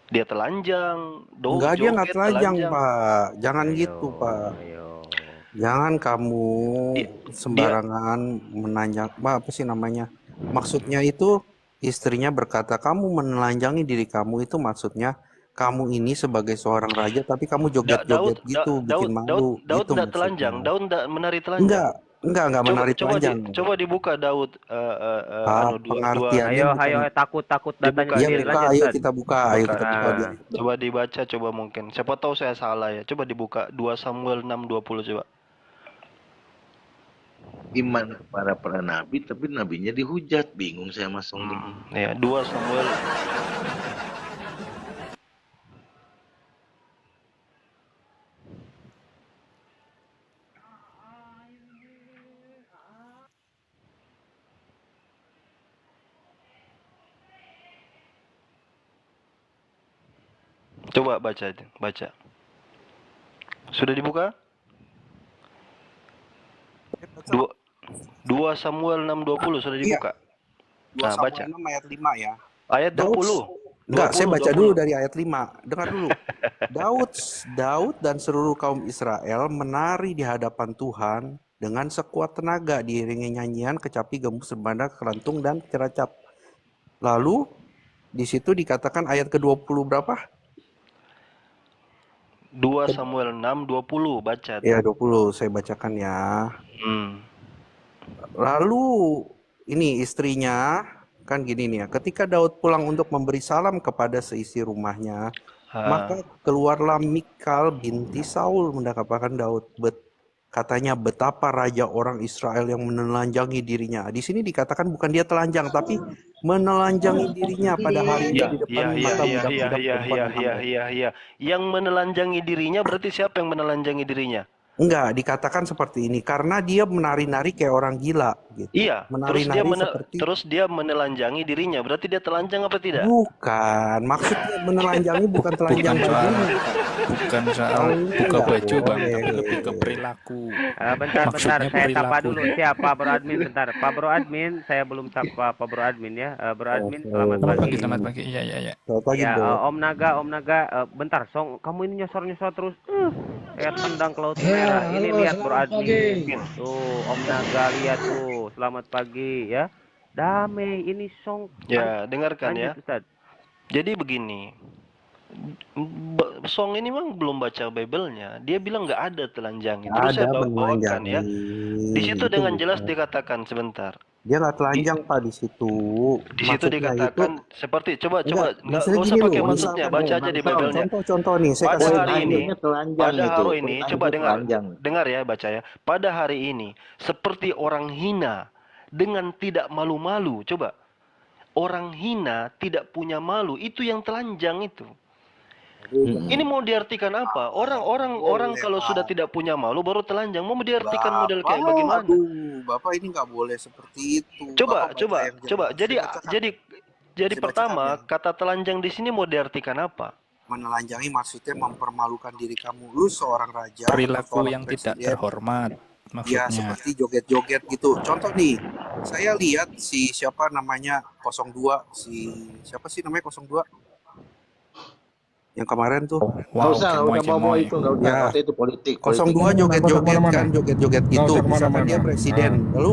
Dia telanjang, Enggak, dia nggak joget telanjang, telanjang. Pak. Jangan Ayo, gitu, Pak. ayo. Jangan kamu Dia, dia sembarangan menanjang, apa sih namanya? Maksudnya itu istrinya berkata, kamu menelanjangi diri kamu itu maksudnya kamu ini sebagai seorang raja, tapi kamu Daud joget-joget gitu, bikin malu. Daud Gitu enggak telanjang, maksudnya. Daud enggak menari telanjang. Enggak Coba menari telanjang. coba dibuka Daud Ah, anu dua dua pengertiannya Ayo, bukan. ayo, takut, takut datanya dibuka Ya sendiri. buka, di Lanjut, ayo Ustaz. kita buka, ayo buka kita buka dia. Nah, coba dibaca coba mungkin. Siapa tahu saya salah ya. Coba dibuka 2 Samuel 6:20 coba. Iman para nabi, tapi nabinya dihujat. Bingung saya masuk nih. Ya, 2 Samuel. Coba baca itu, baca. Sudah dibuka? 2 Samuel 6:20 sudah Iya, dibuka. 2 Nah, baca. Samuel 6 ayat 5 ya. Ayat Daud, 20. enggak, saya 20, baca 20. dulu dari ayat 5. Dengar dulu. Daud dan seluruh kaum Israel menari di hadapan Tuhan dengan sekuat tenaga, diiringi nyanyian, kecapi, gembus, rebana, kerantung, dan ceracap. Lalu di situ dikatakan ayat ke-20 berapa? 2 Samuel 6:20 baca Ya, tuh. 20 saya bacakan ya. Hmm. Lalu ini istrinya kan gini nih ya, ketika Daud pulang untuk memberi salam kepada seisi rumahnya, maka keluarlah Mikal binti Saul mendapatkan Daud. Katanya betapa raja orang Israel yang menelanjangi dirinya. Di sini dikatakan bukan dia telanjang, tapi menelanjangi dirinya pada hari itu Ya, di depan mata budak-budak perempuan yang hamba. ya. Yang menelanjangi dirinya berarti siapa yang menelanjangi dirinya? Enggak, dikatakan seperti ini karena dia menari-nari kayak orang gila gitu. Iya, Menari-nari seperti terus dia menelanjangi dirinya. Berarti dia telanjang apa tidak? bukan, maksudnya menelanjangi bukan telanjang Bukan soal bajunya. bukan soal Oh, buka enggak baju bang, boleh. tapi lebih ke perilaku. bentar, Maksudnya saya tapa perilaku. dulu. Siapa Bro Admin? Bentar, Pak Bro Admin, saya belum sapa Pak Bro Admin ya. Bro Admin, selamat Selamat pagi. pagi, selamat pagi. Iya, iya, iya. Selamat pagi, Ya, Bro. Om Naga, bentar, Song, kamu ini nyosor-nyosor terus. Kayak tendang ke laut merah. Ini halo, lihat Bro selamat pagi. Admin. Tuh, Om Naga lihat tuh. Selamat pagi ya. Damai ini Song. Ya, dengarkan ya. Lanjut, Ustaz. Jadi begini. Song ini memang belum baca Bible-nya. Dia bilang nggak ada telanjangi. Terus saya Ada bawakan ya. menelanjangi. Di situ Itu dengan bukan. jelas dikatakan sebentar. Dia nggak telanjang, Pak, di situ. Di situ Maksudnya dikatakan itu seperti coba enggak, nggak misalnya usah gini pakai loh, maksudnya, misalkan baca aja di contoh, Bible-nya. contoh nih, saya Pada kasih hari ini, Telanjangnya telanjang pada itu. hari ini, Telanjang coba itu dengar, telanjang. dengar ya, baca ya. Pada hari ini, seperti orang hina dengan tidak malu-malu. Coba, orang hina tidak punya malu, itu yang telanjang itu. Ini mau diartikan apa? Orang kalau sudah tidak punya malu baru telanjang. Mau diartikan model kayak bagaimana? Aduh, Bapak ini nggak boleh seperti itu. Coba, Bapak baca coba, yang coba. jelas. Jadi, Saya bacakan. jadi Saya pertama bacakan ya. kata telanjang di sini mau diartikan apa? Menelanjangi maksudnya mempermalukan diri kamu. Lu seorang raja, Perilaku seorang yang tidak presiden. terhormat Ya, maksudnya. seperti joget-joget gitu. Contoh nih, saya lihat si siapa namanya 02, siapa sih namanya 02? Yang kemarin tuh. Nggak Wow, usah, gemoy, udah bawa gemoy. itu, nggak usah. Ya. Nggak usah, itu politik. 02 joget-joget kan, joget-joget gitu. Nggak usah Misalkan kemana-mana. dia presiden, lalu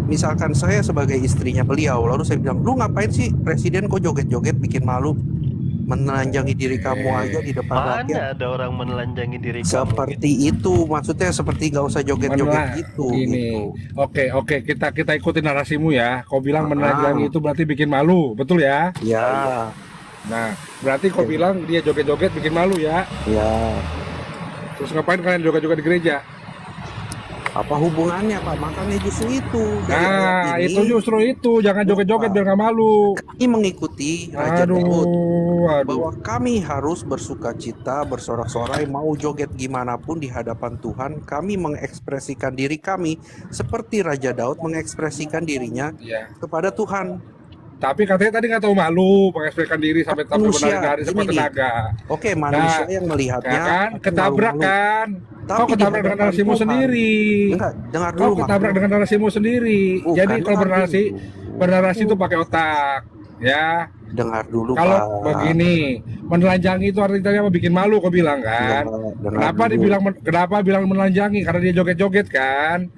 misalkan saya sebagai istrinya beliau, lalu saya bilang, lu ngapain sih presiden kok joget-joget bikin malu, menelanjangi diri kamu aja di depan rakyat. Mana ada orang menelanjangi diri kamu? Seperti itu, maksudnya seperti gak usah joget-joget gitu. Gini. Gitu. Oke, kita ikutin narasimu ya. Kau bilang menelanjangi itu berarti bikin malu, betul ya? Ya, Nah, berarti kau bilang dia joget-joget bikin malu ya. ya. Terus ngapain kalian joget-joget di gereja? Apa hubungannya, Pak? Makanya justru itu. Dari Nah, ayat ini, itu justru itu. Jangan joget-joget biar nggak malu. kami mengikuti Raja Daud. Aduh. Bahwa kami harus bersuka cita, bersorak-sorai, mau joget gimana pun di hadapan Tuhan. Kami mengekspresikan diri kami seperti Raja Daud mengekspresikan dirinya Ya. kepada Tuhan. Tapi katanya tadi nggak tahu malu mengekspresikan diri sampai Manusia, menari-nari sekuat gini nih. tenaga. Oke, manusia yang Ya melihatnya kan, pasti ketabrak malu-malu. kan? Tapi Kau ketabrak di dengan hadapan narasimu Tuhan. sendiri. Enggak, dengar Kau dulu ketabrak maksudnya. dengan narasimu sendiri. Bukan, Jadi kalau dengar bernarasi, dulu. bernarasi itu pakai otak, ya. Dengar dulu, Kalau Pak. begini, menelanjangi itu artinya apa? Bikin malu kau bilang kan? Dengar Kenapa dulu. kenapa bilang menelanjangi? Karena dia joget-joget kan?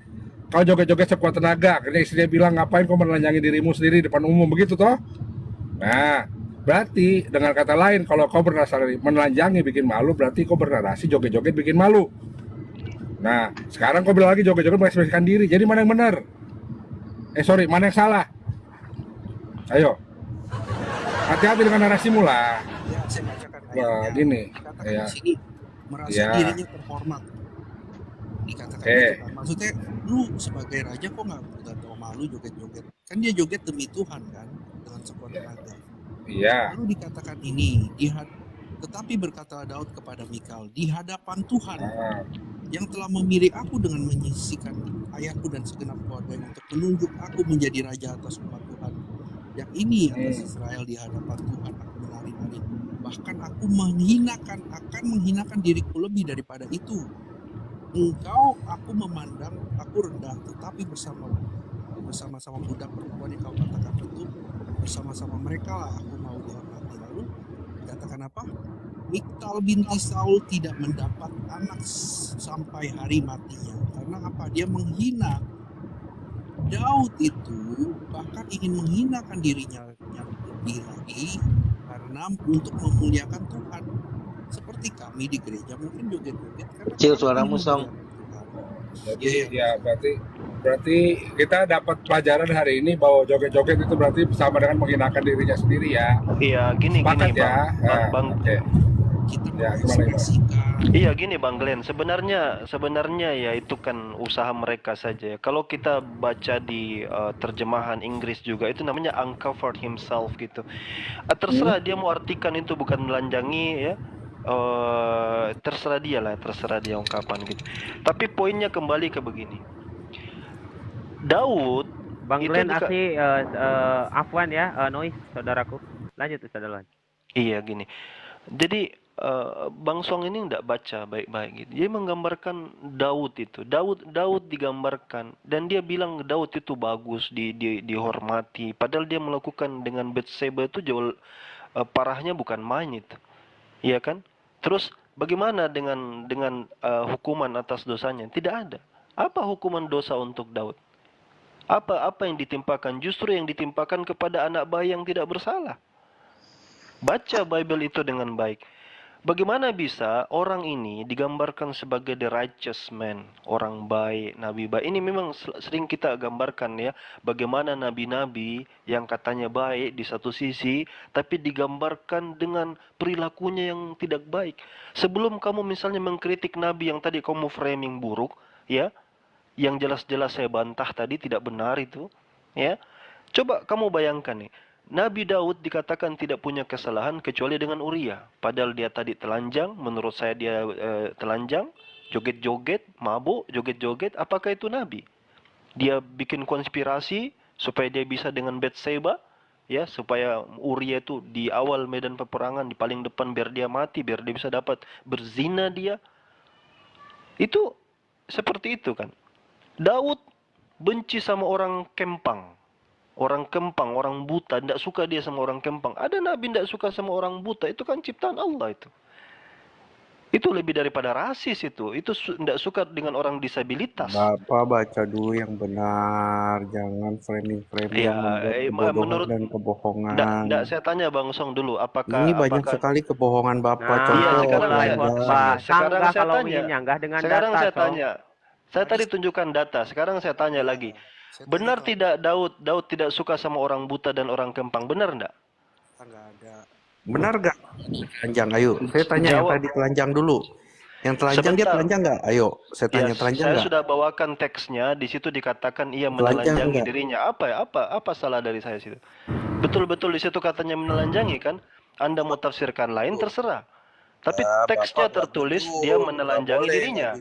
Kau joget-joget sekuat tenaga. Karena istri dia bilang, ngapain kau menelanjangi dirimu sendiri di depan umum, begitu toh? Nah, berarti dengan kata lain, kalau kau bernasar menelanjangi bikin malu, berarti kau bernarasi joget-joget bikin malu. Nah, sekarang kau bilang lagi joget-joget mengekspresikan diri. Jadi mana yang benar? Sorry, mana yang salah? Ayo, hati-hati dengan narasimu lah. Ya, saya bacakan Wah, ayatnya. gini. Dikatakan Ya, di sini merasa ya. dirinya terhormat. Dikatakan Oke. gitu kan. Maksudnya lu sebagai raja kok nggak tahu malu joget-joget? Kan dia joget demi Tuhan kan, dengan sekuat tenaga. Iya. Lalu dikatakan ini, tetapi berkata Daud kepada Mikal, di hadapan Tuhan Nah, yang telah memilih aku dengan menyisikan ayahku dan segenap keluarga untuk menunjuk aku menjadi raja atas umat Tuhan. Yang ini atas Israel di hadapan Tuhan aku menari-nari. Bahkan aku akan menghinakan diriku lebih daripada itu. Engkau aku memandang aku rendah, tetapi bersama-sama budak perempuan yang kau katakan itu, bersama-sama mereka lah aku mau dihormati. Lalu dikatakan apa? Mikal binti Saul tidak mendapat anak sampai hari matinya. Karena apa? Dia menghina Daud itu, bahkan ingin menghinakan dirinya yang lebih lagi karena untuk memuliakan Tuhan. Seperti kami di gereja mungkin joget-joget karena Kecil kami suaramu, ingin Song. memuliakan Tuhan. jadi Iya. ya berarti kita dapat pelajaran hari ini bahwa joget-joget itu berarti sama dengan menghinakan dirinya sendiri ya. Iya, gini Sepakat gini ya. Bang. Oke. Kita Ya, gimana, mengekspresikan. Iya gini Bang Glenn, sebenarnya ya itu kan usaha mereka saja. Kalau kita baca di terjemahan Inggris juga itu namanya uncovered himself gitu. Terserah dia mau artikan itu bukan melanjangi ya. Terserah dia ungkapan gitu. Tapi poinnya kembali ke begini. Daud Bang itu Glenn Asih, Afwan ya, Noise, saudaraku. Lanjut Ustaz Dahlan. Iya gini. Jadi Bang Song ini nggak baca baik-baik gitu. Dia menggambarkan Daud itu. Daud digambarkan dan dia bilang Daud itu bagus, dihormati. Padahal dia melakukan dengan Bathsheba itu jauh parahnya bukan main itu. Iya kan? Terus bagaimana dengan hukuman atas dosanya? Tidak ada. Apa hukuman dosa untuk Daud? Apa yang ditimpakan? Justru yang ditimpakan kepada anak bayi yang tidak bersalah. Baca Bible itu dengan baik. Bagaimana bisa orang ini digambarkan sebagai the righteous man, orang baik, nabi baik. Ini memang sering kita gambarkan ya, bagaimana nabi-nabi yang katanya baik di satu sisi, tapi digambarkan dengan perilakunya yang tidak baik. Sebelum kamu misalnya mengkritik nabi yang tadi kamu framing buruk, ya, yang jelas-jelas saya bantah tadi tidak benar itu, ya. Coba kamu bayangkan nih. Nabi Daud dikatakan tidak punya kesalahan kecuali dengan Uria. Padahal dia tadi telanjang, menurut saya dia telanjang, joget-joget, mabuk, joget-joget. Apakah itu Nabi? Dia bikin konspirasi supaya dia bisa dengan Bathsheba, ya, supaya Uria itu di awal medan peperangan di paling depan biar dia mati, biar dia bisa dapat berzina dia. Itu seperti itu kan. Daud benci sama orang kempang. Orang kempang, orang buta, tidak suka dia sama orang kempang. Ada nabi tidak suka sama orang buta, itu kan ciptaan Allah itu. Itu lebih daripada rasis itu. Itu tidak suka dengan orang disabilitas. Bapak baca dulu yang benar, jangan framing-framing Ya, yang membuat kebodohan menurut dan kebohongan. Tidak, saya tanya Bang Song dulu, Ini banyak sekali kebohongan Bapak. Nah, Iya, Contoh sekarang mulai saya- khotbah. sekarang Sanggah saya kalau tanya. ingin nyanggah dengan Sekarang data. saya Song. tanya. Saya tadi tunjukkan data, sekarang saya tanya lagi. Benar tidak Daud tidak suka sama orang buta dan orang kempang? Benar enggak? Nggak ada. Benar nggak? Telanjang, ayo. Saya tanya yang Jawab. tadi telanjang dulu. Yang telanjang dia Sebentar. telanjang nggak? Ayo, saya tanya Ya, telanjang saya nggak? sudah bawakan teksnya, di situ dikatakan ia Telanjang menelanjangi enggak? dirinya. Apa salah dari saya situ? Betul-betul di situ katanya menelanjangi kan? Anda mau tafsirkan lain terserah. Tapi teksnya tertulis dia menelanjangi dirinya.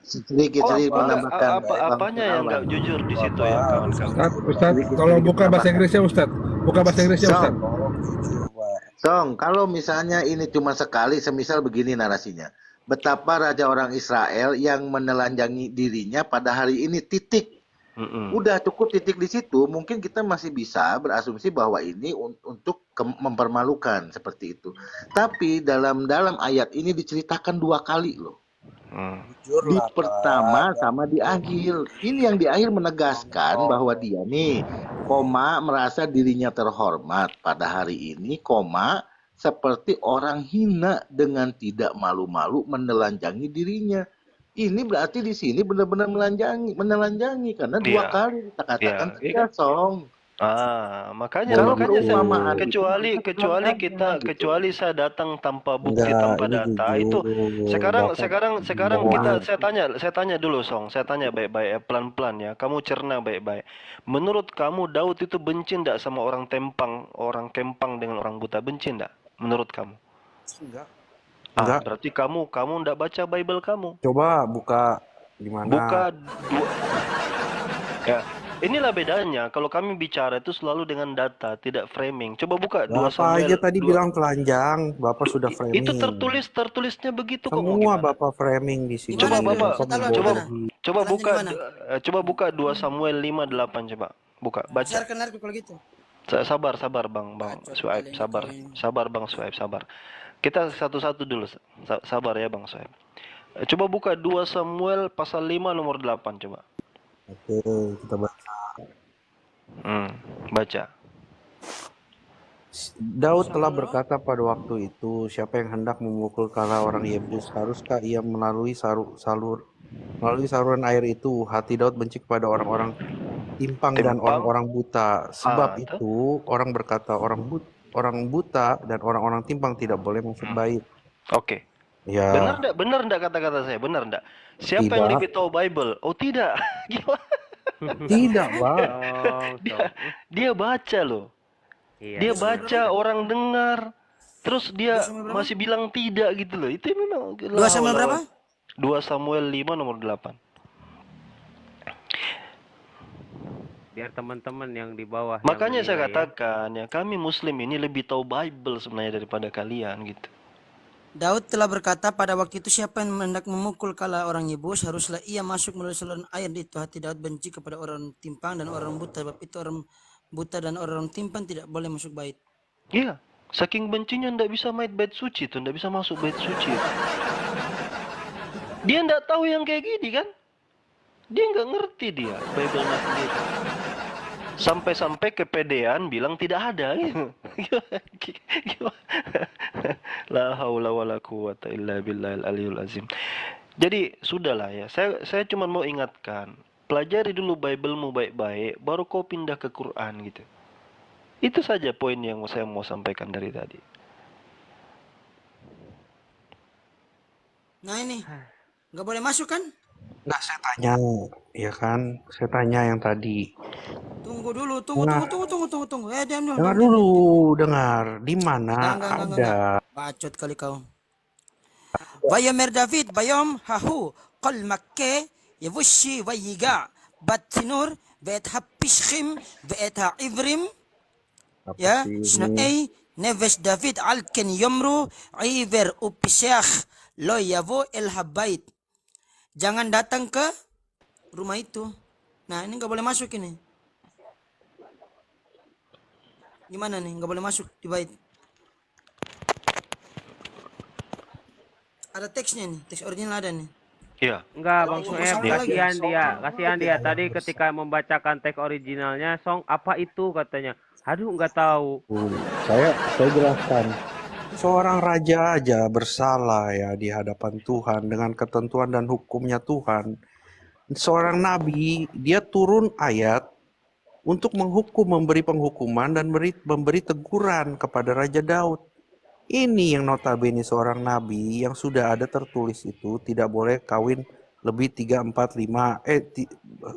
Sedikit menambahkan. Apanya yang nggak jujur di situ ya kawan-kawan? Ustaz, tolong buka bahasa Inggrisnya Ustaz. Buka bahasa Inggrisnya Ustaz. Song, kalau misalnya ini cuma sekali, semisal begini narasinya. Betapa raja orang Israel yang menelanjangi dirinya pada hari ini, titik. Mm-mm. Udah cukup titik di situ, mungkin kita masih bisa berasumsi bahwa ini untuk mempermalukan seperti itu. Tapi dalam ayat ini diceritakan 2 kali loh. Hmm. Jujur Di lah, Pak. pertama sama di akhir. Ini yang di akhir menegaskan bahwa dia nih, merasa dirinya terhormat pada hari ini, seperti orang hina dengan tidak malu-malu menelanjangi dirinya. Ini berarti di sini benar-benar menelanjangi karena 2 kali kita katakan Iya kan? tidak, Song. Makanya Kalau makanya perumpamaan itu kecuali saya datang tanpa bukti, Enggak, tanpa ini data itu jujur. sekarang Bapak saya tanya dulu, Song. Saya tanya baik-baik ya, pelan-pelan ya. Kamu cerna baik-baik. Menurut kamu Daud itu benci enggak sama orang kempang dengan orang buta, benci enggak? Menurut kamu? enggak. Enggak. Berarti kamu enggak baca Bible kamu. Coba buka gimana? Buka ya. Inilah bedanya. Kalau kami bicara itu selalu dengan data, tidak framing. Coba buka 2 Bapak Samuel. aja tadi bilang telanjang, Bapak sudah framing. Itu tertulisnya begitu kok. Mau Semua gimana? Bapak framing di sini. Coba Bapak, Bapak coba buka 2 Samuel 5:8 coba. Buka, baca. Share aku kalau gitu. Sabar Bang Suaib, sabar Bang Suaib, sabar. Kita satu-satu dulu. Sabar ya Bang Suaib. Coba buka 2 Samuel pasal 5 nomor 8 coba. Oke, kita baca. Baca. Daud telah berkata pada waktu itu, siapa yang hendak memukul kepala orang Yebus, haruskah ia melalui saluran air itu? Hati Daud benci kepada orang-orang timpang dan orang-orang buta. Sebab itu orang berkata orang buta dan orang-orang timpang tidak boleh masuk bait. Oke. Ya. Benar enggak kata-kata saya? Benar enggak? Siapa yang lebih tahu Bible? Oh tidak. Gimana? Tidak, Pak. Dia baca loh. Iya. Dia baca, orang dengar. Terus dia masih bilang tidak gitu loh. Itu memang 2 Samuel berapa? 2 Samuel 5 nomor 8. Biar teman-teman yang di bawah. Makanya yang saya menilai, katakan ya, kami Muslim ini lebih tahu Bible sebenarnya daripada kalian gitu. Daud telah berkata pada waktu itu, siapa yang hendak memukul kepala orang Yebus, haruslah ia masuk melalui saluran air itu. Hati Daud benci kepada orang timpang dan orang buta. Sebab itu orang buta dan orang timpang tidak boleh masuk bait. Iya, saking bencinya ndak bisa main bait suci tuh, ndak bisa masuk bait suci. Dia ndak tahu yang kayak gini kan? Dia nggak ngerti dia Bible-nya sendiri. Sampai-sampai kepedean bilang tidak ada gitu. La haula wala quwata illa billahil aliyul azim. Jadi sudahlah ya. Saya cuma mau ingatkan, pelajari dulu Bible-mu baik-baik, baru kau pindah ke Quran gitu. Itu saja poin yang saya mau sampaikan dari tadi. Nah ini, nggak boleh masuk kan? Enggak, saya tanya, ya kan? Saya tanya yang tadi. Tunggu dulu, tunggu. Diam. Dengar dulu, dengar. Di mana ada? Bacot kali kau. Vayomer David, vayom hahu, kol makke, yavushi vayiga, battinur, veet hapishchim, veet haivrim. Ya, snoei, neves David alken yomru, iver upisях, lo yavo el habait. Jangan datang ke rumah itu. Nah, ini nggak boleh masuk ini. Gimana nih? Nggak boleh masuk di bait. Ada teksnya nih, teks original ada nih. Iya. Enggak, Bang Sueb, Salah lagi. kasihan dia. Tadi ketika membacakan teks originalnya, Song, apa itu katanya? Aduh, nggak tahu. Saya jelaskan. Seorang raja aja bersalah ya di hadapan Tuhan dengan ketentuan dan hukumnya Tuhan. Seorang nabi, dia turun ayat untuk menghukum, memberi penghukuman dan memberi teguran kepada Raja Daud. Ini yang notabene seorang nabi yang sudah ada tertulis itu tidak boleh kawin lebih 3, 4, 5,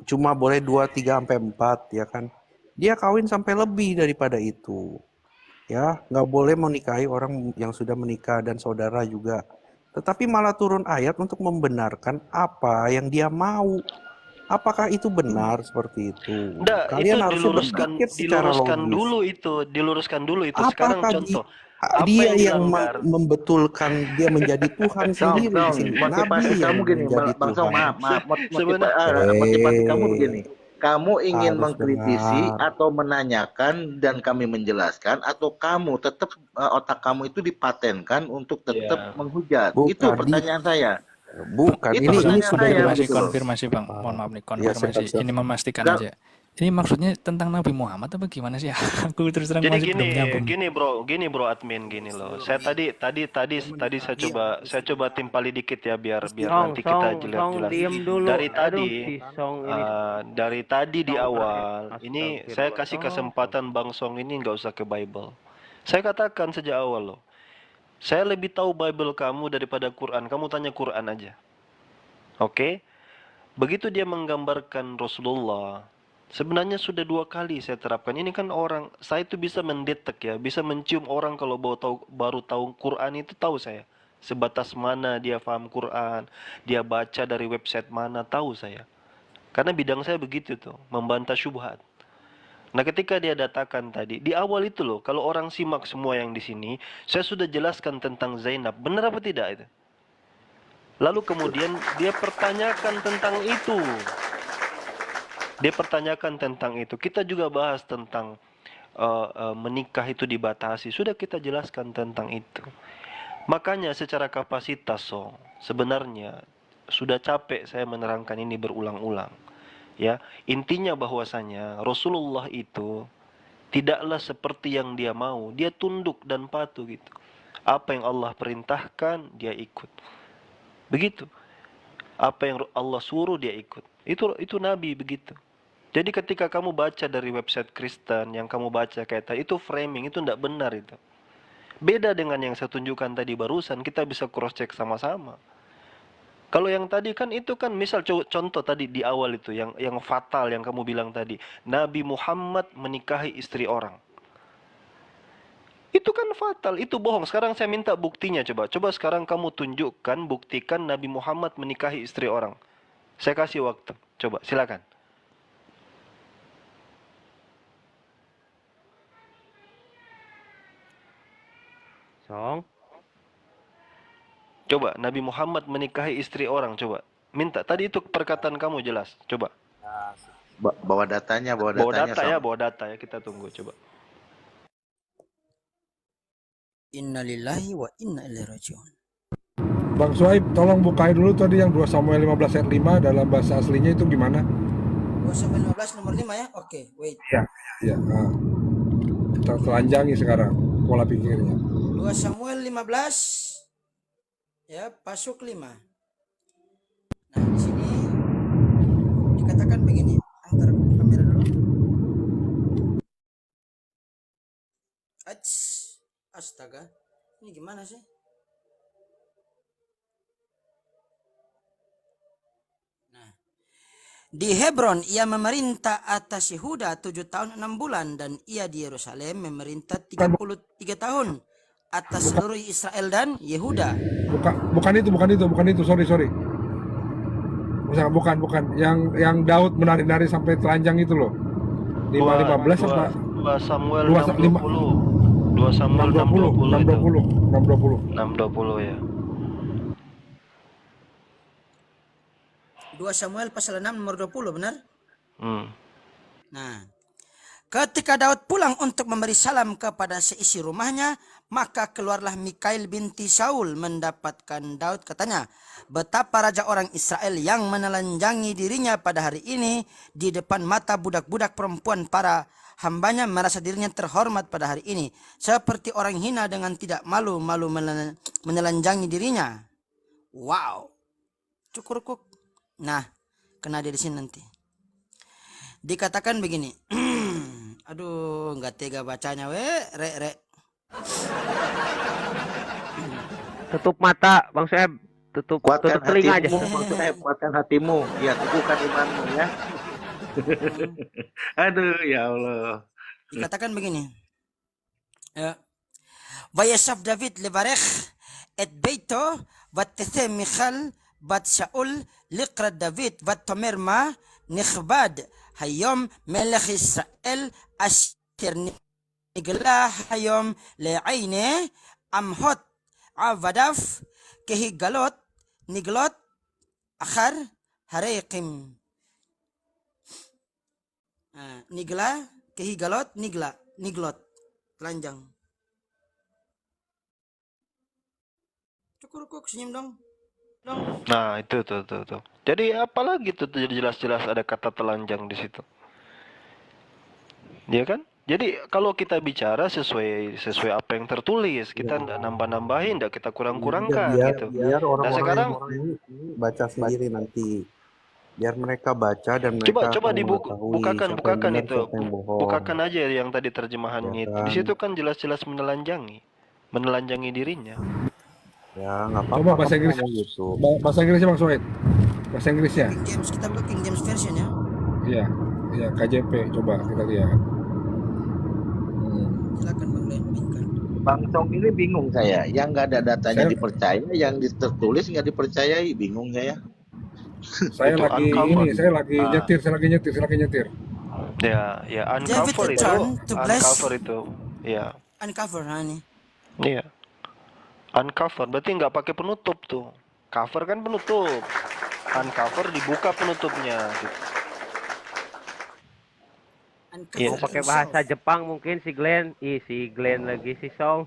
cuma boleh 2, 3, sampai 4 ya kan. Dia kawin sampai lebih daripada itu. Ya, nggak boleh menikahi orang yang sudah menikah dan saudara juga. Tetapi malah turun ayat untuk membenarkan apa yang dia mau. Apakah itu benar seperti itu? Nggak, Kalian itu harus berpikir secara logis. diluruskan dulu itu. Sekarang Apakah contoh. dia yang dilanggar? membetulkan dia menjadi Tuhan sendiri di sini. Nabi motivasi yang kamu gini, menjadi Bang Song, Tuhan. maaf, Sebenarnya- motivasi kamu begini. Kamu ingin Harus mengkritisi dengar. atau menanyakan dan kami menjelaskan, atau kamu tetap otak kamu itu dipatenkan untuk tetap Ya. menghujat? Itu Bukan di pertanyaan saya. bukan Itu Ini pertanyaan saya konfirmasi, begitu loh. konfirmasi Bang. Mohon Ah, maaf nih, ya siap konfirmasi. siap. Ini memastikan Enggak, aja. Ini maksudnya tentang Nabi Muhammad apa gimana sih? Aku terus terang Jadi masih belum nyambung. gini bro admin gini loh. Saya tadi saya coba timpali dikit ya biar biar Song, nanti kita Song, jelas Song jelas. diem dulu. Dari Aduh, tadi si Song ini. dari tadi di Song awal terakhir. ini saya kasih Astagfirullah. kesempatan Bang Song ini nggak usah ke Bible. Saya katakan sejak awal loh. Saya lebih tahu Bible kamu daripada Quran. Kamu tanya Quran aja. Oke? Begitu dia menggambarkan Rasulullah, sebenarnya sudah 2 kali saya terapkan. Ini kan orang, saya itu bisa mendetek ya, bisa mencium orang kalau baru tahu Quran itu tahu saya. Sebatas mana dia paham Quran, dia baca dari website mana, tahu saya. Karena bidang saya begitu tuh, membantah syubhat. Nah, ketika dia datangkan tadi, di awal itu loh, kalau orang simak semua yang di sini, saya sudah jelaskan tentang Zainab. Benar apa tidak itu? Lalu kemudian dia pertanyakan tentang itu. Dia pertanyakan tentang itu. Kita juga bahas tentang menikah itu dibatasi. Sudah kita jelaskan tentang itu. Makanya secara kapasitas, sebenarnya sudah capek saya menerangkan ini berulang-ulang. Ya, intinya bahwasanya Rasulullah itu tidaklah seperti yang dia mau. Dia tunduk dan patuh gitu. Apa yang Allah perintahkan, dia ikut. Begitu. Apa yang Allah suruh dia ikut. Itu Nabi begitu. Jadi ketika kamu baca dari website Kristen yang kamu baca kayak tadi, itu framing, itu tidak benar itu. Beda dengan yang saya tunjukkan tadi barusan, kita bisa cross check sama-sama. Kalau yang tadi kan itu kan misal contoh tadi di awal itu yang fatal yang kamu bilang tadi, Nabi Muhammad menikahi istri orang. Itu kan fatal, itu bohong. Sekarang saya minta buktinya coba. Coba sekarang kamu tunjukkan, buktikan Nabi Muhammad menikahi istri orang. Saya kasih waktu. Coba, silakan. Song. Coba, Nabi Muhammad menikahi istri orang, coba. Minta, tadi itu perkataan kamu jelas. Coba. bawa datanya, Bawa data ya, Song. bawa data ya. Kita tunggu, coba. Inna lillahi wa inna ilaihi rajiun. Bang Suhaib, tolong bukain dulu tadi yang 2 Samuel 15 ayat 5 dalam bahasa aslinya itu gimana? 2 Samuel 15 nomor 5 ya. Oke, wait. Ya, kita telanjangi sekarang pola pikirnya. 2 Samuel 15 ya, pasuk 5. Nah, di sini dikatakan begini. Angkat kamera dulu. Astaga. Ini gimana sih? Nah, di Hebron ia memerintah atas Yehuda 7 tahun 6 bulan dan ia di Yerusalem memerintah 33 tahun atas seluruh Israel dan Yehuda. Bukan itu, sorry. Bukan. Yang Daud menari-nari sampai telanjang itu loh. 5:15 apa? 2 Samuel 2 6:20. 2 Samuel 6:20 6:20 ya. 2 Samuel pasal 6 nomor 20, benar? Hmm. Nah, ketika Daud pulang untuk memberi salam kepada seisi rumahnya, maka keluarlah Mikail binti Saul mendapatkan Daud. Katanya, betapa raja orang Israel yang menelanjangi dirinya pada hari ini di depan mata budak-budak perempuan para hambanya merasa dirinya terhormat pada hari ini. Seperti orang hina dengan tidak malu-malu menelanjangi dirinya. Wow. Cukur-kuk. Nah, kena dia di sini nanti. Dikatakan begini. Aduh, nggak tega bacanya, rek. Tutup mata, Bang Soeb. Tutup telinga aja. Kuatkan hatimu. Ya, teguhkan imanmu ya. Aduh, ya Allah. Dikatakan begini. Ya. Vayashav David levarech et beito vattethe Michal bat Shaul liqra David vatomer ma nikhbad hayom melech Israel asher niglah hayom le'ayne amhot avadaf kehigalot niglot akhar harekim. Nigla, kehigalot, niglot, telanjang. Cukur senyum dong. Nah, itu tuh. Jadi apalagi tuh jelas-jelas ada kata telanjang di situ. Ya kan? Jadi kalau kita bicara sesuai apa yang tertulis, kita nggak nambah-nambahin, nggak kita kurang-kurangkan biar gitu. biar Nah orang-orang sekarang ini baca sendiri nanti. Biar mereka baca dan mereka coba akan mengetahui bukakan siapa yang benar, itu, siapa yang bohong. bukakan aja yang tadi terjemahannya Ya itu. Di kan? situ kan jelas-jelas menelanjangi dirinya. Ya, nggak apa-apa. Coba bahasa kamu Inggris. ngomong gitu. Bahasa Inggrisnya Bang Soed. Bahasa Inggrisnya. King James, kita buka King James version ya. Iya. Iya, KJP coba kita lihat. Silakan Bang Len, bingkan. Bang Song ini bingung saya. Yang nggak ada datanya Saya- dipercaya, yang tertulis nggak dipercayai. Bingung saya. Saya Itu lagi uncover. ini, saya lagi nyetir. Ya, David uncover itu, return to bless. uncover itu, ya, Uncover, ini. iya, uncover berarti nggak pakai penutup tuh. Cover kan penutup, uncover dibuka penutupnya. Gitu. Uncover Iya. Mau pakai himself. bahasa Jepang mungkin si Glenn. Si Glenn lagi si Song.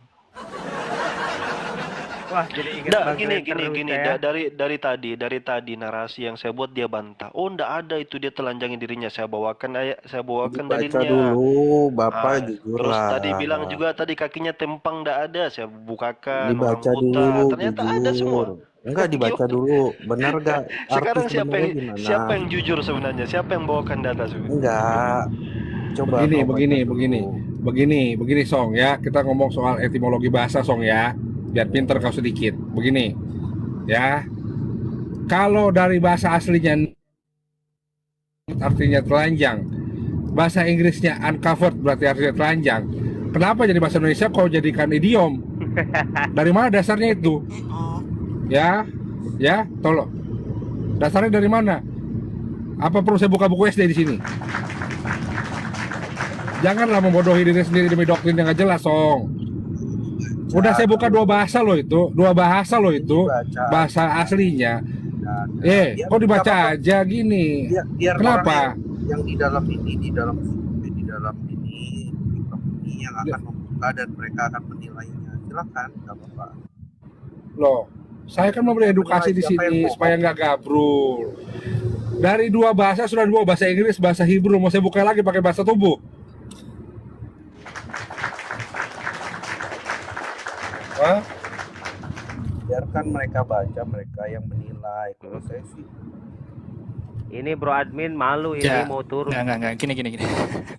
Wah, jadi ingat Nggak, Bang gini, Glenn terus gini. saya. Dari tadi narasi yang saya buat dia bantah. Oh, nggak ada itu dia telanjangi dirinya. Saya bawakan Dibaca dalilnya. dulu, Bapak jujur Terus lah. tadi bilang juga tadi kakinya tempang nggak ada. Saya bukakan orang Dibaca buta. dulu, Ternyata jujur. ada semua. Enggak, dibaca dulu. Benar gak? Sekarang Arti siapa sebenarnya gimana? yang jujur sebenarnya? Siapa yang bawakan data sebenarnya? Enggak. Coba kau baca dulu. Begini Song ya. Kita ngomong soal etimologi bahasa Song ya. Biar pinter kau sedikit. Begini. Ya. Kalau dari bahasa aslinya artinya telanjang. Bahasa Inggrisnya uncovered berarti artinya telanjang. Kenapa jadi bahasa Indonesia kau jadikan idiom? Dari mana dasarnya itu? Oh, Ya, tolong. Dasarnya dari mana? Apa perlu saya buka buku SD di sini? Janganlah membodohi diri sendiri demi doktrin yang gak jelas, Song. Udah saya buka dua bahasa loh itu. Dibaca. Bahasa aslinya. Biar Kok dibaca nggak apa-apa. aja gini? Biar Kenapa? orang yang di dalam ini yang akan membuka dan mereka akan menilainya. Silakan, nggak apa-apa. Loh, saya kan memberi edukasi di Siapa yang sini bohong? supaya nggak gabrul. Dari dua bahasa sudah dua, bahasa Inggris, bahasa Hebrew. Mau saya buka lagi pakai bahasa tubuh? Hah? Biarkan mereka baca, mereka yang menilai. Kalau saya sih Ini bro admin malu ini Ya, mau turun. enggak, gini.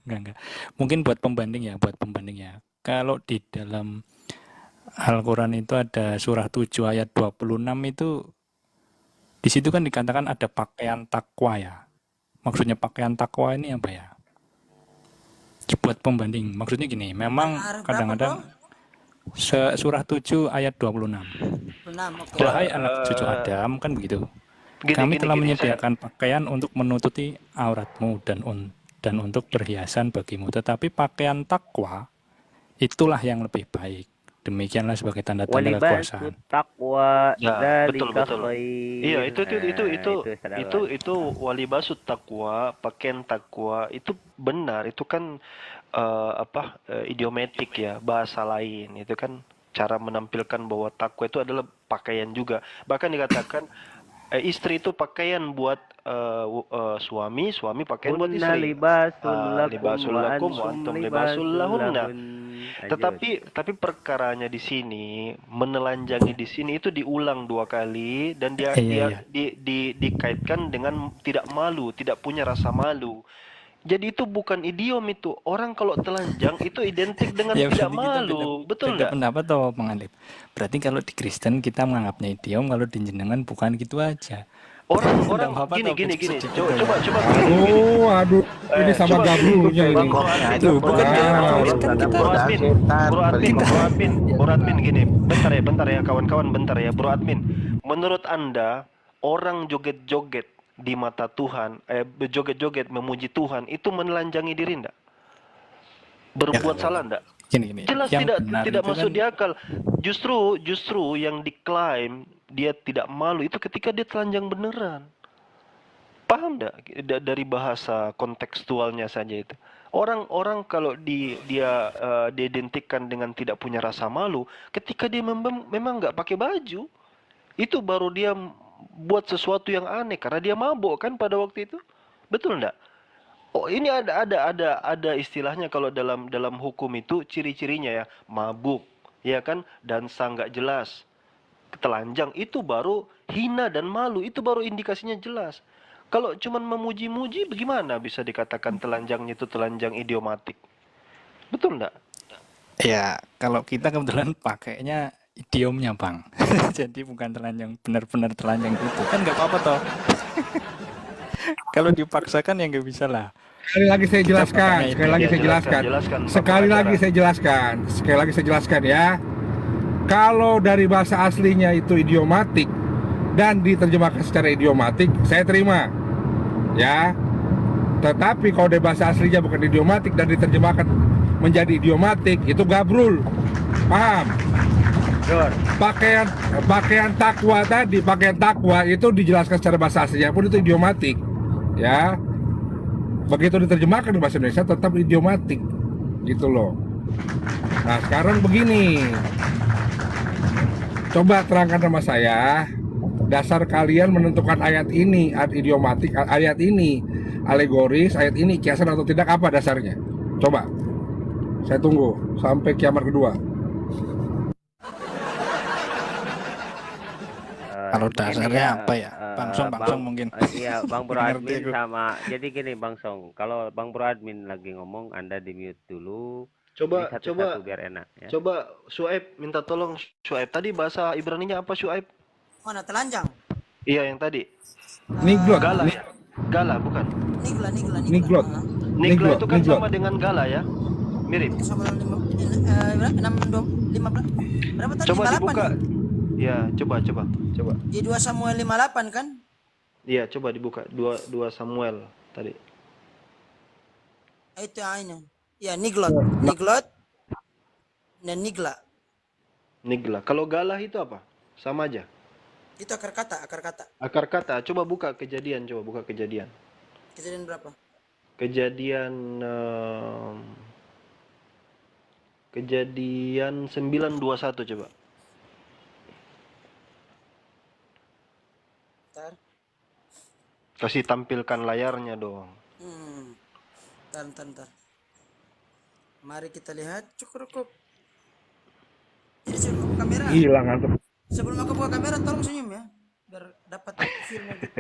Enggak. Mungkin buat pembanding ya. Kalau di dalam Al-Quran itu ada surah 7 ayat 26 itu, di situ kan dikatakan ada pakaian takwa ya. Maksudnya pakaian takwa ini apa ya? Buat pembanding, maksudnya gini, memang Araf berapa, kadang-kadang surah 7 ayat 26. 6, oke. Wahai anak cucu Adam, kan begitu. Gini, Kami gini, telah gini, menyediakan pakaian untuk menutupi auratmu dan untuk perhiasan bagimu. Tetapi pakaian takwa itulah yang lebih baik. Demikianlah sebagai tanda-tanda Walibasu kekuasaan. taqwa Ya, betul. dzalika khair. Iya, Nah, itu walibasut takwa, pakaian takwa itu benar. Itu kan idiomatik ya, bahasa lain. Itu kan cara menampilkan bahwa takwa itu adalah pakaian juga. Bahkan dikatakan istri itu pakaian buat suami pakaian buat Hunna istri. libasul lakum wa antum libasul lahunna. Tapi perkaranya di sini menelanjangi di sini itu diulang 2 kali dan dia Iya. dikaitkan dengan tidak malu, tidak punya rasa malu. Jadi itu bukan idiom itu. Orang kalau telanjang itu identik dengan Ya, tidak berarti kita malu, betul beda nggak? pendapat toh, Bang Alif. Berarti kalau di Kristen kita menganggapnya idiom, kalau di jenengan bukan gitu aja. Orang Nggak apa-apa gini. toh, sedikit Coba Aduh, ini sama coba gabrulnya ini. Tuh, bukan Ah, gabrul, kan kita Bro admin gini. Bentar ya kawan-kawan, bentar ya Bro admin. Menurut Anda orang joget-joget di mata Tuhan, joget-joget memuji Tuhan itu menelanjangi diri enggak? Berbuat salah enggak? Gini. Jelas Yang benar tidak itu masuk kan- di akal. Justru yang diklaim dia tidak malu itu ketika dia telanjang beneran. Paham nggak? Dari bahasa kontekstualnya saja itu. Orang-orang kalau dia diidentikan dengan tidak punya rasa malu, ketika dia memang nggak pakai baju, itu baru dia buat sesuatu yang aneh karena dia mabuk kan pada waktu itu. Betul nggak? Oh, ini ada istilahnya kalau dalam hukum itu ciri-cirinya ya, mabuk, ya kan, dansa nggak jelas, telanjang, itu baru hina dan malu, itu baru indikasinya jelas. Kalau cuman memuji-muji, bagaimana bisa dikatakan telanjangnya itu telanjang idiomatik? Betul nggak? Ya, kalau kita kebetulan pakainya idiomnya, Bang. Jadi bukan telanjang, benar-benar telanjang gitu. Kan nggak apa-apa toh. Kalau dipaksakan ya nggak bisa lah. Sekali lagi saya jelaskan, Kita sekali lagi Ya, saya jelaskan. jelaskan, Pak Sekali lagi pengacara. saya jelaskan, sekali lagi saya jelaskan ya. Kalau dari bahasa aslinya itu idiomatik dan diterjemahkan secara idiomatik, saya terima. Ya. Tetapi kalau dari bahasa aslinya bukan idiomatik dan diterjemahkan menjadi idiomatik, itu gabrul. Paham? Dur. Pakaian takwa tadi, pakaian takwa itu dijelaskan secara bahasa aslinya pun itu idiomatik. Ya. Begitu diterjemahkan di bahasa Indonesia tetap idiomatik. Gitu loh. Nah, sekarang begini. Coba terangkan sama saya dasar kalian menentukan ayat ini, ayat idiomatik, ayat ini alegoris, ayat ini kiasan atau tidak, apa dasarnya? Coba. Saya tunggu sampai kiamat kedua. Kalau Gini dasarnya ya, apa ya? Bang Song mungkin. Iya, Bang Bro Ngerti Admin aku. sama. Jadi gini Bang Song, kalau Bang Bro Admin lagi ngomong, Anda di mute dulu. Coba, Jadi satu-satu biar enak ya. coba Syuaib minta tolong Syuaib. Tadi bahasa Ibraninya apa Syuaib? Mana telanjang? Iya yang tadi. Niglot, Gala ya? Gala bukan? Nigla. Niglot. Ah, Nigla Niglot, itu kan niglot. sama dengan gala ya? Mirip. sama berapa? 15. Berapa tadi? Coba 58 dibuka. ya? Ya, coba. Di 2 Samuel 58 kan? Iya, coba dibuka. 2 Samuel tadi. Itu ini. Ya, Niglot dan Nigla. Nigla. Kalau galah itu apa? Sama aja. Itu akar kata. Akar kata. Coba buka kejadian. Kejadian berapa? Kejadian 9:21 coba. Ntar. Kasih tampilkan layarnya dong. Ntar. Mari kita lihat. Cukup. Jadi sebelum buka kamera, Hilang antum. sebelum aku buka kamera, tolong senyum ya, biar dapat filmnya gitu.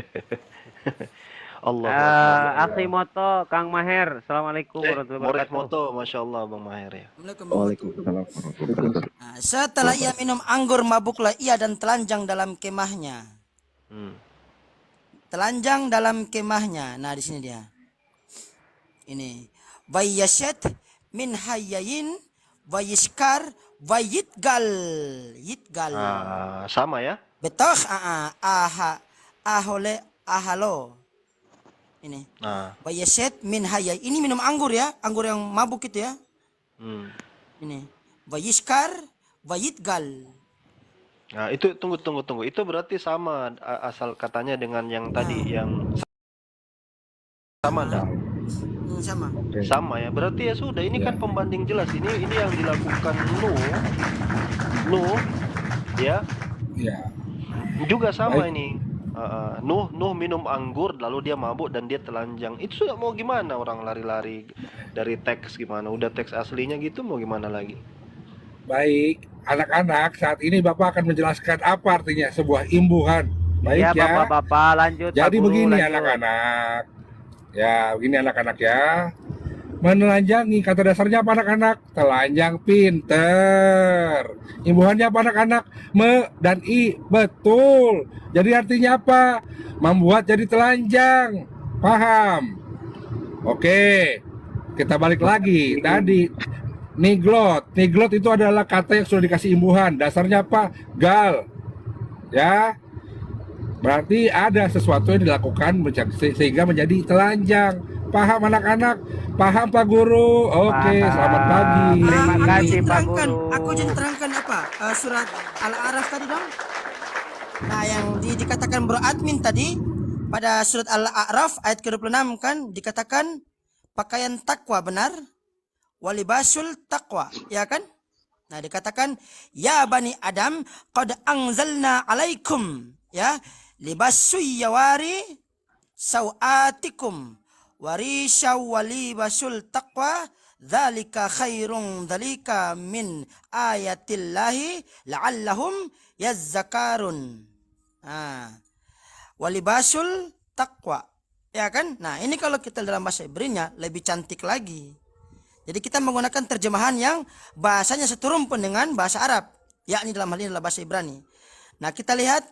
Allah Akbar. Aksimoto, Kang Maher. Assalamualaikum warahmatullahi Moreh wabarakatuh. moto, masya Allah Bang Maher ya. Waalaikumsalam. Nah, setelah ia minum anggur, mabuklah ia dan telanjang dalam kemahnya. Hmm. Telanjang dalam kemahnya. Nah, di sini dia. Ini. Wayasyat min hayyayin wayiskar wayitgal. Yitgal. Sama ya? Betul. Ahalo. Ini. Nah, Wayasyat min hayyay. Ini minum anggur ya. Anggur yang mabuk itu ya. hmm. Ini. Wayiskar wayitgal. Nah, itu tunggu. Itu berarti sama asal katanya dengan yang tadi yang sama enggak? Sama. Sama ya. Berarti ya sudah, ini kan pembanding jelas. Ini yang dilakukan Nuh ya. Ya. Juga sama Baik. ini. Nuh minum anggur lalu dia mabuk dan dia telanjang. Itu sudah mau gimana, orang lari-lari dari teks gimana? Udah teks aslinya gitu mau gimana lagi? Baik, anak-anak, saat ini Bapak akan menjelaskan apa artinya sebuah imbuhan. Baik Ya, ya. Bapak-bapak, lanjut. Pak Jadi Guru, begini lanjut. anak-anak. Ya, begini anak-anak ya. Menelanjangi, kata dasarnya apa anak-anak? Telanjang pinter. Imbuhannya apa anak-anak? Me dan i, betul. Jadi artinya apa? Membuat jadi telanjang. Paham? Oke, kita balik lagi. Tadi niglot itu adalah kata yang sudah dikasih imbuhan. Dasarnya apa? Gal. Ya. Berarti ada sesuatu yang dilakukan sehingga menjadi telanjang. Paham anak-anak? Paham Pak Guru? Oke, Paham. selamat pagi. Terima Aku kasih, jadi Pak terangkan, Guru. aku jadi terangkan apa? Surat Al-Araf tadi dong. Nah, yang dikatakan Bro Admin tadi, pada surat Al-A'raf ayat ke-26 kan dikatakan pakaian takwa, benar? Walibasul taqwa, ya kan? Nah, dikatakan ya bani Adam qad anzalna alaikum ya libasul yawari sawatikum warisha walibasul taqwa dzalika khairun dzalika min ayatillahi la'allahum yazzakarun. Nah, walibasul taqwa, ya kan? Nah, ini kalau kita dalam bahasa Ibrani lebih cantik lagi. Jadi kita menggunakan terjemahan yang bahasanya seturumpun dengan bahasa Arab, yakni dalam hal ini adalah bahasa Ibrani. Nah, kita lihat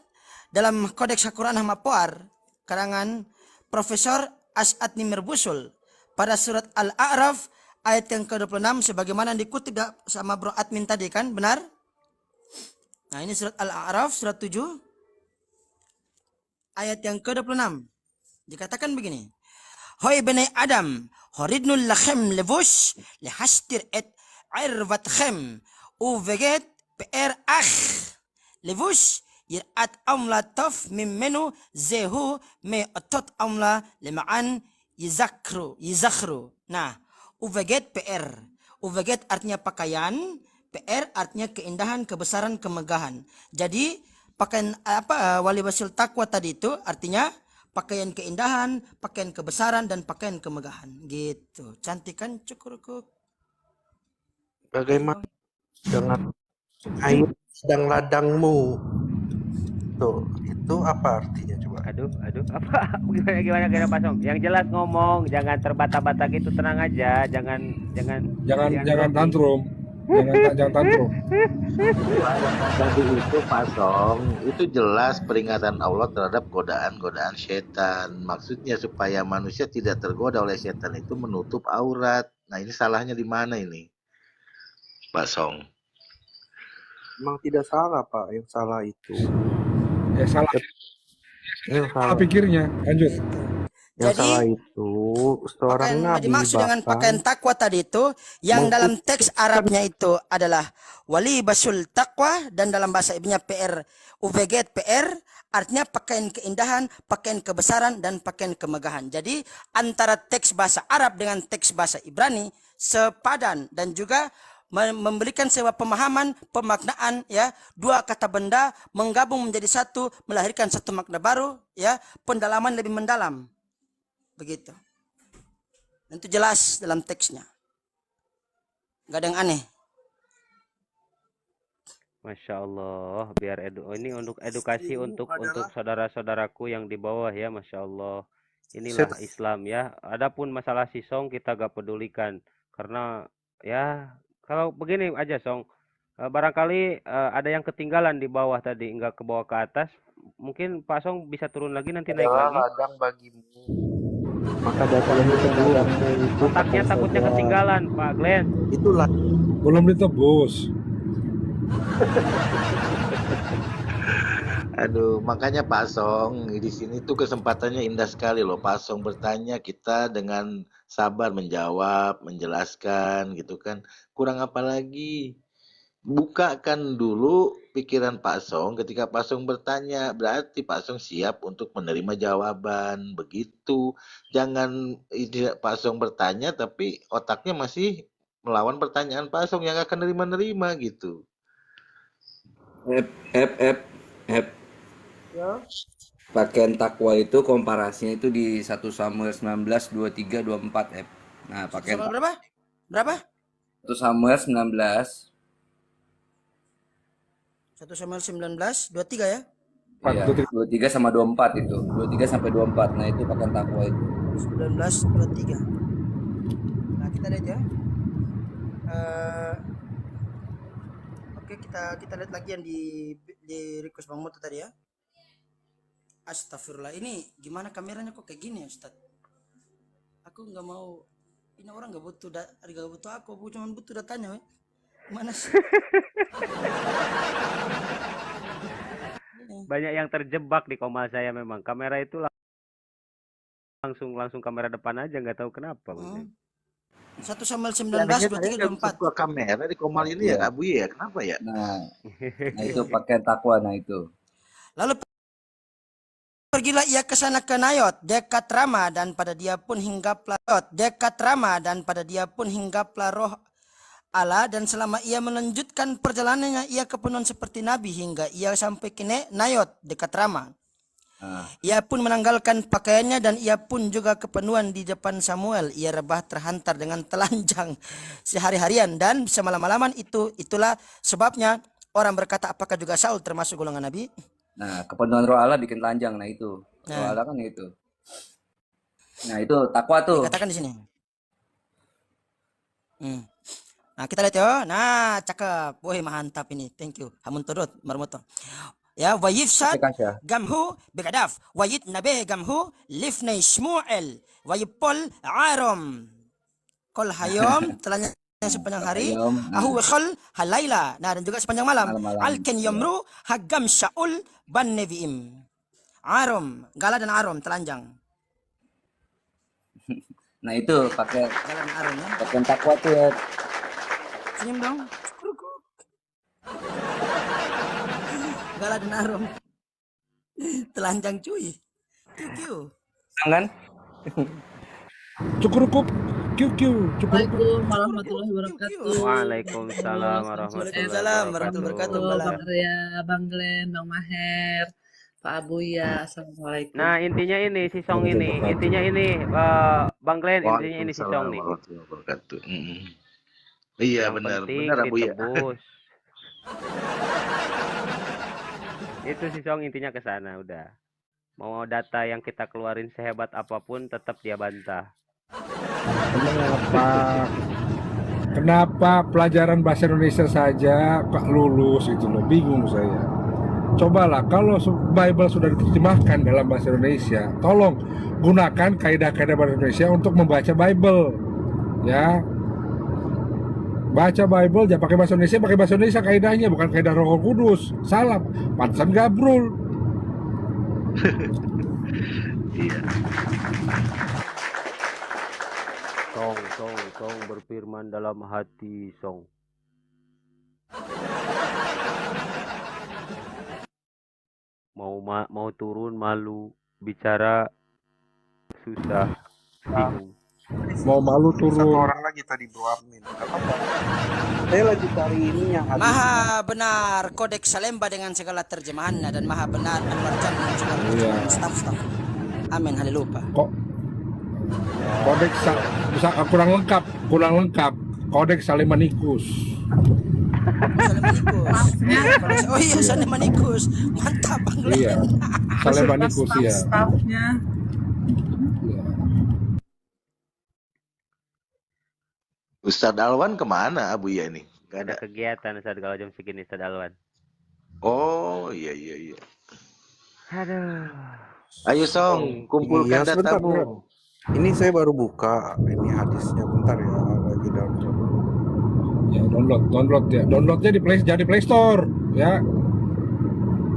dalam Kodeks Al-Quran Hamapoar karangan Profesor As'ad Nimir Busul pada surat Al-A'raf ayat yang ke-26 sebagaimana dikutip sama Bro Admin tadi kan, benar? Nah, ini surat Al-A'raf surat 7 ayat yang ke-26. Dikatakan begini. Hoi bani Adam, horidnul lachem levush lehastir et irvat chem uveget per ach levush yirat amla tof mimenu zehu me otot amla lema'an yizakhru. Nah, uveget PR. Uveget artinya pakaian, PR artinya keindahan, kebesaran, kemegahan. Jadi pakaian walibasul taqwa tadi itu artinya pakaian keindahan, pakaian kebesaran, dan pakaian kemegahan. Gitu. Cantik kan cukurku? Bagaimana dengan air sedang ladangmu? Tuh, itu apa artinya coba? Aduh, apa? Gimana Pak Song? Yang jelas ngomong, jangan terbata-bata gitu, tenang aja, jangan Jangan tantrum. Jangan tantrum. Tadi itu Pasong, itu jelas peringatan Allah terhadap godaan-godaan setan. Maksudnya supaya manusia tidak tergoda oleh setan itu menutup aurat. Nah, ini salahnya di mana ini, Pasong? Memang tidak salah, Pak. Yang salah itu. Ya salah pikirnya. Lanjut. Yang Jadi, salah itu seorang pakaian nabi dimaksud dengan bahkan pakaian takwa tadi itu yang dalam teks Arabnya itu adalah walibasul taqwa dan dalam bahasa Ibrani PR uveget PR artinya pakaian keindahan, pakaian kebesaran, dan pakaian kemegahan. Jadi antara teks bahasa Arab dengan teks bahasa Ibrani sepadan dan juga memberikan sebuah pemahaman, pemaknaan, ya, dua kata benda menggabung menjadi satu, melahirkan satu makna baru, ya, pendalaman lebih mendalam. Begitu. Itu jelas dalam teksnya. Gak ada yang aneh. Masya Allah, biar ini untuk edukasi untuk saudara-saudaraku yang di bawah ya, Masya Allah. Inilah Islam ya. Adapun masalah si Song kita gak pedulikan karena ya kalau begini aja Song, barangkali ada yang ketinggalan di bawah tadi, nggak ke bawah ke atas. Mungkin Pak Song bisa turun lagi nanti naik lagi. ladang bagimu. Maka datang itu Otaknya takutnya ketinggalan, Pak Glenn. Itulah Belum ditebus. Aduh, makanya Pak Song di sini tuh kesempatannya indah sekali loh. Pak Song bertanya, kita dengan sabar menjawab, menjelaskan gitu kan. Kurang apa lagi? Bukakan dulu pikiran Pak Song ketika Pak Song bertanya, berarti Pak Song siap untuk menerima jawaban. Begitu. Jangan Pak Song bertanya tapi otaknya masih melawan pertanyaan Pak Song yang akan nerima-nerima gitu. Pakaian takwa itu komparasinya itu di 1 Samuel 19 23 24 Nah, pakaian Sama berapa? Berapa? 1 Samuel 19 1 Samuel 19 23 ya. ya, 23 sama 24 itu. 23 sampai 24. Nah, itu pakaian takwa itu. 19 23. Nah, kita lihat ya. Oke, kita lihat lagi yang di request Bang Moto tadi ya. Astagfirullah, ini gimana kameranya kok kayak gini ya Ustaz? Aku nggak mau, ini orang nggak butuh aku cuma butuh datanya, we. Mana sih? Banyak yang terjebak di komal saya memang. Kamera itu langsung kamera depan aja, nggak tahu kenapa. 1 Samuel 19 23 24. Sebuah kamera di komal ini ya, Abu ya. Kenapa ya? Nah, itu pakaian takwa. Nah, itu. Lalu pergilah ia ke sana ke Nayot dekat Rama, dan pada dia pun hinggaplah roh Allah, dan selama ia melanjutkan perjalanannya ia kepenuhan seperti Nabi hingga ia sampai ke Nayot dekat Rama. Ia pun menanggalkan pakaiannya dan ia pun juga kepenuhan di depan Samuel. Ia rebah terhantar dengan telanjang sehari-harian dan semalam-malaman. Itulah sebabnya orang berkata, apakah juga Saul termasuk golongan Nabi? Nah, kepenuhan roh Allah bikin telanjang. Nah, itu. Roh Allah kan itu. Nah, itu takwa tuh. Dikatakan di sini. Nah, kita lihat ya. Nah, cakep. Woi, mantap ini. Thank you. Hamun turut marmoto. Ya, wayifsad gamhu begadaf wayit nabe gamhu lifnei shmuel wayipol arom kol hayom telanjang sepanjang hari ahu khol halaila. Nah, dan juga sepanjang malam alken yomru hagam syaul ban neviim arom gala dan arom telanjang. Nah, itu pakai Gala dan arom ya. pakai takwa tuh ya. Senyum dong. Gala dan arom telanjang cuy. Kiu. Kan? Cukurukup, kiu, cukurukup. Assalamualaikum warahmatullahi wabarakatuh. Waalaikumsalam warahmatullahi Warahmatullahi wabarakatuh. wabarakatuh. Bang Arya, Bang Glenn, Bang Maher, Pak Abuya. Assalamualaikum. Nah, intinya ini si Song ini, Bang Glenn, intinya ini si Song nih. Warahmatullahi wabarakatuh. Iya, Yang benar penting Abu ya. ditebus. Itu si Song intinya ke sana udah. Mau data yang kita keluarin sehebat apapun tetap dia bantah. Kenapa pelajaran bahasa Indonesia saja kok lulus itu loh, bingung saya. Cobalah kalau Bible sudah diterjemahkan dalam bahasa Indonesia, tolong gunakan kaidah-kaidah bahasa Indonesia untuk membaca Bible. Ya. Baca Bible, jangan pakai bahasa Indonesia kaidahnya, bukan kaidah Roh Kudus. Salah, pantesan gabrul. Iya. Song berfirman dalam hati, Song. Mau turun malu, bicara susah, bingung. Mau malu turun. Satu orang lagi tadi bro admin. Saya lagi cari ini yang hadis. Maha benar Kodeks Salemba dengan segala terjemahannya, dan maha benar Anwar Jam dengan segala terjemahan staf. Amin, haleluya. Kodeks kurang lengkap. Kodeks Salemanikus. Salemanikus. Oh iya, Salemanikus. Mantap Bang Glenn. Iya. Salemanikus ya. Staffnya. Ustadz Alwan kemana Abu ya ini? Gak ada. Ada kegiatan saat kalau jam segini Ustaz Alwan. Oh iya. Aduh. Ayo Song, kumpulkan Iya, sebentar, datamu. Ini saya baru buka ini hadisnya, bentar ya, lagi download. Ya, download ya. Downloadnya di Play Store ya.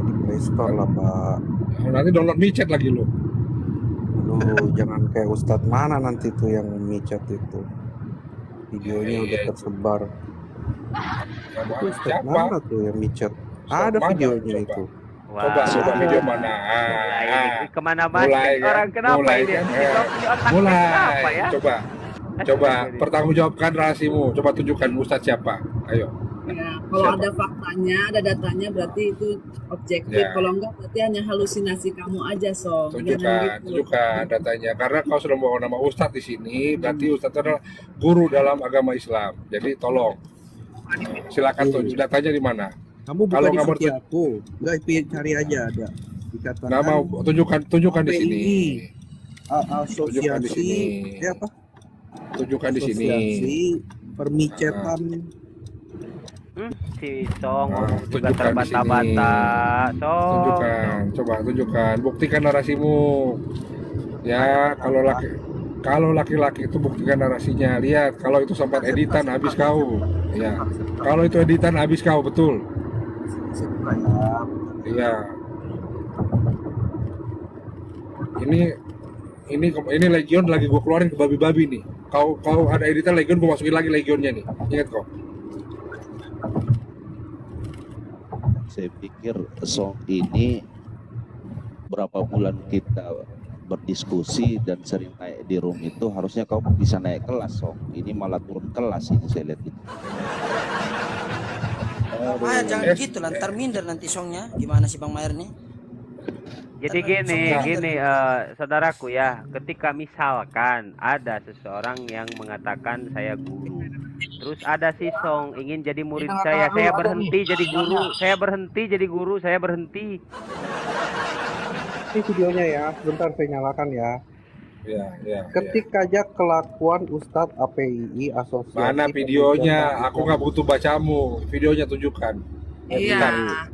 Di Play Store lah Pak. Nanti download micet lagi lo. Aduh, jangan kayak Ustadz mana nanti tuh yang micet itu. Videonya udah tersebar. Itu Ustadz mana tuh yang micet? Ada videonya itu. Coba video mana? Ini kemana mas? Mulai kan? Orang kenapa Mulai ini? kan? Ini otaknya Mulai. kenapa ya? Coba pertanggungjawabkan rahasimu. Coba tunjukkan Ustadz siapa. Ayo. Ya, kalau ada faktanya, ada datanya, berarti itu objektif. Ya. Kalau enggak, berarti hanya halusinasi kamu aja, Song. Tunjukkan datanya. Karena kau sudah membawa nama Ustadz di sini, berarti Ustadz adalah guru dalam agama Islam. Jadi tolong, silakan tunjuk datanya di mana. Kamu buka Kalau di kamu sini aku, enggak cari aja ada. Dikatakan nggak mau tunjukkan di sini. Tunjukkan di sini. Asosiasi apa? Tunjukkan di sini. Asosiasi permicetan. Si Song Nah, juga tunjukkan di terbata-bata. Song. Tunjukkan, buktikan narasimu. Ya, kalau laki-laki itu buktikan narasinya. Lihat, kalau itu sempat editan habis kau. Ya, kalau itu editan habis kau, betul. Iya. Ini Legion lagi gue keluarin ke babi-babi nih. Kau ada editan Legion, gue masukin lagi Legionnya nih. Ingat kok. Saya pikir Song ini berapa bulan kita berdiskusi dan sering naik di room itu, harusnya kau bisa naik kelas, Song. Ini malah turun kelas ini saya lihat itu. Bang Maher jangan gitu lah, ntar minder nanti songnya. Gimana sih Bang Maher nih? Jadi gini, saudaraku ya, ketika misalkan ada seseorang yang mengatakan saya guru, terus ada si Song ingin jadi murid saya berhenti jadi guru, saya berhenti. Ini videonya ya, sebentar saya nyalakan ya. Ya. Ketika aja kelakuan Ustadz APII Asosiasi. Mana videonya? Aku nggak butuh bacamu. Videonya tunjukkan. Iya.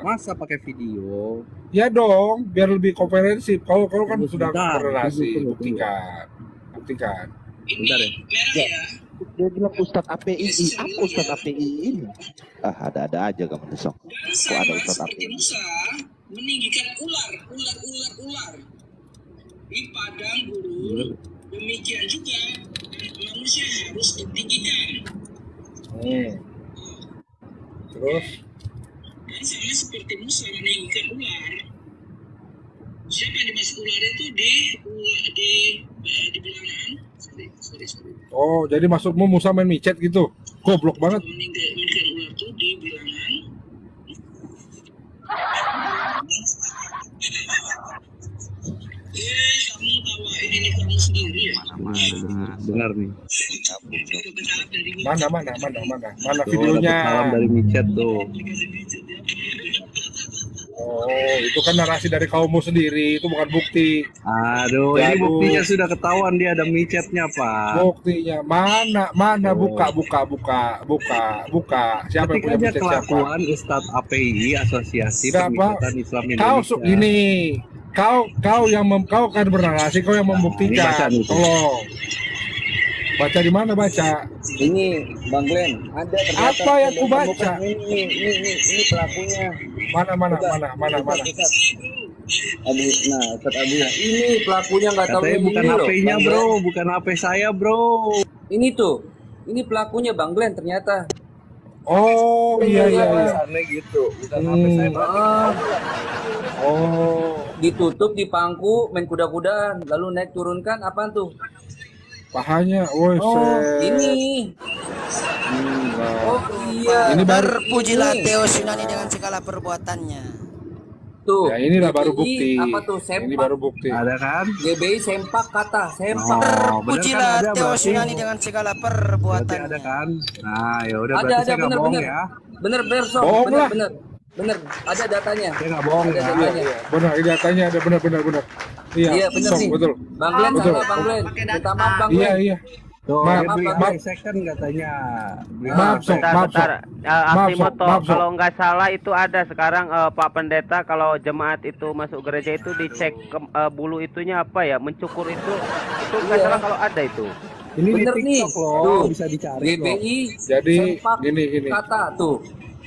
Masa pakai video? Ya dong, biar lebih komprehensif. Kau kan sudah berrelasi, tunggu. buktikan. Bentar ya. Dia bilang Ustadz APII, apa Ustadz APII ini? Ada-ada aja kamu Song. Kok ada Ustadz APII? Meninggikan ular di padang gurun, demikian juga manusia harus ditinggikan. Terus? Dan sama seperti Musa meninggikan ular. Siapa yang dimaksud ular itu di bilangan? Sorry. Oh, jadi maksudmu Musa main micet gitu? Goblok banget. Meninggikan ular itu di bilangan. Kamu tawain ini kamu sendiri ya? Dengar nih. Mana videonya? Salam dari micet tuh. Oh, itu kan narasi dari kaummu sendiri, itu bukan bukti. Aduh, ini buktinya sudah ketahuan dia ada micetnya, Pak. Buktinya mana? Buka. Siapa yang punya Ketika micet siapa? kelakuan Ustadz APII Asosiasi Pemikatan Islam Indonesia. Kau kan bernarasi, kau yang membuktikan. Tolong. Baca di mana baca? Ini Bang Glenn, ada ternyata. Apa yang ku baca? Ini pelakunya. Mana? Ustadz Abu. Ini pelakunya nggak tahu Katanya ini bukan loh, HP-nya, Bang bro. Glenn. Bukan HP saya, bro. Ini tuh. Ini pelakunya Bang Glenn ternyata. Oh, iya. Aneh gitu. Bukan HP saya berarti. Oh, Ditutup di pangku, main kuda-kudaan, lalu naik turunkan apaan tuh? pahanya. Woi, Ini. Oh iya. Ini baru. Terpujilah Theos Yunani dengan segala perbuatannya. Tuh. Ya inilah baru GBI, bukti. Apa tuh? Sempak. Ini baru bukti. Ada kan? GBI sempak kata, sempak. Terpujilah bener kan? Ada Theos berarti. Yunani dengan segala Berarti perbuatannya. ada kan? Nah, ya udah Ada, berarti saya nggak bohong bener. ya. Bener, Sob. Bohong lah. Bener. Ada datanya. Saya nggak bohong Ada ya. datanya. Benar, ini datanya ada benar. Iya, bener Song, nih. betul. Bang Glenn Betul. salah, Bang Glenn. Pakai Minta data. maaf, Bang Glenn. Iya. Tuh, Maaf, dia beli maaf. second katanya. Beli Maaf, HP. Song. Bentar. Aktimoto, Maaf, Sok. kalau nggak salah itu ada sekarang Pak Pendeta, kalau jemaat itu masuk gereja itu dicek bulu itunya apa ya, mencukur itu nggak Iya. salah kalau ada itu. Ini di Bener nih. TikTok loh, Tuh. bisa dicari loh. GBI Jadi, sempak gini. kata tuh.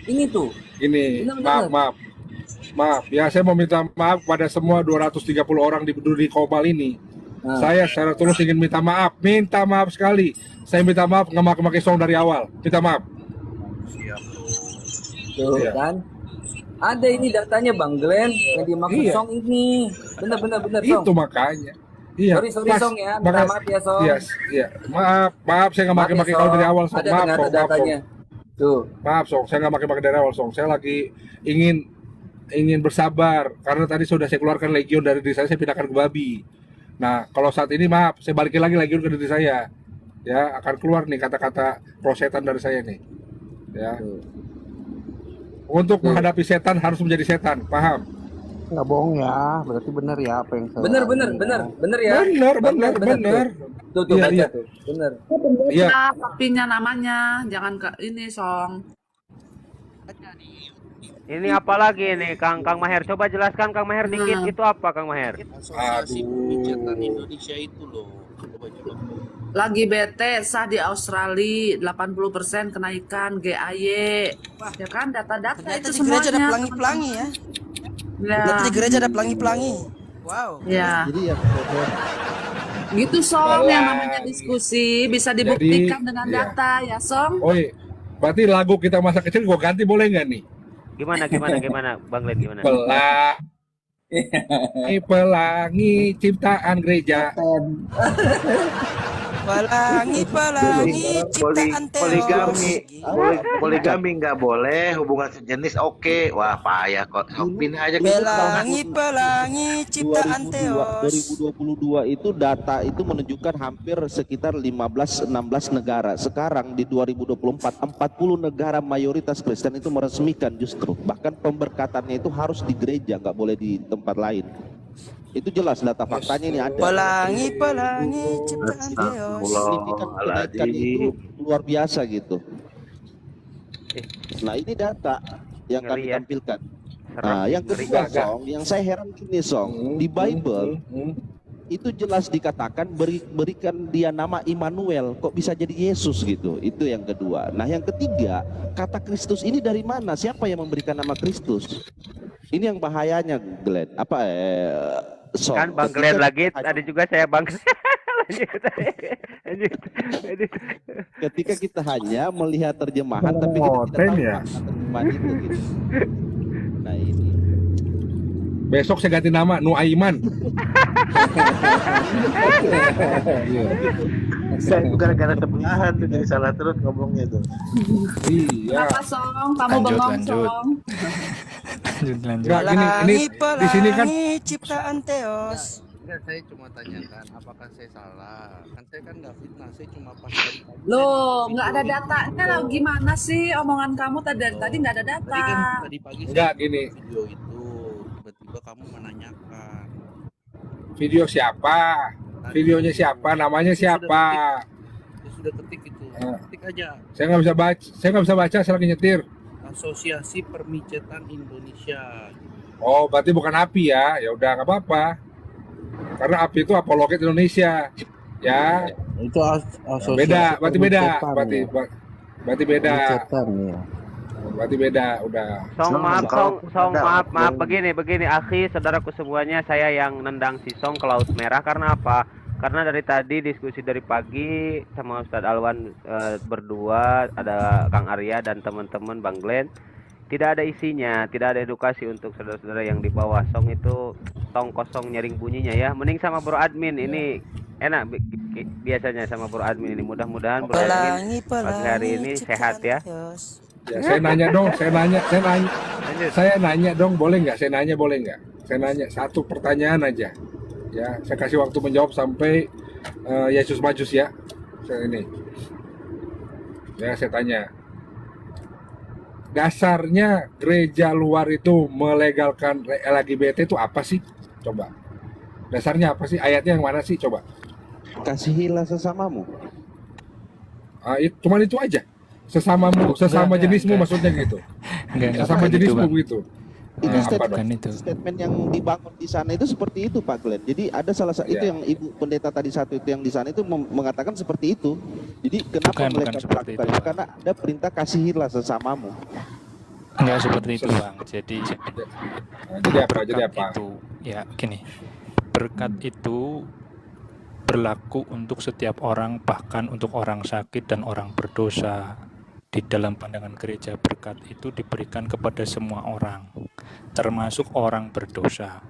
Ini tuh. Gini, Benar. maaf. Ya, saya mau minta maaf pada semua 230 orang di Komal ini. Nah. Saya secara tulus ingin minta maaf sekali. Saya minta maaf nggak pakai song dari awal. Minta maaf. Tuh Iya. kan. Ada ini datanya Bang Glenn yang dimaksud Iya. Song ini. Bener Song. Itu makanya. Iya. Sorry Mas, Song ya. Minta maaf ya Song. Iya. Maaf, saya nggak Maaf ya, pakai kalau dari awal. Song. Ada Maaf, ternyata Song. datanya. Tuh. Maaf, Song. Saya nggak pakai dari awal, Song. Saya lagi ingin bersabar karena tadi sudah saya keluarkan legion dari diri saya pindahkan ke babi. Nah, kalau saat ini maaf, saya balikin lagi legion ke diri saya. Ya, akan keluar nih kata-kata prosetan dari saya nih. Ya. Untuk menghadapi setan harus menjadi setan, paham? Nggak bohong ya, berarti benar ya apa yang saya. Bener ya. Bener. Tuh Iya, baca iya. tuh. Bener. Iya. Sapinya namanya, jangan ke ini Song. Ini apa lagi nih, Kang Maher? Coba jelaskan Kang Maher dikit, itu apa Kang Maher? Asosiasi Pemijatan Indonesia itu loh. Coba. Lagi bete sah di Australia 80% kenaikan GAY. Ya kan data-data Ternyata itu di gereja ada semuanya. pelangi-pelangi ya. Ya. Ternyata di gereja ada pelangi-pelangi. Wow. Ya. Jadi ya, Gitu Song, yang namanya diskusi bisa dibuktikan dengan iya. data ya Song. Oi, berarti lagu kita masa kecil gua ganti boleh nggak nih? Gimana Bang Glenn gimana? Belah. Pelangi ciptaan gereja. Pelangi ciptaan Theos. Poligami nggak boleh, hubungan sejenis oke. Wah payah kok. Pindah aja gitu. Pelangi ciptaan Theos. 2022 itu data itu menunjukkan hampir sekitar 15-16 negara. Sekarang di 2024 40 negara mayoritas Kristen itu meresmikan justru. Bahkan pemberkatannya itu harus di gereja, nggak boleh di tempat lain. Itu jelas data faktanya ini ada. Pelangi ciptaan Theos. Signifikan kenaikan itu luar biasa gitu. Nah ini data yang kami tampilkan. Nah yang kedua Song, yang saya heran gini Song, di Bible itu jelas dikatakan berikan dia nama Immanuel, kok bisa jadi Yesus gitu. Itu yang kedua. Nah yang ketiga, kata Kristus ini dari mana? Siapa yang memberikan nama Kristus? Ini yang bahayanya Glenn. Song, Kan Bang Glenn lagi, ada juga saya Bang. lanjut. Ketika kita hanya melihat terjemahan tapi kita tidak tahu ya. makna terjemahan itu gitu. Nah ini Besok saya ganti nama Nuaiman. Saya itu gara-gara kebengahan tuh jadi salah terus ngomongnya tuh. Iya. Kenapa Song? Kamu bengong Song? Lanjut. Enggak ini di sini kan Ciptaan Theos. Enggak, saya cuma tanyakan apakah saya salah. Kan saya kan nggak fitnah, saya cuma pas dari tadi. Loh, nggak ada datanya lah. Gimana sih omongan kamu dari tadi nggak ada data? Tadi kan tadi pagi enggak saya gini. video itu tiba-tiba kamu menanyakan. Video siapa? Videonya siapa? Namanya siapa? Saya sudah ketik itu. Ketik aja. Saya nggak bisa baca. Saya nggak bisa baca. Saya lagi nyetir. Asosiasi Permicetan Indonesia. Oh, berarti bukan API ya? Ya udah nggak apa-apa. Karena API itu apologet Indonesia. Ya. Itu asosiasi. Beda. Berarti beda. Permicetan, Berarti beda. Permicetan, ya. Berarti beda. Udah. Song maaf begini akhi saudaraku semuanya, saya yang nendang si Song ke laut merah karena apa? Karena dari tadi diskusi dari pagi sama Ustadz Alwan berdua, ada Kang Arya dan teman-teman Bang Glenn, tidak ada isinya, tidak ada edukasi untuk saudara-saudara yang di bawah. Song itu tong kosong nyaring bunyinya ya. Mending sama Bro Admin ini enak biasanya sama Bro Admin ini. Mudah-mudahan Bro Admin pagi hari ini sehat ya. Ya, saya nanya dong, saya nanya dong, boleh nggak? Saya nanya satu pertanyaan aja. Ya, saya kasih waktu menjawab sampai Yesus Majus ya. Ini. Ya, saya tanya. Dasarnya gereja luar itu melegalkan LGBT itu apa sih? Coba. Dasarnya apa sih? Ayatnya yang mana sih? Coba. kasihilah sesamamu. Cuman itu aja. Sesama jenismu maksudnya gitu. Sesama jenismu gitu. Itu statement yang dibangun di sana itu seperti itu Pak Glenn. Jadi ada salah satu itu yang Ibu Pendeta tadi satu itu yang di sana itu mengatakan seperti itu. Jadi kenapa mereka melakukan itu? Karena ada perintah kasihilah sesamamu. Enggak seperti itu Bang. Jadi apa? Itu ya gini. Berkat itu berlaku untuk setiap orang, bahkan untuk orang sakit dan orang berdosa. Di dalam pandangan gereja, berkat itu diberikan kepada semua orang, termasuk orang berdosa.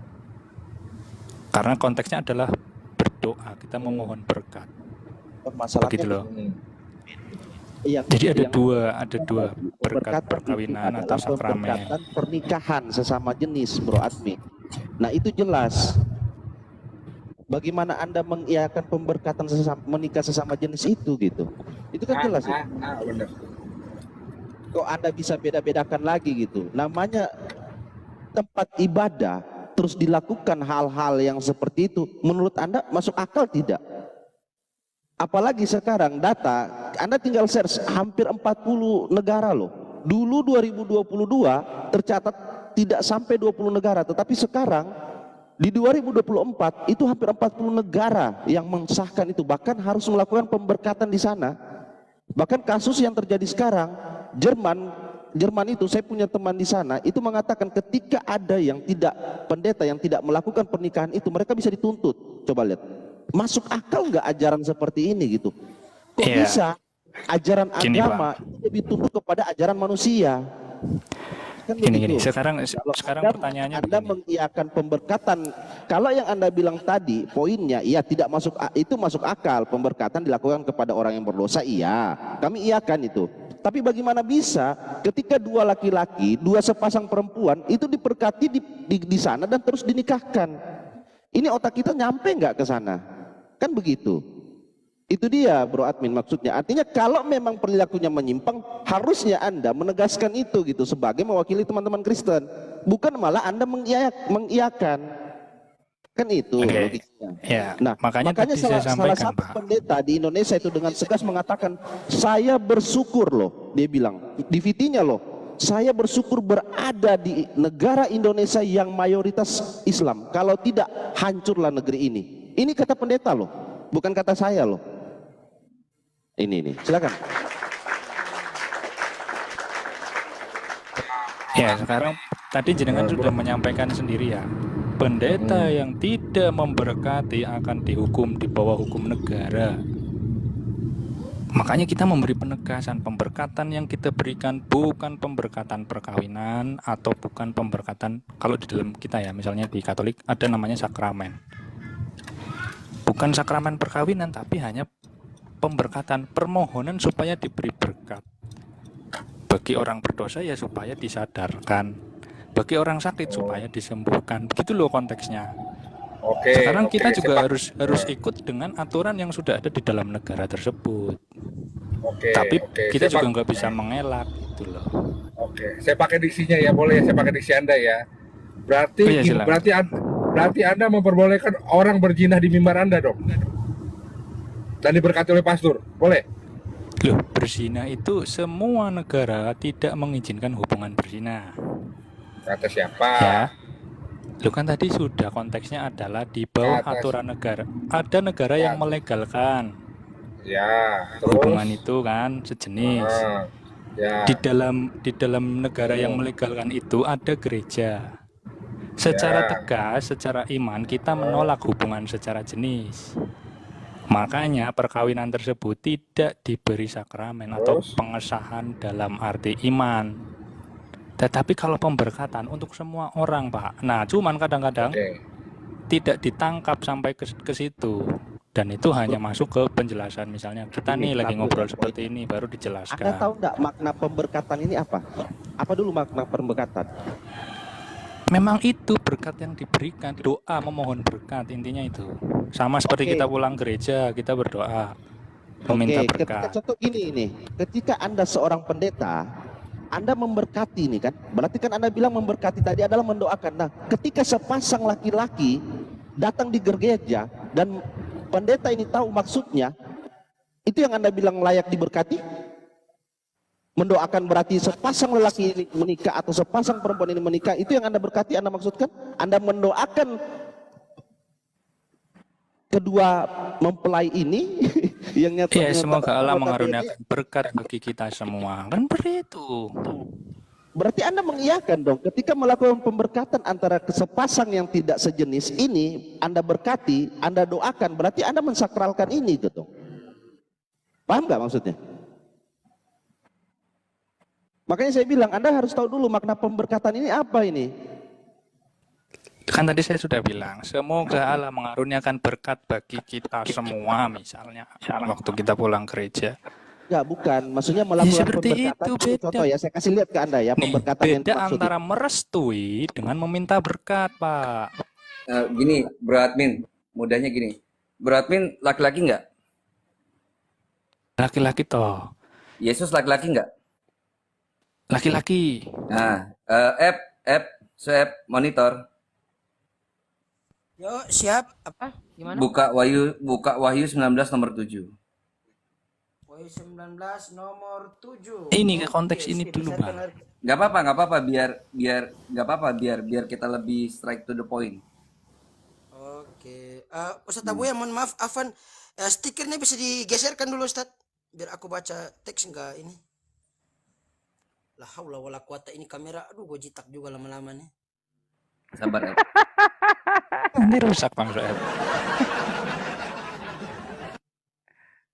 Karena konteksnya adalah berdoa, kita memohon berkat. Begitu loh. Jadi ada dua berkat perkawinan atau sakramen. Pernikahan sesama jenis, Bro Admi. Nah itu jelas. Bagaimana Anda mengiyakan pemberkatan menikah sesama jenis itu gitu? Itu kan jelas. Benar. Kok Anda bisa beda-bedakan lagi gitu? Namanya tempat ibadah terus dilakukan hal-hal yang seperti itu. Menurut Anda masuk akal tidak? Apalagi sekarang data, Anda tinggal search hampir 40 negara loh. Dulu 2022 tercatat tidak sampai 20 negara, tetapi sekarang di 2024 itu hampir 40 negara yang mensahkan itu, bahkan harus melakukan pemberkatan di sana. Bahkan kasus yang terjadi sekarang, Jerman itu saya punya teman di sana itu mengatakan ketika ada yang pendeta yang tidak melakukan pernikahan itu mereka bisa dituntut. Coba lihat, masuk akal nggak ajaran seperti ini gitu? Kok bisa ajaran agama itu lebih tunduk kepada ajaran manusia? Kan Gini begitu. sekarang Kalau pertanyaannya Anda begini. mengiyakan pemberkatan, kalau yang Anda bilang tadi poinnya, iya tidak masuk, itu masuk akal, pemberkatan dilakukan kepada orang yang berdosa, iya, kami iyakan itu. Tapi bagaimana bisa ketika dua laki-laki, dua sepasang perempuan itu diberkati di sana dan terus dinikahkan? Ini otak kita nyampe nggak ke sana? Kan begitu. Itu dia Bro Admin maksudnya. Artinya kalau memang perilakunya menyimpang, harusnya Anda menegaskan itu gitu sebagai mewakili teman-teman Kristen. Bukan malah Anda mengiyakan. Kan itu logikanya. Ya, Nah, makanya tadi saya salah sampaikan, satu Pak. pendeta di Indonesia itu dengan tegas mengatakan, saya bersyukur loh, dia bilang, di VT-nya loh, saya bersyukur berada di negara Indonesia yang mayoritas Islam. Kalau tidak, hancurlah negeri ini. Ini kata pendeta loh, bukan kata saya loh. Ini, silakan. Ya, sekarang tadi jenengan sudah menyampaikan sendiri ya. Pendeta yang tidak memberkati akan dihukum di bawah hukum negara. Makanya kita memberi penegasan, pemberkatan yang kita berikan bukan pemberkatan perkawinan atau bukan pemberkatan, kalau di dalam kita ya, misalnya di Katolik ada namanya sakramen. Bukan sakramen perkawinan, tapi hanya pemberkatan, permohonan supaya diberi berkat. Bagi orang berdosa ya supaya disadarkan. Bagi orang sakit supaya disembuhkan. Begitu loh konteksnya. Oke. Sekarang kita oke, juga harus ikut dengan aturan yang sudah ada di dalam negara tersebut. Oke. Tapi oke. kita Saya juga nggak bisa mengelak gitu loh. Oke, saya pakai diksinya ya, boleh ya, saya pakai diksi Anda ya. Berarti Oh, iya, silakan. berarti Anda memperbolehkan orang berzina di mimbar Anda dong. Dan diberkati oleh pastor. Boleh? Loh, berzina itu semua negara tidak mengizinkan hubungan berzina. Kata siapa? Ya. Loh kan tadi sudah konteksnya adalah di bawah Atas. aturan negara. Ada negara yang melegalkan Ya, terus. hubungan itu kan sejenis. Ya. Di dalam negara yang melegalkan itu ada gereja. Secara tegas, secara iman kita menolak hubungan secara jenis. Makanya perkawinan tersebut tidak diberi sakramen atau pengesahan dalam arti iman. Tetapi kalau pemberkatan untuk semua orang, Pak. Nah, cuman kadang-kadang tidak ditangkap sampai ke situ. Dan itu hanya masuk ke penjelasan. Misalnya kita nih lagi ngobrol seperti ini, baru Anda dijelaskan. tahu enggak makna pemberkatan ini apa? Apa dulu makna pemberkatan? Memang itu berkat yang diberikan. Doa memohon berkat, intinya itu. Sama seperti kita pulang gereja, kita berdoa. Meminta ketika berkat. contoh gini ini, ketika Anda seorang pendeta, Anda memberkati ini kan, berarti kan Anda bilang memberkati tadi adalah mendoakan. Nah, ketika sepasang laki-laki datang di gereja dan pendeta ini tahu maksudnya, itu yang Anda bilang layak diberkati? Mendoakan berarti sepasang lelaki ini menikah atau sepasang perempuan ini menikah, itu yang Anda berkati, Anda maksudkan? Anda mendoakan kedua mempelai ini yang nyata, Ya, semoga Allah mengaruniakan berkat bagi kita semua. Kan begitu. Berarti Anda mengiyakan dong ketika melakukan pemberkatan antara sepasang yang tidak sejenis ini, Anda berkati, Anda doakan, berarti Anda mensakralkan ini gitu. Paham nggak maksudnya? Makanya saya bilang Anda harus tahu dulu makna pemberkatan ini apa ini. Kan tadi saya sudah bilang, semoga Allah mengaruniakan berkat bagi kita semua, misalnya waktu kita pulang gereja. Enggak, bukan. Maksudnya melakukan seperti pemberkatan. itu, beda. Contoh ya, saya kasih lihat ke Anda ya, Nih, pemberkatan yang beda dimaksud. antara merestui dengan meminta berkat, Pak. Gini, Bro Admin, mudahnya gini. Bro Admin laki-laki nggak? Laki-laki toh. Yesus laki-laki nggak? Laki-laki. Nah, swab, monitor. Yo, siap. Apa? Gimana? Buka Wahyu 19 nomor 7. Wahyu 19 nomor 7. Ini ke konteks ini dulu, Bang. Nggak apa-apa, biar kita lebih straight to the point. Oke. Ustadz Abu ya, mohon maaf, Afan, stikernya bisa digeserkan dulu, Ustadz, biar aku baca teks enggak ini. La haula wala quwata, ini kamera, aduh gue jitak juga lama-lama nih. Sabar, Ed. Ini rusak, Bang Soeb.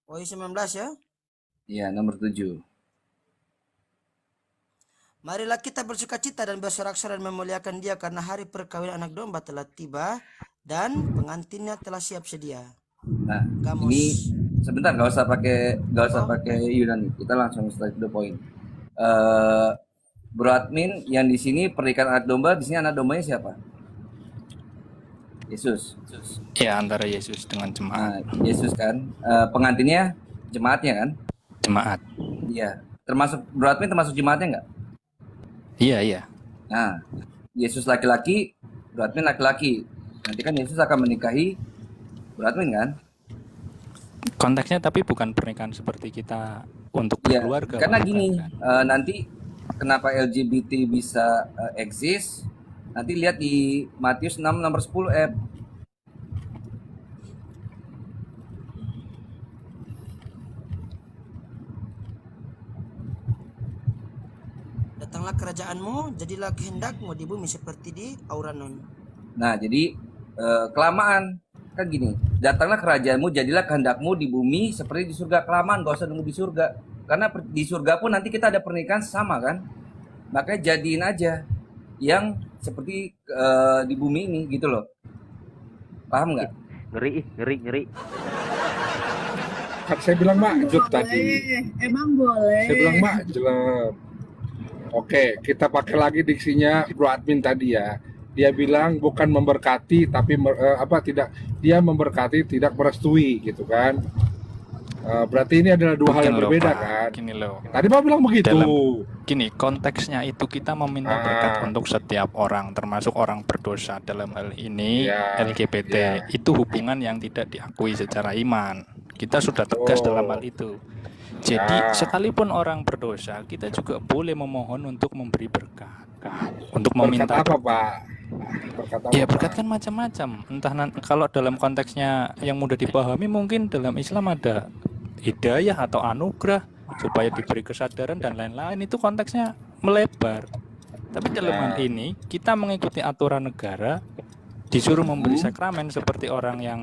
Wahyu 19 ya. Iya, nomor 7. Marilah kita bersukacita dan bersorak-sorai dan memuliakan dia karena hari perkawinan anak domba telah tiba dan pengantinnya telah siap sedia. Nah, Gamos. ini sebentar, nggak usah pakai Yunani. Kita langsung straight to the point. Bro Admin, yang di sini pernikahan anak domba, di sini anak dombanya siapa? Yesus. Ya, antara Yesus dengan jemaat. Nah, Yesus kan. Pengantinnya jemaatnya kan? Jemaat. Iya. Termasuk Bro Admin termasuk jemaatnya nggak? Iya. Nah, Yesus laki-laki, Bro Admin laki-laki. Nanti kan Yesus akan menikahi Bro Admin kan? Konteksnya tapi bukan pernikahan seperti kita untuk Iya, berkeluarga. karena bukan, gini, kan? nanti kenapa LGBT bisa eksis? Nanti lihat di Matius 6 nomor 10 F. Datanglah kerajaanmu, jadilah kehendakmu di bumi seperti di Auranon. Nah, jadi kelamaan kan gini, datanglah kerajaanmu, jadilah kehendakmu di bumi seperti di surga. Kelamaan, gak usah nunggu di surga, karena di surga pun nanti kita ada pernikahan sama kan, makanya jadiin aja yang seperti di bumi ini gitu loh, paham nggak? Ngeri. Kan saya bilang makjub tadi. Emang boleh. Saya bilang makjub. Oke, kita pakai lagi diksinya Bro Admin tadi ya. Dia bilang bukan memberkati tapi tidak, dia memberkati tidak merestui gitu kan. Berarti ini adalah dua hal yang Mungkin loh, berbeda Pak. kan. Gini loh. Tadi Pak bilang begitu. Gini, konteksnya itu kita meminta berkat untuk setiap orang, termasuk orang berdosa. Dalam hal ini Ya, LGBT ya. itu hubungan yang tidak diakui secara iman. Kita sudah tegas dalam hal itu. Jadi Ya. sekalipun orang berdosa, kita juga boleh memohon untuk memberi berkat, untuk Berkat meminta apa Pak? Berkat apa, ya Pak? berkat kan macam-macam. Entah kalau dalam konteksnya yang mudah dipahami, mungkin dalam Islam ada hidayah atau anugerah supaya diberi kesadaran dan lain-lain. Itu konteksnya melebar. Tapi dalam hal ini kita mengikuti aturan negara, disuruh memberi sakramen seperti orang yang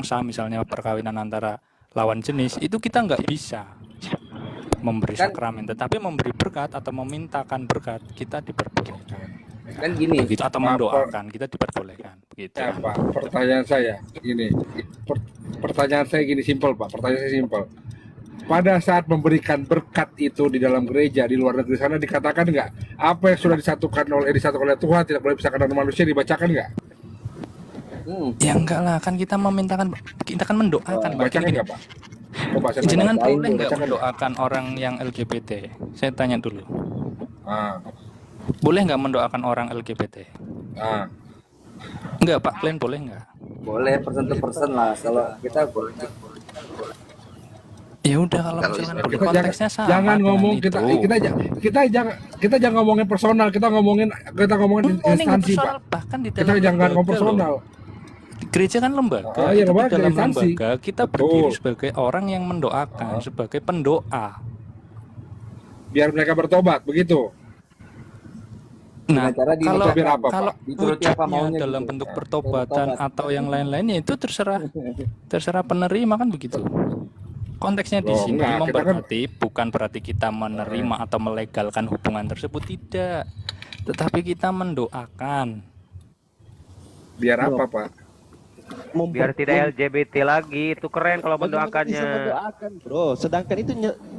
sah, misalnya perkawinan antara lawan jenis, itu kita nggak bisa memberi sakramen, tetapi memberi berkat atau memintakan berkat kita diperbolehkan. Kan gini, Begitu, atau mendoakan kita diperbolehkan. Begitu. Ya Pak, pertanyaan saya gini. Pertanyaan saya gini, simpel Pak. Pertanyaan saya simpel. Pada saat memberikan berkat itu di dalam gereja, di luar negeri sana dikatakan nggak apa yang sudah disatukan oleh Tuhan tidak boleh dipisahkan dari manusia, dibacakan nggak? Ya enggak lah, kan kita memintakan, kita kan mendoakan. Bacakan Gini, nggak Pak? Coba saya jenengan bacain, boleh nggak bacakan. mendoakan orang yang LGBT? Saya tanya dulu. Ah, Boleh nggak mendoakan orang LGBT? ah. Enggak, Pak Glenn, boleh nggak? boleh person to person lah, kalau kita boleh. Ya udah, kalau misalkan Kita konteksnya sama jangan dengan ngomong itu. kita jangan ngomongin personal, kita ngomongin Ini nggak instansi personal, Pak. bahkan di Kita dalam jangan ngomong lembaga personal. loh. Gereja kan lembaga, Ah, iya, itu di lembaga, dalam instansi. lembaga kita Betul. berdiri sebagai orang yang mendoakan, sebagai pendoa. Biar mereka bertobat, begitu. Nah, Dengan cara kalau biar apa, Pak? kalau Dituruti apa wujudnya maunya dalam gitu. bentuk pertobatan atau yang lain-lainnya itu terserah penerima, kan begitu. Konteksnya di Loh, sini enggak, kita kan- memberkati bukan berarti kita menerima atau melegalkan hubungan tersebut, tidak. Tetapi kita mendoakan. Biar apa Pak? Biar tidak LGBT lagi, itu keren kalau Bagaimana bisa mendoakannya. mendoakan, bro? Sedangkan itu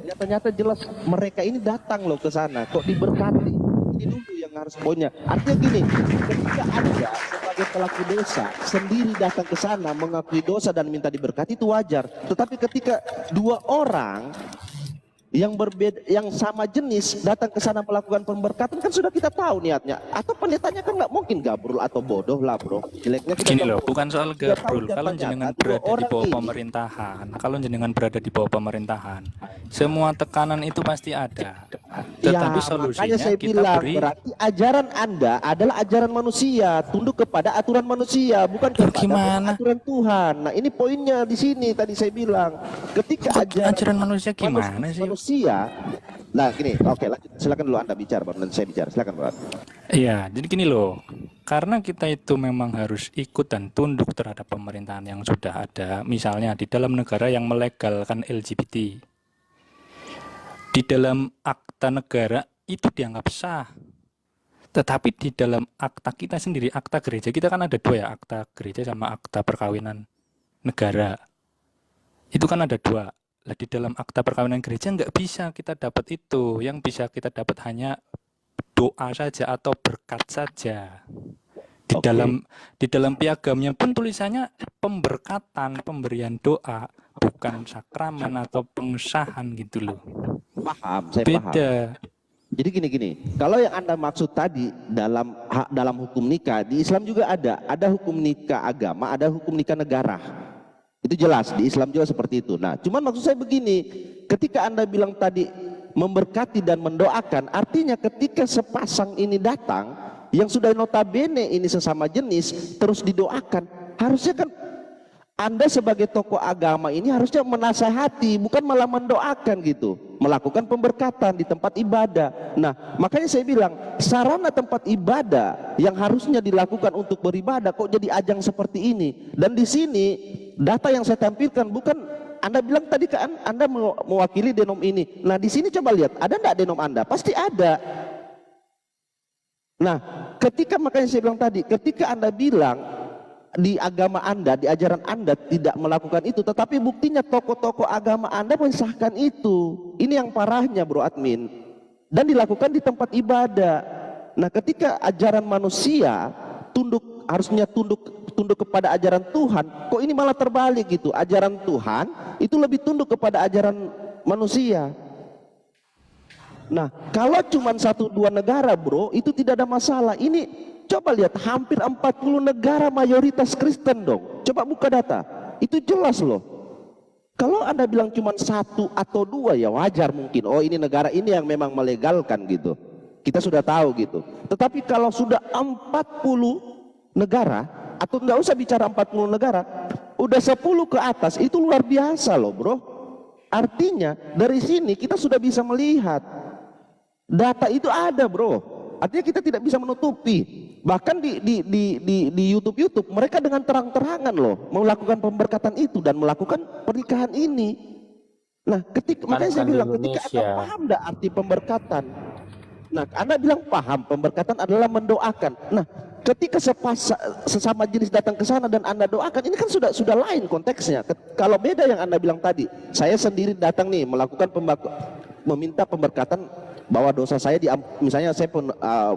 nyata-nyata jelas mereka ini datang loh ke sana, kok diberkati. Ini dulu yang harus poinnya. Artinya gini, ketika Anda sebagai pelaku dosa sendiri datang ke sana mengakui dosa dan minta diberkati, itu wajar. Tetapi ketika dua orang yang berbeda, yang sama jenis datang ke sana melakukan pemberkatan, kan sudah kita tahu niatnya. Atau pendetanya kan nggak mungkin gabrul atau bodoh lah, bro. Jeleknya kita Gini tahu. loh, bukan soal Sudah tahu gabrul. Kalau nyata-nyata, jenengan dua berada di orang bawah ini- pemerintahan, kalau jenengan berada di bawah pemerintahan, semua tekanan itu pasti ada. Tetapi Ya, solusinya makanya saya kita bilang beri. berarti ajaran Anda adalah ajaran manusia, tunduk kepada aturan manusia, bukan kepada gimana? aturan Tuhan. Nah, ini poinnya di sini tadi saya bilang. Ketika Ajaran manusia gimana sih? Manusia. Nah, gini, oke, lanjut. Silakan dulu Anda bicara, baru nanti saya bicara. Silakan, Pak. Iya, jadi gini loh, karena kita itu memang harus ikut dan tunduk terhadap pemerintahan yang sudah ada, misalnya di dalam negara yang melegalkan LGBT. Di dalam akta negara itu dianggap sah. Tetapi di dalam akta kita sendiri, akta gereja kita kan ada dua ya, akta gereja sama akta perkawinan negara. Itu kan ada dua. Lah di dalam akta perkawinan gereja nggak bisa kita dapat itu. Yang bisa kita dapat hanya doa saja atau berkat saja. Di dalam piagamnya pun tulisannya pemberkatan, pemberian doa, bukan sakramen atau pengesahan gitu loh. Paham, saya Beda. paham. Jadi gini, kalau yang Anda maksud tadi dalam hukum nikah, di Islam juga ada hukum nikah agama, ada hukum nikah negara. Itu jelas, di Islam juga seperti itu. Nah, cuman maksud saya begini, ketika Anda bilang tadi memberkati dan mendoakan, artinya ketika sepasang ini datang, yang sudah notabene ini sesama jenis, terus didoakan, harusnya kan Anda sebagai tokoh agama ini harusnya menasehati, bukan malah mendoakan gitu, melakukan pemberkatan di tempat ibadah. Nah, makanya saya bilang, sarana tempat ibadah yang harusnya dilakukan untuk beribadah kok jadi ajang seperti ini. Dan di sini data yang saya tampilkan bukan, Anda bilang tadi kan Anda mewakili denom ini. Nah, di sini coba lihat, ada enggak denom Anda? Pasti ada. Nah, makanya saya bilang tadi, ketika Anda bilang di agama Anda, di ajaran Anda tidak melakukan itu, tetapi buktinya tokoh-tokoh agama Anda mensahkan itu. Ini yang parahnya, bro admin. Dan dilakukan di tempat ibadah. Nah, ketika ajaran manusia harusnya tunduk kepada ajaran Tuhan, kok ini malah terbalik gitu. Ajaran Tuhan itu lebih tunduk kepada ajaran manusia. Nah, kalau cuma 1-2 negara, bro, itu tidak ada masalah. Ini coba lihat, hampir 40 negara mayoritas Kristen dong. Coba buka data, itu jelas loh. Kalau Anda bilang cuma 1 atau 2 ya wajar mungkin. Oh, ini negara ini yang memang melegalkan gitu. Kita sudah tahu gitu. Tetapi kalau sudah 40 negara, atau nggak usah bicara 40 negara, udah 10 ke atas, itu luar biasa loh, bro. Artinya dari sini kita sudah bisa melihat data itu ada, bro. Artinya kita tidak bisa menutupi. Bahkan di YouTube mereka dengan terang-terangan loh melakukan pemberkatan itu dan melakukan pernikahan ini. Nah, makanya saya bilang, ketika Anda paham enggak arti pemberkatan? Nah, Anda bilang paham pemberkatan adalah mendoakan. Nah, ketika sesama jenis datang ke sana dan Anda doakan, ini kan sudah lain konteksnya. Kalau beda yang Anda bilang tadi, saya sendiri datang nih melakukan meminta pemberkatan bahwa dosa saya misalnya saya pun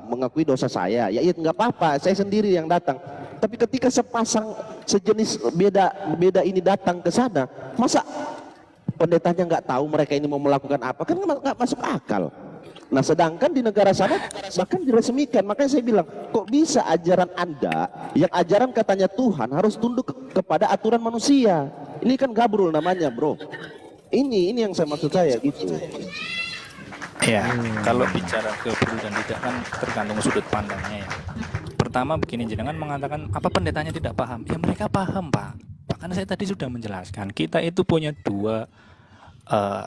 mengakui dosa saya, ya nggak apa-apa, saya sendiri yang datang. Tapi ketika sepasang sejenis beda ini datang ke sana, masa pendetanya nggak tahu mereka ini mau melakukan apa? Kan nggak masuk akal. Nah, sedangkan di negara sana bahkan diresmikan. Makanya saya bilang, kok bisa ajaran Anda yang ajaran katanya Tuhan harus tunduk kepada aturan manusia? Ini kan gabrul namanya, bro. Ini yang saya maksud saya gitu. Ya, kalau bicara gabrul dan tidak kan tergantung sudut pandangnya ya. Pertama begini, jenengan mengatakan apa pendetanya tidak paham? Ya mereka paham, Pak. Bahkan saya tadi sudah menjelaskan, kita itu punya 2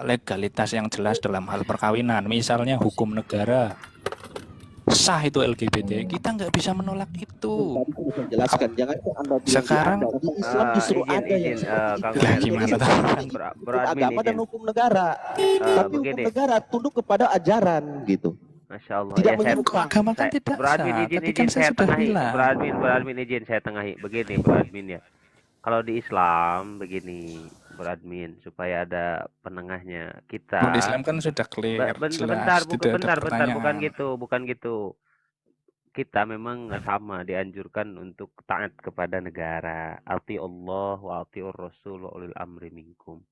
legalitas yang jelas dalam hal perkawinan. Misalnya hukum negara, sah itu LGBT, kita nggak bisa menolak itu. Jelaskan, jangan Anda bilang sekarang di Islam justru ada yang seperti itu. Gimana hukum agama dan hukum negara. Tapi hukum negara tunduk kepada ajaran gitu. Masya Allah. Tidak Ya, menyimpang. agama kan tidak Beradmin sah. izin Tadi kan saya sudah tengahi. bilang. Beradmin izin saya tengahi. Begini beradmin ya. Kalau di Islam begini beradmin supaya ada penengahnya kita. Di Islam kan sudah clear, Bentar, jelas, bukan gitu. Kita memang sama dianjurkan untuk taat kepada negara. Ati Allah wa atiur Rasul wa ulil amri minkum.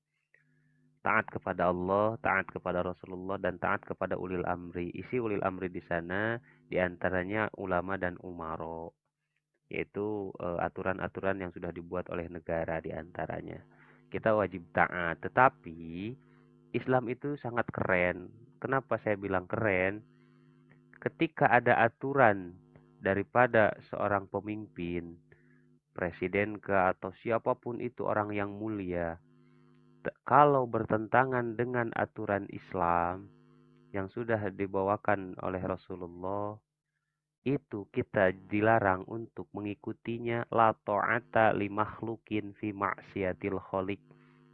Taat kepada Allah, taat kepada Rasulullah, dan taat kepada ulil amri. Isi ulil amri di sana diantaranya ulama dan umaro, yaitu aturan-aturan yang sudah dibuat oleh negara diantaranya. Kita wajib taat, tetapi Islam itu sangat keren. Kenapa saya bilang keren? Ketika ada aturan daripada seorang pemimpin, presiden ke atau siapapun itu orang yang mulia, kalau bertentangan dengan aturan Islam yang sudah dibawakan oleh Rasulullah, itu kita dilarang untuk mengikutinya. La ta'ata li makhlukin fi maksiatil khaliq.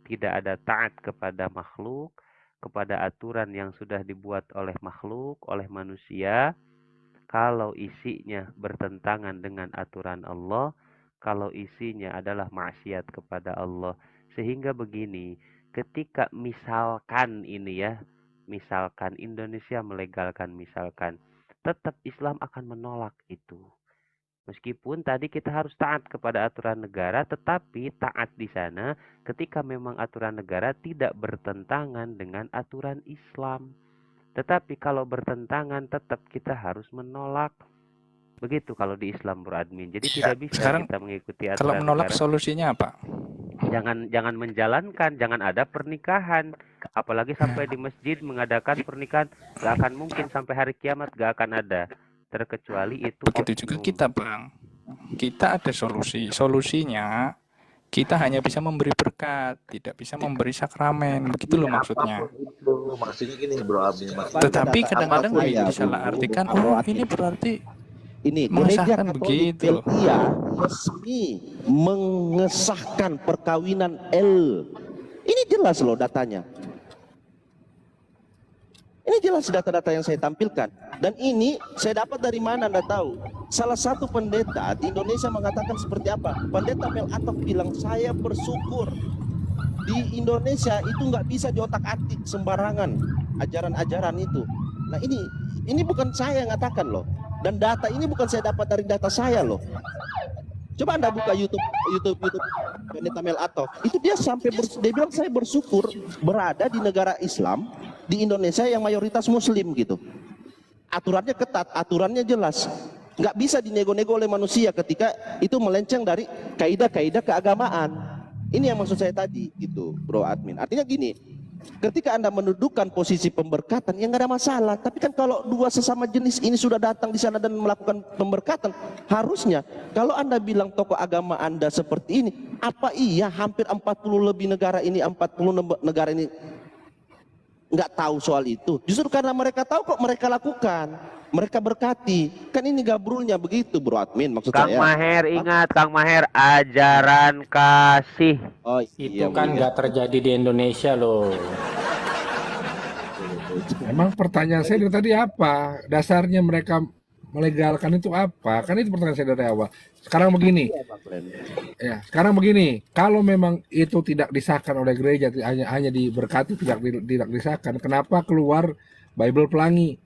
Tidak ada taat kepada makhluk kepada aturan yang sudah dibuat oleh makhluk, oleh manusia, kalau isinya bertentangan dengan aturan Allah, kalau isinya adalah maksiat kepada Allah. Sehingga begini, ketika misalkan ini ya, misalkan Indonesia melegalkan misalkan, tetap Islam akan menolak itu. Meskipun tadi kita harus taat kepada aturan negara, tetapi taat di sana ketika memang aturan negara tidak bertentangan dengan aturan Islam. Tetapi kalau bertentangan tetap kita harus menolak. Begitu kalau di Islam, Bro Admin. Jadi tidak bisa Sekarang kita mengikuti kalau aturan menolak negara. solusinya apa? Jangan menjalankan, jangan ada pernikahan. Apalagi sampai di masjid mengadakan pernikahan, gak akan mungkin sampai hari kiamat, gak akan ada. Terkecuali itu Begitu juga oknum. kita, Bang. Kita ada solusi. Solusinya kita hanya bisa memberi berkat, tidak bisa memberi sakramen. Begitu loh maksudnya. Itu maksudnya gini Bro Admin. Tetapi kadang-kadang Apapun ya, disalah-artikan, Bro oh Admin. ini berarti Ini gereja mengesahkan Katolik begitu loh. Belgia resmi mengesahkan perkawinan L. Ini jelas loh datanya. Ini jelas data-data yang saya tampilkan. Dan ini saya dapat dari mana Anda tahu? Salah satu pendeta di Indonesia mengatakan seperti apa? Pendeta Mel Atok bilang, saya bersyukur di Indonesia itu nggak bisa diotak-atik sembarangan ajaran-ajaran itu. Nah ini bukan saya yang ngatakan loh. Dan data ini bukan saya dapat dari data saya loh. Coba Anda buka YouTube Pendeta Mel Atok. Itu dia dia bilang saya bersyukur berada di negara Islam di Indonesia yang mayoritas Muslim gitu. Aturannya ketat, aturannya jelas. Nggak bisa dinego-nego oleh manusia ketika itu melenceng dari kaidah-kaidah keagamaan. Ini yang maksud saya tadi gitu, Bro Admin. Artinya gini, ketika Anda mendudukan posisi pemberkatan, ya nggak ada masalah. Tapi kan kalau dua sesama jenis ini sudah datang di sana dan melakukan pemberkatan, harusnya kalau Anda bilang tokoh agama Anda seperti ini, apa iya hampir 40 lebih negara ini, 40 negara ini nggak tahu soal itu? Justru karena mereka tahu kok mereka lakukan, mereka berkati. Kan ini gabrulnya begitu, Bro Admin, maksud Kang saya. Maher, ingat Kang Maher, ajaran kasih. Oh, Itu kan nggak terjadi di Indonesia loh. Emang pertanyaan saya dari tadi apa? Dasarnya mereka melegalkan itu apa? Kan itu pertanyaan saya dari awal. Sekarang begini. Ya, sekarang begini. Kalau memang itu tidak disahkan oleh gereja, hanya diberkati, tidak disahkan, kenapa keluar Bible Pelangi?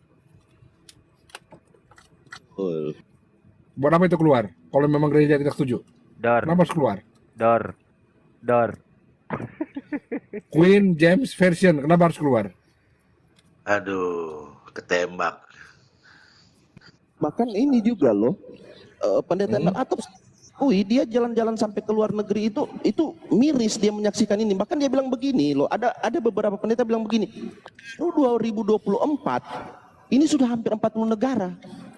Buat apa itu keluar? Kalau memang gereja tidak setuju. Kenapa harus keluar? Dor. Queen James Version, kenapa harus keluar? Aduh, ketembak. Bahkan ini juga loh, pendeta Mel Atok, dia jalan-jalan sampai ke luar negeri itu miris dia menyaksikan ini. Bahkan dia bilang begini loh, ada beberapa pendeta bilang begini, 2024 ini sudah hampir 40 negara.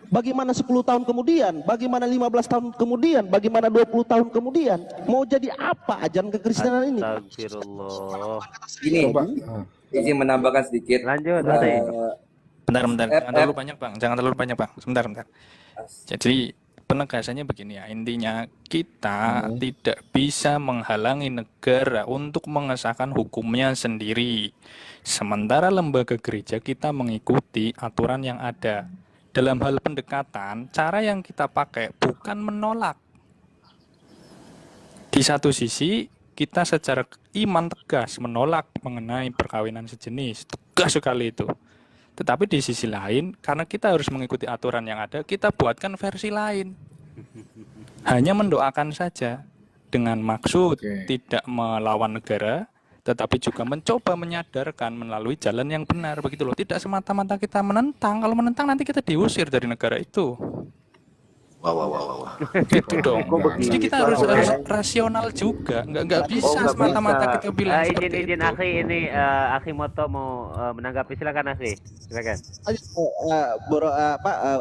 Bagaimana 10 tahun kemudian? Bagaimana 15 tahun kemudian? Bagaimana 20 tahun kemudian? Mau jadi apa ajaran kekristenan ini? Astagfirullah. Ini izin menambahkan sedikit. Lanjut. Bentar, jangan terlalu banyak Bang, sebentar. Jadi penegasannya begini ya, intinya kita tidak bisa menghalangi negara untuk mengesahkan hukumnya sendiri. Sementara lembaga gereja kita mengikuti aturan yang ada. Dalam hal pendekatan, cara yang kita pakai bukan menolak. Di satu sisi, kita secara iman tegas menolak mengenai perkawinan sejenis, tegas sekali itu. Tetapi di sisi lain, karena kita harus mengikuti aturan yang ada, kita buatkan versi lain. Hanya mendoakan saja, dengan maksud tidak melawan negara, tetapi juga mencoba menyadarkan melalui jalan yang benar, begitu loh. Tidak semata-mata kita menentang, kalau menentang nanti kita diusir dari negara itu. Wah. Gitu dong. Jadi kita harus rasional juga, nggak bisa semata-mata kita bilang Izin Akhi ini Akhi Moto mau menanggapi, silakan Akhi. Silakan. Bro,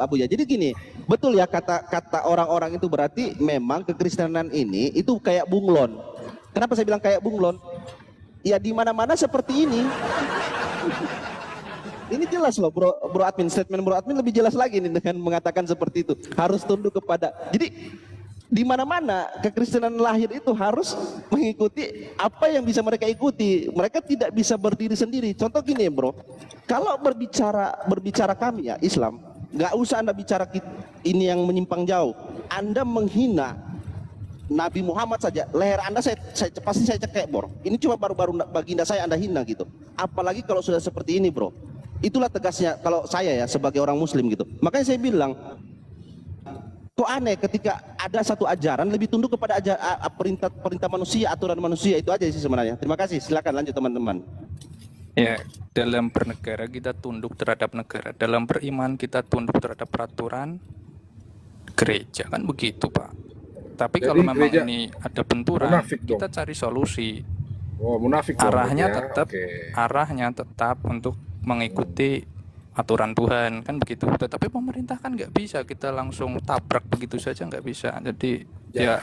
Abu ya. Jadi gini, betul ya kata orang-orang itu berarti memang kekristenan ini itu kayak bunglon. Kenapa saya bilang kayak bunglon? Ya di mana-mana seperti ini. Ini jelas loh Bro Admin, statement Bro Admin lebih jelas lagi nih dengan mengatakan seperti itu. Harus tunduk kepada. Jadi Di mana-mana kekristenan lahir itu harus mengikuti apa yang bisa mereka ikuti. Mereka tidak bisa berdiri sendiri. Contoh gini, bro. Kalau berbicara kami ya Islam, nggak usah Anda bicara ini yang menyimpang jauh. Anda menghina Nabi Muhammad saja, leher Anda pasti saya cekek, bro. Ini cuma baru-baru baginda saya Anda hina gitu. Apalagi kalau sudah seperti ini, bro. Itulah tegasnya kalau saya ya sebagai orang Muslim gitu. Makanya saya bilang, kok aneh ketika ada satu ajaran lebih tunduk kepada perintah manusia, aturan manusia. Itu aja sih sebenarnya. Terima kasih. Silakan lanjut teman-teman. Ya, dalam bernegara kita tunduk terhadap negara. Dalam beriman kita tunduk terhadap peraturan gereja, kan begitu, Pak. Tapi Jadi kalau memang gereja ini ada benturan, munafik dong. kita cari solusi. Oh, munafik dong, Arahnya berarti ya. tetap Oke. arahnya tetap untuk mengikuti aturan Tuhan, kan begitu. Tetapi pemerintah kan nggak bisa kita langsung tabrak begitu saja, nggak bisa. Jadi ya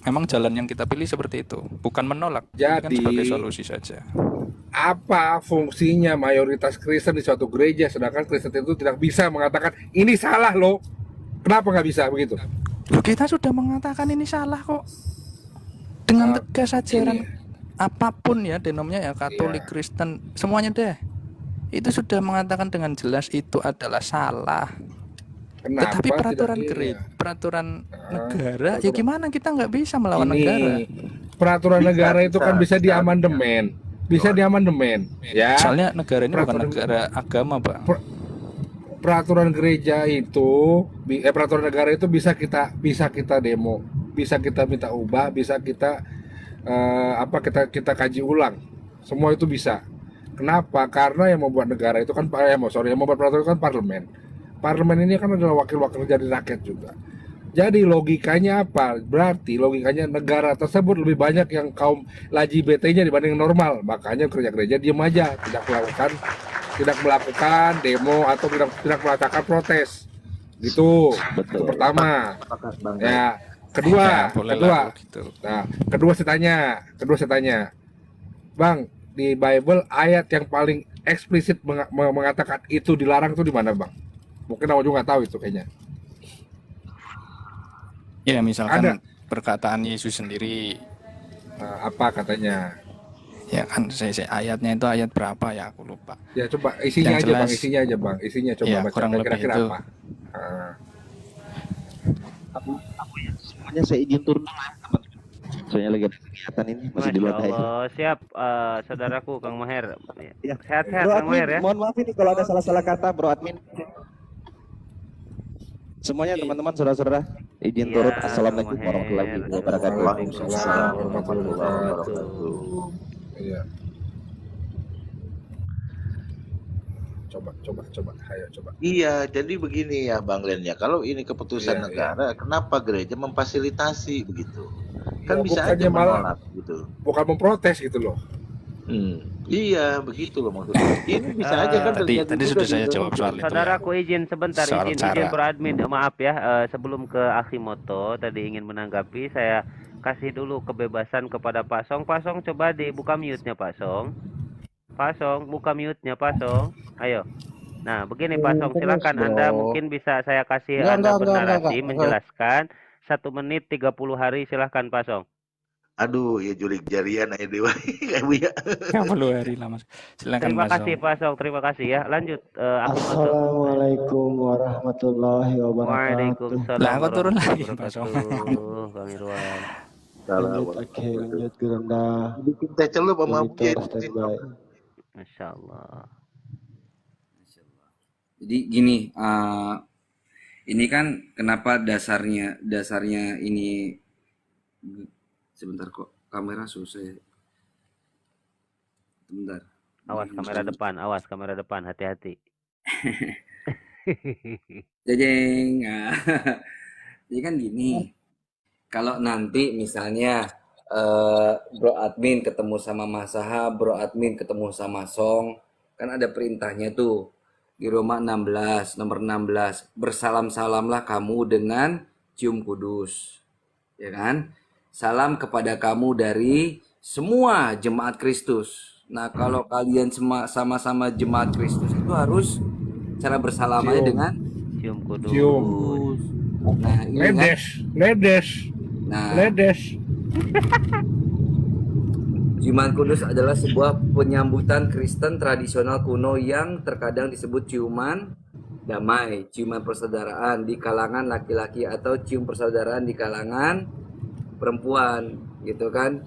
memang jalan yang kita pilih seperti itu, bukan menolak, ini kan Jadi sebagai solusi saja. apa fungsinya mayoritas Kristen di suatu gereja sedangkan Kristen itu tidak bisa mengatakan ini salah loh? Kenapa nggak bisa begitu? Loh, kita sudah mengatakan ini salah kok dengan tegas ajaran apapun ya, denomnya ya Katolik, Kristen, semuanya deh. Itu sudah mengatakan dengan jelas itu adalah salah. Kenapa Tetapi peraturan tidak gereja, peraturan negara, ya gimana kita nggak bisa melawan ini negara? peraturan negara itu kan bisa diamandemen, bisa diamandemen, ya. Soalnya negara ini bukan Peraturan- negara agama, Pak. Peraturan gereja itu, peraturan negara itu bisa kita demo, bisa kita minta ubah, bisa kita kita kaji ulang, semua itu bisa. Kenapa? Karena yang membuat negara itu kan yang membuat peraturan itu kan parlemen. Parlemen ini kan adalah wakil-wakil dari rakyat juga. Jadi logikanya apa? Berarti logikanya negara tersebut lebih banyak yang kaum LGBT-nya dibanding normal. Makanya gereja-gereja diam aja, tidak melakukan demo atau tidak melakukan protes. Gitu. Itu pertama. Ya, kedua. Ya, bolehlah gitu. Nah, kedua saya tanya. Bang, di Bible ayat yang paling eksplisit mengatakan itu dilarang tuh di mana, Bang? Mungkin awak juga nggak tahu itu kayaknya. Ya misalkan Ada. perkataan Yesus sendiri. Apa katanya? Ya kan ayatnya itu ayat berapa ya, aku lupa. Ya coba isinya Yang aja, Bang. jelas- Isinya aja, Bang. Isinya coba Ya, baca. kurang lebih Kira-kira itu. apa? Semuanya saya izin turun dulu ya, teman. Soalnya lagi ada kegiatan ini masih di Masya luar daerah. Allah, siap saudaraku Kang Maher. Ya. Sehat-sehat Bro Kang admin, Maher ya. mohon maaf ini kalau ada salah-salah kata, Bro admin. Semuanya teman-teman, saudara-saudara, izin turun. Assalamualaikum warahmatullahi wabarakatuh. Waalaikumsalam warahmatullahi wabarakatuh. Iya. Coba. Ayo coba. Iya, jadi begini ya Bang Len ya. Kalau ini keputusan Iya, negara, kenapa gereja memfasilitasi begitu? Kan Ya, bisa bukannya aja malah- menolak gitu. Bukan memprotes gitu loh. Iya, begitu loh maksudnya. Ini bisa aja kan Tadi terjadi sudah juga saya di jawab soal itu. Saudaraku izin sebentar, Soal izin cara. Bro Admin, maaf ya, sebelum ke Akimoto tadi ingin menanggapi, saya kasih dulu kebebasan kepada Pak Song. Pak Song coba dibuka mute-nya Pak Song. Pak Song, buka mute-nya Pak Song. Ayo. Nah, begini Pak Song, silakan Anda mungkin bisa saya kasih Anda bernarasi menjelaskan 1 menit 30 hari, silahkan Pak Song. Aduh, ya julik jarian aja dewa. Kamu ya. 30 hari lah Mas. Silakan Terima Mas. kasih Pak Song, terima kasih ya. Lanjut Akimoto. Assalamualaikum warahmatullahi wabarakatuh. Waalaikumsalam Lah, aku turun lagi, warahmatullahi Pak Song. wabarakatuh, Kang Irwan. Lanjut Geranda. Bikin teh celup sama Monitor standby. Masya Allah. Jadi gini, ini kan kenapa dasarnya ini sebentar kok kamera susah ya. Sebentar. Awas kamera depan, hati-hati. Jajeng. Jadi kan gini, kalau nanti misalnya Bro Admin ketemu sama Mas Saha, Bro Admin ketemu sama Song, kan ada perintahnya tuh di Roma 16, nomor 16, bersalam-salamlah kamu dengan cium kudus, ya kan? Salam kepada kamu dari semua jemaat Kristus. Nah, kalau kalian sama-sama jemaat Kristus itu harus cara bersalamanya dengan Cium kudus. Cium. Nah, ini kan. Ledes. Nah, Ledes. ciuman kudus adalah sebuah penyambutan Kristen tradisional kuno yang terkadang disebut ciuman damai, ciuman persaudaraan di kalangan laki-laki atau cium persaudaraan di kalangan perempuan, gitu kan.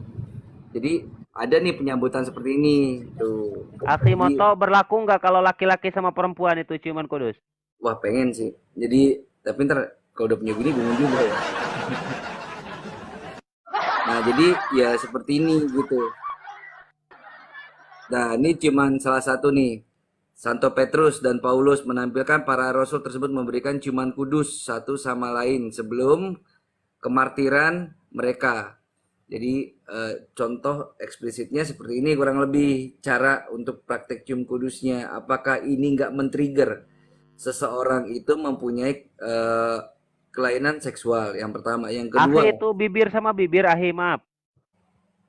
Jadi ada nih penyambutan seperti ini tuh. Akhi Jadi, Moto berlaku nggak kalau laki-laki sama perempuan itu ciuman kudus? wah pengen sih. Jadi tapi ntar kalau udah punya gini bingung juga ya. Nah jadi ya seperti ini gitu. Nah ini cuman salah satu nih. Santo Petrus dan Paulus menampilkan para rasul tersebut memberikan ciuman kudus satu sama lain sebelum kemartiran mereka. Jadi contoh eksplisitnya seperti ini kurang lebih cara untuk praktek cium kudusnya. Apakah ini nggak men-trigger seseorang itu mempunyai kelainan seksual? Yang pertama, yang kedua. Akhi itu bibir sama bibir, akhi maaf.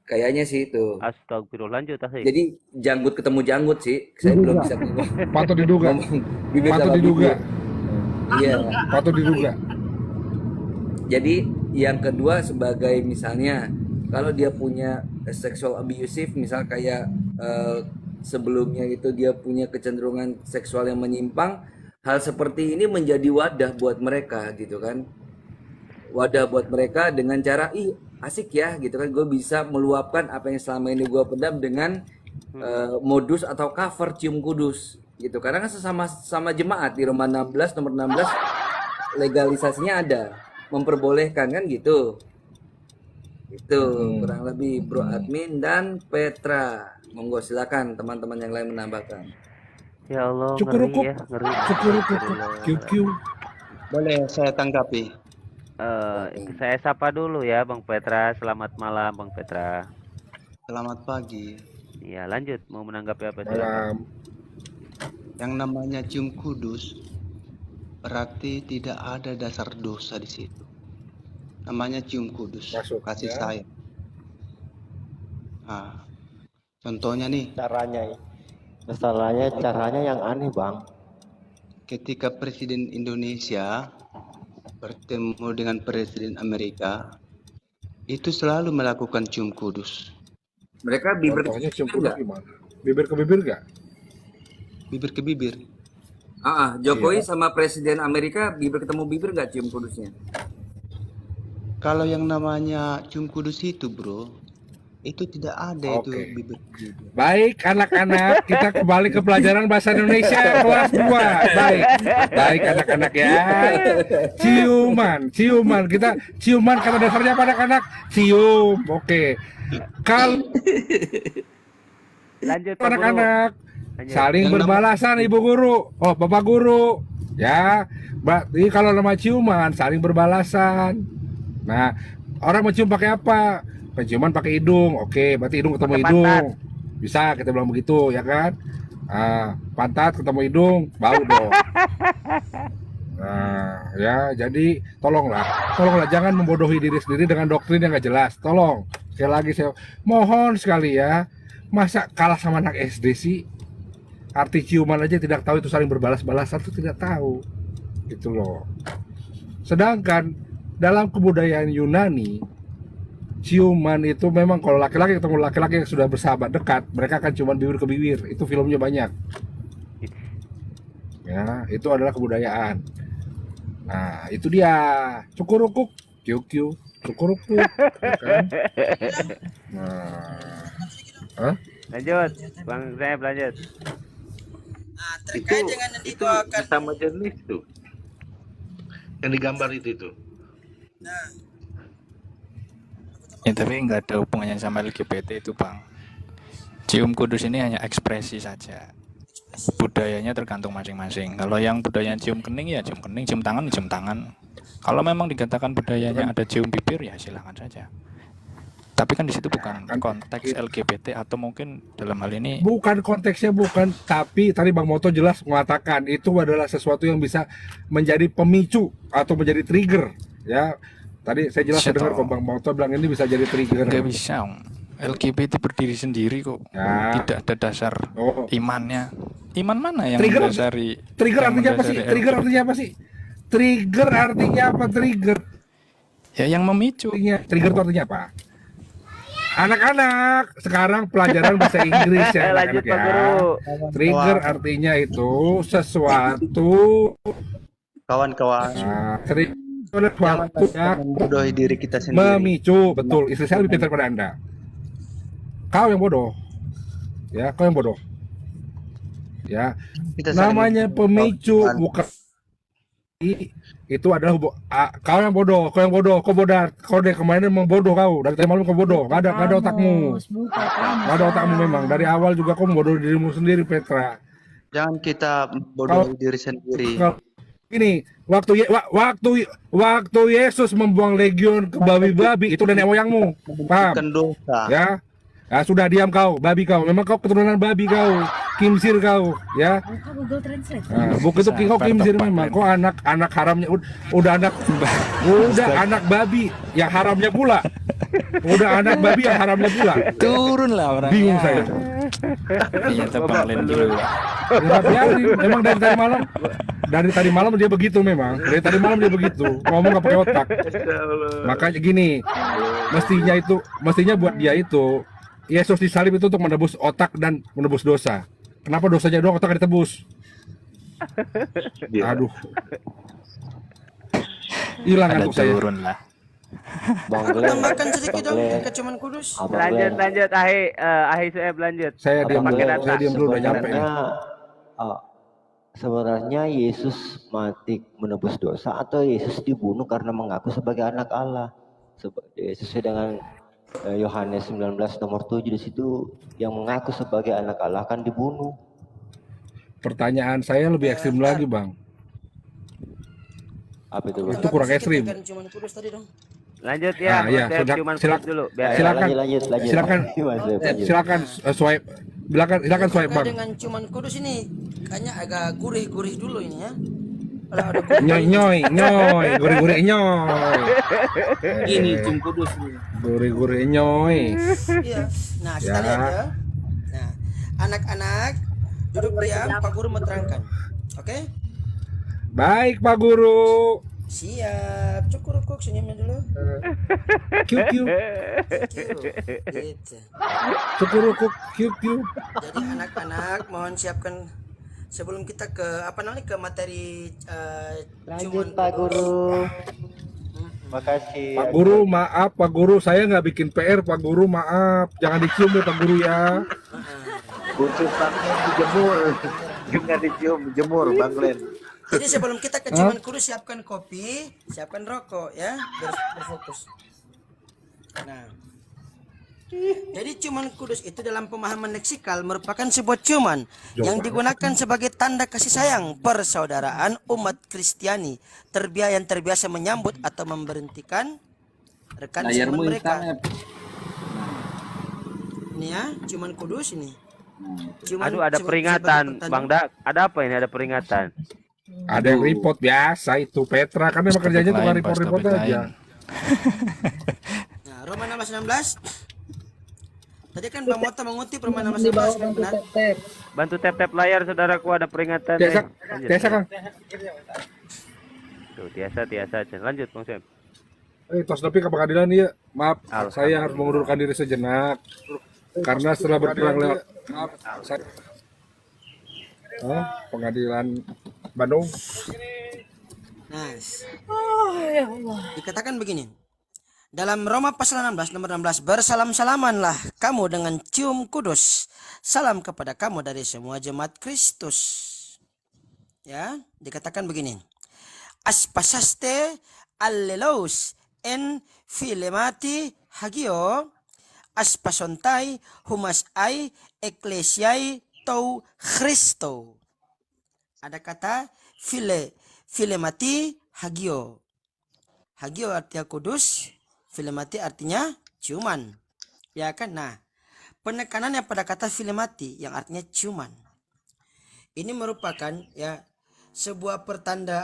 Kayaknya sih itu. Astagfirullah, lanjut akhi. Jadi janggut ketemu janggut sih. Saya belum bisa Patut diduga. ngomong bibir Patut sama diduga. bibir. Iya. Patut diduga. Jadi yang kedua sebagai misalnya kalau dia punya sexual abusive, misal kayak sebelumnya itu dia punya kecenderungan seksual yang menyimpang, hal seperti ini menjadi wadah buat mereka gitu kan. Wadah buat mereka dengan cara asik ya gitu kan, gue bisa meluapkan apa yang selama ini gue pendam dengan modus atau cover cium kudus gitu. Karena kan sesama jemaat di Roma 16 nomor 16 legalisasinya ada, memperbolehkan kan gitu. Itu kurang lebih Bro Admin dan Petra. Monggo silakan teman-teman yang lain menambahkan. Ya Allah, Cukurukuk. ngeri ya, ngeri. Cukurukuk. QQ. Boleh saya tanggapi? Saya sapa dulu ya Bang Petra. Selamat malam Bang Petra. Selamat pagi. Ya lanjut, mau menanggapi apa silakan. Malam. Yang namanya cium kudus berarti tidak ada dasar dosa di situ. Namanya cium kudus, Masuk, kasih ya. sayang. Nah, contohnya nih, Masalahnya caranya yang aneh, Bang. ketika Presiden Indonesia bertemu dengan Presiden Amerika, itu selalu melakukan cium kudus. Mereka bibir Contohnya cium kudus enggak? gimana? Bibir ke bibir nggak? Bibir ke bibir. Jokowi sama Presiden Amerika bibir ketemu bibir nggak cium kudusnya? Kalau yang namanya cium kudus itu, bro, itu tidak ada itu Oke. bibir ke bibir. Baik anak-anak, kita kembali ke pelajaran bahasa Indonesia kelas 2. Baik anak-anak ya. Ciuman. Kita ciuman kata dasarnya apa anak-anak? Cium. Oke. Kalau Lanjut Pak Guru. anak-anak Lanjut. saling Yang berbalasan ibu guru. Oh, bapak guru. Ya. Berarti kalau nama ciuman saling berbalasan. Nah, orang mencium pakai apa? Penciuman pakai hidung. Oke, berarti hidung ketemu Pakai hidung. pantat. Bisa kita bilang begitu, ya kan? Pantat ketemu hidung, bau dong. Nah, ya, jadi tolonglah jangan membodohi diri sendiri dengan doktrin yang nggak jelas. Tolong, sekali lagi saya mohon sekali ya, masa kalah sama anak SD sih? Arti ciuman aja tidak tahu, itu saling berbalas-balasan itu tidak tahu, gitu loh. Sedangkan dalam kebudayaan Yunani, ciuman itu memang kalau laki-laki ketemu laki-laki yang sudah bersahabat dekat, mereka akan ciuman bibir ke bibir. Itu filmnya banyak. Ya, itu adalah kebudayaan. Nah, itu dia. Cukurukuk, QQ, cukurukuk, ya kan? Nah, Lanjut, Bang Zaib lanjut. Nah, terkait dengan yang dibawakan. sama jenis tuh yang digambar itu. Nah, Ya tapi nggak ada hubungannya sama LGBT itu, Bang. Cium kudus ini hanya ekspresi saja. Budayanya tergantung masing-masing. Kalau yang budaya cium kening ya cium kening, cium tangan ya cium tangan. Kalau memang dikatakan budayanya ada cium bibir ya silakan saja. Tapi kan di situ bukan konteks LGBT atau mungkin dalam hal ini bukan konteksnya, bukan. Tapi tadi Bang Moto jelas mengatakan itu adalah sesuatu yang bisa menjadi pemicu atau menjadi trigger. Ya, tadi saya jelas Bisa dengar toh. kok Bang Moto bilang ini bisa jadi trigger. nggak bisa. LGBT berdiri sendiri kok. Ya. Tidak ada dasar Oh. imannya. Iman mana yang Trigger- mendasari? Trigger yang artinya apa sih? mendasari Trigger LGBT? artinya apa sih? Trigger artinya apa trigger? Ya yang memicu. Trigger itu artinya apa? Anak-anak, sekarang pelajaran bahasa Inggris ya Lanjut, anak-anak Pak ya. Guru. Trigger artinya itu sesuatu Kawan-kawan, trigger jangan sesuatu yang membodohi diri kita sendiri. memicu. Betul, istri saya lebih pintar daripada Anda. Kau yang bodoh. Ya, kau yang bodoh. Ya, Kita saling namanya pemicu membodohkan. bukan itu adalah kau yang bodoh, kau bodoh, kau deh kemarin emang bodoh kau, dari tadi malam kau bodoh, gak ada otakmu, gak ada otakmu memang, dari awal juga kau membodoh dirimu sendiri Petra. Jangan kita membodohi diri sendiri. Ini waktu Yesus membuang legion ke babi-babi itu nenek moyangmu, paham? Bukan dosa. Ya, ya sudah diam kau, babi kau, memang kau keturunan babi kau, kimsir kau, ya. Nah, bukan itu kau kimsir memang, kau anak haramnya, udah anak babi yang haramnya pula, Turun lah orangnya. bingung saya. Iya Bang Len dulu. Ya, biarin. Memang dari tadi malam dia begitu memang, ngomong nggak pakai otak. Makanya gini, mestinya buat dia itu Yesus disalib itu untuk menebus otak dan menebus dosa. Kenapa dosanya doang otak ditebus? Aduh, hilang Ada ngantuk saya. turun lah. Bang Glenn, Tambahkan sedikit Bang dong, Glenn, ke cuman kudus. Abang Lanjut, Glenn, Ahi Sueb lanjut. Saya diam Abang dulu, Glenn, saya diam dulu udah nyampe. sebenarnya sebenarnya Yesus mati menebus dosa atau Yesus dibunuh karena mengaku sebagai anak Allah. Sesuai dengan Yohanes 19 nomor 7 di situ yang mengaku sebagai anak Allah akan dibunuh. Pertanyaan saya lebih ekstrim lagi, Bang. Apa itu, Bang? Itu kurang ekstrim. Cuman kudus tadi dong. Lanjut ya, Iya, Mas Sueb, cuman silakan. dulu. Silakan. Lanjut. Silakan. Lanjut. Silakan swipe. Silakan swipe, Bang. Dengan cuman kudus ini kayaknya agak gurih-gurih dulu ini ya. Kalau ada Nyoy, gurih-gurih nyoy. Ini cum kudus nih. Gurih-gurih nyoy. Iya. Nah, kita lihat ya. Nah, anak-anak duduk diam, Pak Guru menerangkan. Oke? Baik, Pak Guru. Siap. Cukur kok senyumnya dulu. Kiu. Gitu. Cukur kiu. Jadi anak-anak mohon siapkan sebelum kita ke ke materi Lanjut Pak Guru. Makasih. Pak Guru, maaf Pak Guru, saya nggak bikin PR Pak Guru, maaf. Jangan dicium ya Pak Guru ya. Butuh tangan dijemur. Jangan dicium, jemur Bang Glenn. Jadi sebelum kita ke cuman kudus siapkan kopi, siapkan rokok ya, berfokus. Nah, jadi cuman kudus itu dalam pemahaman leksikal merupakan sebuah cuman yang digunakan sebagai tanda kasih sayang persaudaraan umat Kristiani yang terbiasa menyambut atau memberhentikan rekan seiman mereka. Ini ya, cuman kudus ini. Aduh, ada peringatan, Bang Dak. Ada apa ini? Ada peringatan. Ada yang report biasa itu Petra kan memang kerjanya tuh report aja. Nah, Roma 16:16. Tadi kan Bang Mota mengutip Roma 16:16 kan benar? Bantu tap layar saudaraku, ada peringatan. Biasa Kang. Tuh, biasa aja. Lanjut Bang Sueb. Tos tapi ke pengadilan ya. Maaf, saya harus mengundurkan diri sejenak. Karena setelah berperang lewat pengadilan Bandung. Nice. Dikatakan begini. Dalam Roma pasal 16 nomor 16, bersalam-salamanlah kamu dengan cium kudus. Salam kepada kamu dari semua jemaat Kristus. Ya, dikatakan begini. Aspasaste allelos en filemati hagio aspasontai humas ai eklesiai tou Christo. Ada kata filemati hagio. Hagio artinya kudus, filemati artinya ciuman. Ya kan? Nah, penekanannya pada kata filemati yang artinya ciuman. Ini merupakan ya sebuah pertanda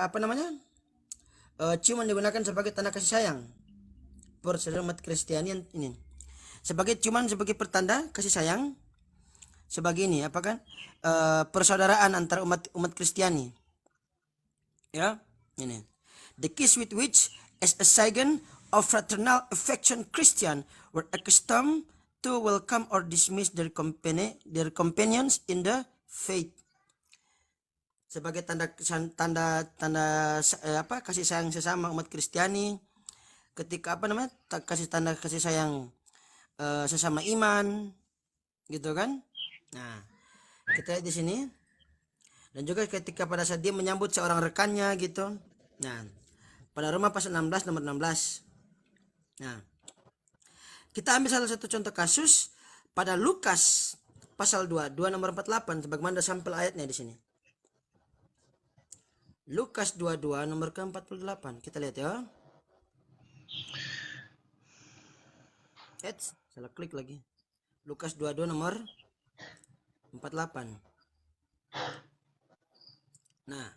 ciuman digunakan sebagai tanda kasih sayang persaudaraan umat Kristiani ini. Sebagai pertanda kasih sayang sebagai ini persaudaraan antara umat Kristiani. Ya, ini. The kiss with which, as a sign of fraternal affection, Christian were accustomed to welcome or dismiss their companions in the faith. Sebagai tanda kasih sayang sesama umat Kristiani, ketika tanda kasih sayang sesama iman, gitu kan? Nah, kita lihat di sini. Dan juga ketika pada saat dia menyambut seorang rekannya gitu. Nah, pada Roma pasal 16 nomor 16. Nah, kita ambil salah satu contoh kasus pada Lukas pasal 2 nomor 48 sebagaimana sampel ayatnya di sini. Lukas 22 nomor ke-48. Kita lihat ya. Salah klik lagi. Lukas 22 nomor 48. Nah,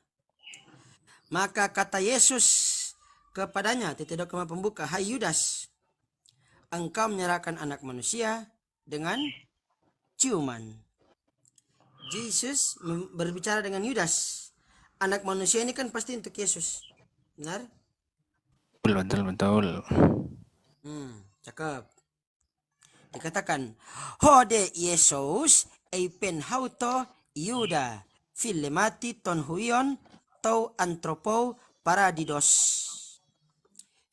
maka kata Yesus kepadanya, tidak koma pembuka, hai Yudas, engkau menyerahkan anak manusia dengan ciuman. Yesus berbicara dengan Yudas. Anak manusia ini kan pasti untuk Yesus. Benar? Betul. Cakep. Dikatakan, Hode Yesus eipen hauto Yuda filemati ton huion tau antropo paradidos.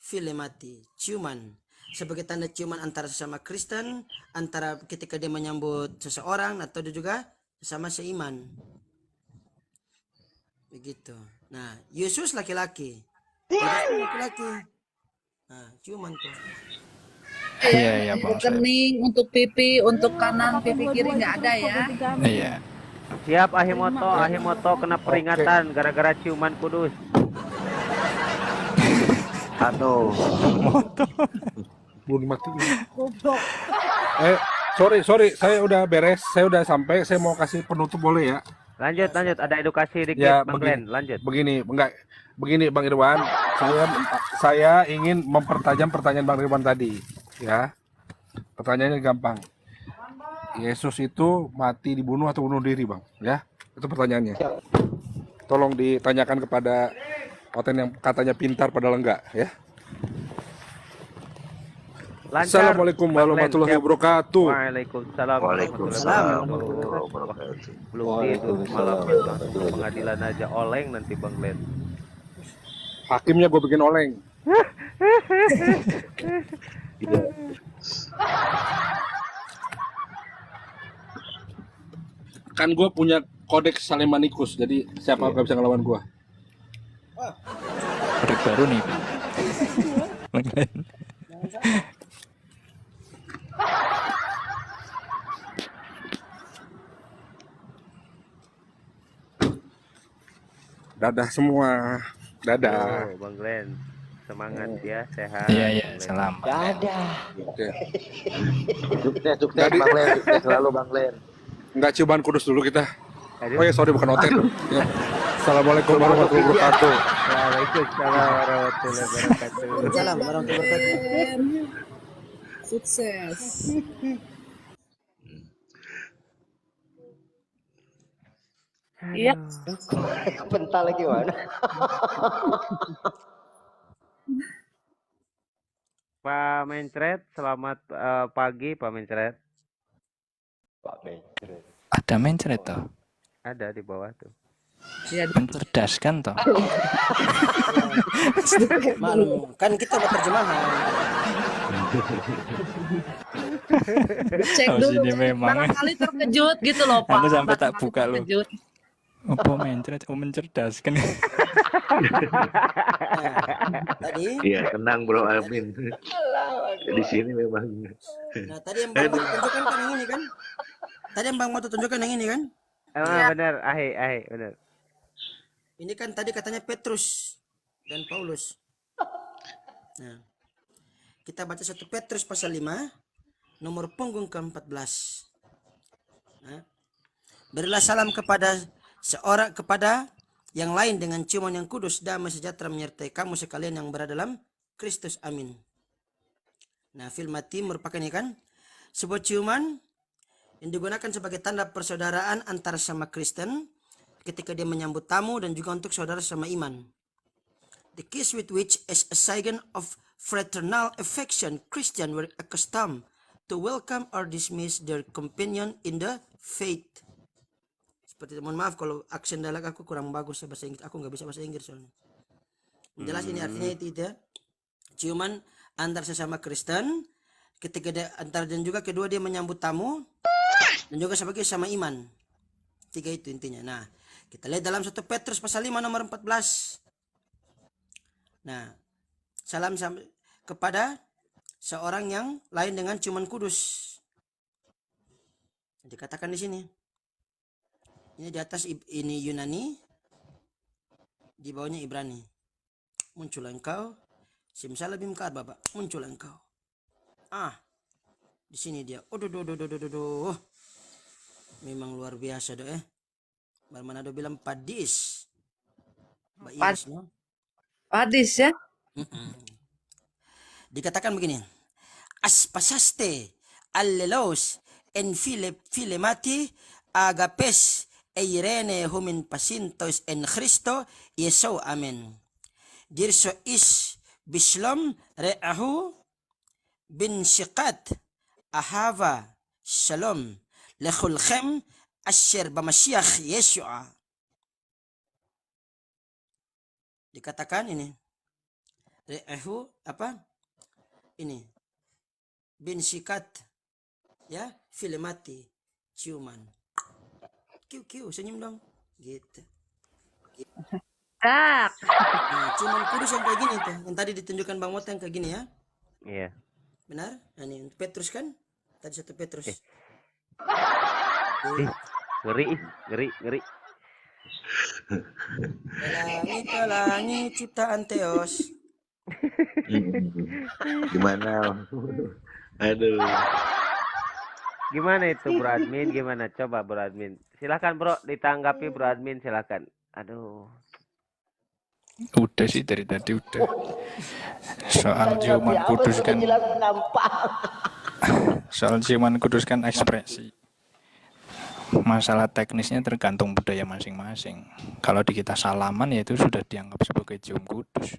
Filemati, ciuman. Sebagai tanda ciuman antara sesama Kristen, antara ketika dia menyambut seseorang atau dia juga sesama seiman. Begitu. Nah, Yesus laki-laki. Laki-laki. Nah, ciuman tuh. Iya, Untuk Bang Said. kening, untuk pipi, untuk kanan, pipi kiri nggak ada ya. Iya. Siap Ahimoto kena peringatan gara-gara ciuman kudus. Aduh. Belum mati. Sorry, saya udah beres, saya udah sampai, saya mau kasih penutup boleh ya? Lanjut, ada edukasi dikit Ya, Bang Glenn, lanjut. Begini Bang Irwan, saya ingin mempertajam pertanyaan Bang Irwan tadi, ya. Pertanyaannya gampang. Yesus itu mati dibunuh atau bunuh diri, Bang? Ya, itu pertanyaannya. Tolong ditanyakan kepada Oten yang katanya pintar padahal enggak, ya. Lancar, Assalamualaikum warahmatullahi wabarakatuh. Waalaikumsalam warahmatullahi wabarakatuh. Belum tidur malam pengadilan aja oleng nanti Bang Glenn. Hakimnya gue bikin oleng. Kan gue punya kodeks Salemanikus, jadi siapa gak bisa ngelawan gue. Kodek baru nih. Dadah semua. Dadah. Oh, Bang Glenn, semangat ya, sehat. Iya, selamat. Dadah. Sukses Bang Glenn, sukses selalu Bang Glenn. Enggak ciuman kudus dulu kita. Oh ya, sorry bukan Oten. Ya. Assalamualaikum warahmatullahi wabarakatuh. Waalaikumsalam warahmatullahi wabarakatuh. Salam warahmatullahi wabarakatuh. Sukses. Iya. Bentar lagi mana? Pak Mencret, selamat pagi Pak Mencret. Pak Mencret. Ada mencret toh? Ada di bawah tuh. Ya, Mencerdaskan toh? Maklum, kan kita buat terjemahan. cek Oh, dulu. sini memang. Barangkali terkejut gitu loh Pak. Aku sampai tak Barangkali buka loh. terkejut. Apa mencret? Oh, mencerdaskan. Tadi. Iya, tenang Bro Amin. Di sini memang. Nah, tadi yang Bang mau tunjukkan kan yang ini kan? Tadi yang Bang mau tunjukkan yang ini kan? Benar, benar. Ini kan tadi katanya Petrus dan Paulus. Nah, kita baca 1 Petrus pasal 5 nomor punggung ke-14. Nah, berilah salam kepada yang lain dengan ciuman yang kudus, damai sejahtera menyertai kamu sekalian yang berada dalam Kristus. Amin. Nah, filmati merupakan ini kan sebuah ciuman yang digunakan sebagai tanda persaudaraan antara sama Kristen ketika dia menyambut tamu dan juga untuk saudara sama iman. The kiss with which, as a sign of fraternal affection, Christians were accustomed to welcome or dismiss their companion in the faith. Seperti itu. Mohon maaf kalau aksen Dalag aku kurang bagus bahasa Inggris. Aku nggak bisa bahasa Inggris soalnya. Jelas ini artinya itu ya. Ciuman antar sesama Kristen, ketika dia antar dan juga kedua dia menyambut tamu dan juga sebagai sama iman. 3 itu intinya. Nah, kita lihat dalam 1 Petrus pasal 5 nomor 14. Nah, salam kepada seorang yang lain dengan ciuman kudus. Dikatakan di sini. Ini di atas ini Yunani, di bawahnya Ibrani. Muncul engkau, simsalabim Bapak, muncul engkau. Di sini dia. Aduh. Memang luar biasa doh Barmanado bilang padis. Padis ya. Dikatakan begini. Aspasaste allelos en filemati agapes eirene humin pasintos en Cristo Yesu amen. Dirso is bislom re'ahu bin syiqat ahava shalom lekhulkhem asyer bamasyiach Yeshua. Dikatakan ini re'ahu apa? Ini bin syiqat ya, filemati ciuman. Kiu senyum dong gitu. Tak. Nah, ciuman kudus yang kayak gini tuh, yang tadi ditunjukkan Bang Mota yang kayak gini ya. Iya. Benar? Nah, ini Petrus kan? Tadi 1 Petrus. Ngeri. Langit ciptaan Theos. Gimana? Aduh. Gimana itu Bro Admin? Gimana? Coba Bro Admin. Silakan Bro, ditanggapi Bro Admin, silakan. Aduh. Udah sih dari tadi udah. Soal ciuman kudus kan. Soal ciuman kudus kan ekspresi. Masalah teknisnya tergantung budaya masing-masing. Kalau di kita salaman ya itu sudah dianggap sebagai cium kudus.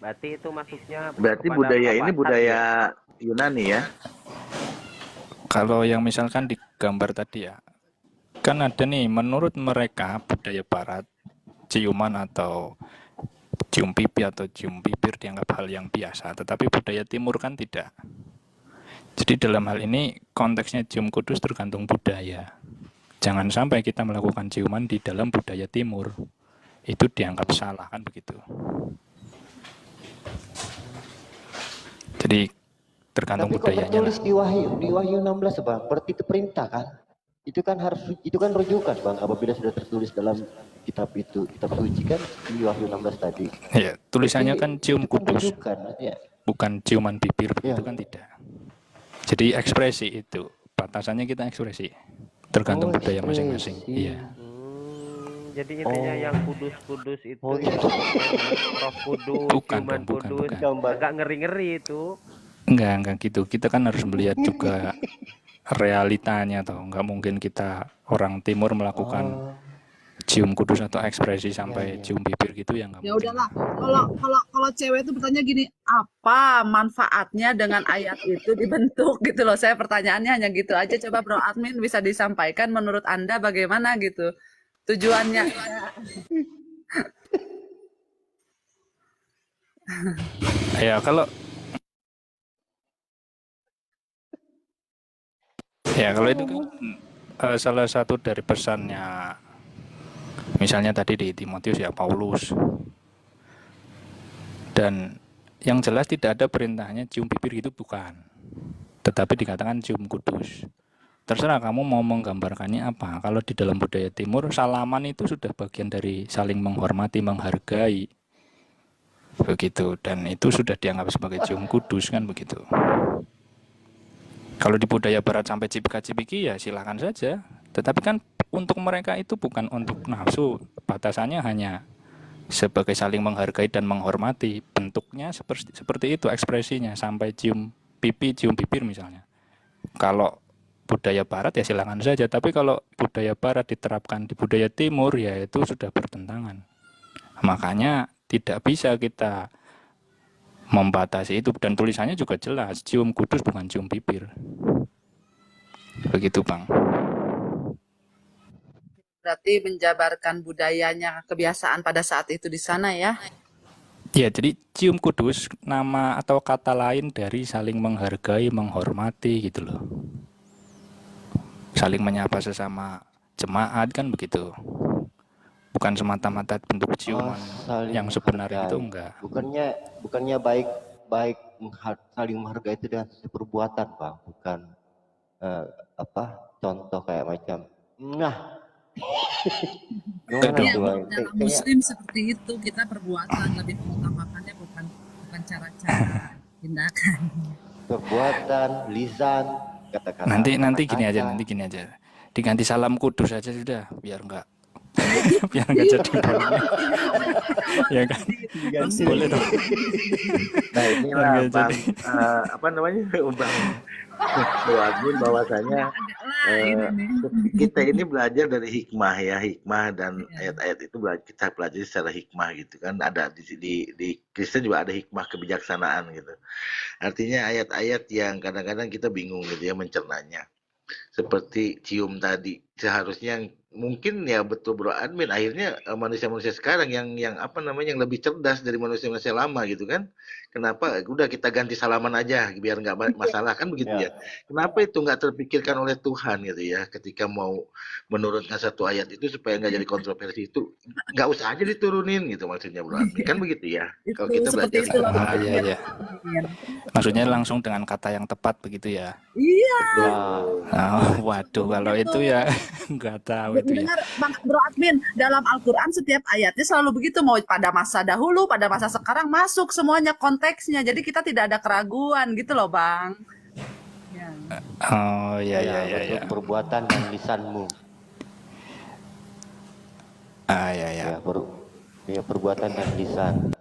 Berarti itu masuknya. Berarti budaya ini budaya Yunani ya? Kalau yang misalkan di gambar tadi ya, kan ada nih menurut mereka budaya barat, ciuman atau cium pipi atau cium bibir dianggap hal yang biasa, tetapi budaya timur kan tidak. Jadi dalam hal ini konteksnya cium kudus tergantung budaya. Jangan sampai kita melakukan ciuman di dalam budaya timur. Itu dianggap salah kan begitu. Jadi tergantung Tapi budayanya. Tapi tertulis di Wahyu 16 Bang, berarti itu perintah kan? Itu kan rujukan Bang, apabila sudah tertulis dalam kitab suci kan di Wahyu 16 tadi. Ya, tulisannya kan cium kudus. Rujukan, ya. Bukan ciuman bibir begitu kan tidak. Jadi ekspresi itu, batasannya kita ekspresi. Tergantung budaya masing-masing. Iya. Jadi intinya yang kudus-kudus itu roh kudus, bukan. agak ngeri-ngeri itu. Enggak gitu. Kita kan harus melihat juga realitanya toh. Enggak mungkin kita orang timur melakukan cium kudus atau ekspresi sampai cium bibir gitu ya enggak. Ya udahlah. Kalau cewek itu bertanya gini, apa manfaatnya dengan ayat itu dibentuk gitu loh. Saya pertanyaannya hanya gitu aja. Coba Bro Admin bisa disampaikan menurut Anda bagaimana gitu tujuannya. Ya kalau itu kan salah satu dari pesannya, misalnya tadi di Timotius ya Paulus, dan yang jelas tidak ada perintahnya cium bibir gitu bukan, tetapi dikatakan cium kudus. Terserah kamu mau menggambarkannya apa. Kalau di dalam budaya timur, salaman itu sudah bagian dari saling menghormati, menghargai. Begitu, dan itu sudah dianggap sebagai cium kudus kan begitu. Kalau di budaya barat sampai cipika-cipiki ya silakan saja. Tetapi kan untuk mereka itu bukan untuk nafsu. Batasannya hanya sebagai saling menghargai dan menghormati. Bentuknya seperti itu ekspresinya, sampai cium pipi, cium bibir misalnya. Kalau budaya barat ya silakan saja, tapi kalau budaya barat diterapkan di budaya timur ya itu sudah bertentangan. Makanya tidak bisa kita membatasi itu, dan tulisannya juga jelas, cium kudus bukan cium bibir. Begitu Bang. Berarti menjabarkan budayanya, kebiasaan pada saat itu di sana ya. Ya, jadi cium kudus nama atau kata lain dari saling menghargai, menghormati gitu loh. Saling menyapa sesama jemaat kan begitu. Bukan semata-mata bentuk ciuman saling yang sebenarnya itu menghargai. enggak. Bukannya baik saling menghargai itu dengan perbuatan, Bang, bukan contoh kayak macam nah. Gimana Iya, tuh, Bang? dalam Muslim seperti itu, kita perbuatan lebih mengutamakannya, bukan cara-cara tindakan. Perbuatan, lisan, kata-kata. Nanti gini aja. Diganti salam kudus aja sudah, biar enggak jadi boleh. Ya kan? Boleh dong. Nah inilah Bang, Bang Admin, bahwasanya kita ini belajar dari hikmah dan ayat-ayat itu kita pelajari secara hikmah gitu kan. Ada di Kristen juga ada hikmah kebijaksanaan gitu. Artinya ayat-ayat yang kadang-kadang kita bingung gitu ya mencernanya. Seperti cium tadi, seharusnya mungkin ya betul Bro Admin, akhirnya manusia-manusia sekarang yang lebih cerdas dari manusia-manusia lama gitu kan. Kenapa udah kita ganti salaman aja biar nggak masalah kan begitu ya. Kenapa itu nggak terpikirkan oleh Tuhan gitu ya, ketika mau menurunkan satu ayat itu supaya nggak jadi kontroversi, itu nggak usah aja diturunin gitu maksudnya Bro Admin, kan begitu ya. Kalau kita belajar Iya. Maksudnya langsung dengan kata yang tepat begitu ya. Iya. Waduh, kalau itu ya nggak tahu itu ya. Dengar Bro Admin, dalam Al-Quran setiap ayatnya selalu begitu, mau pada masa dahulu, pada masa sekarang, masuk semuanya konteksnya, jadi kita tidak ada keraguan gitu loh Bang. Oh ya. Perbuatan dan lisanmu. Perbuatan dan lisan.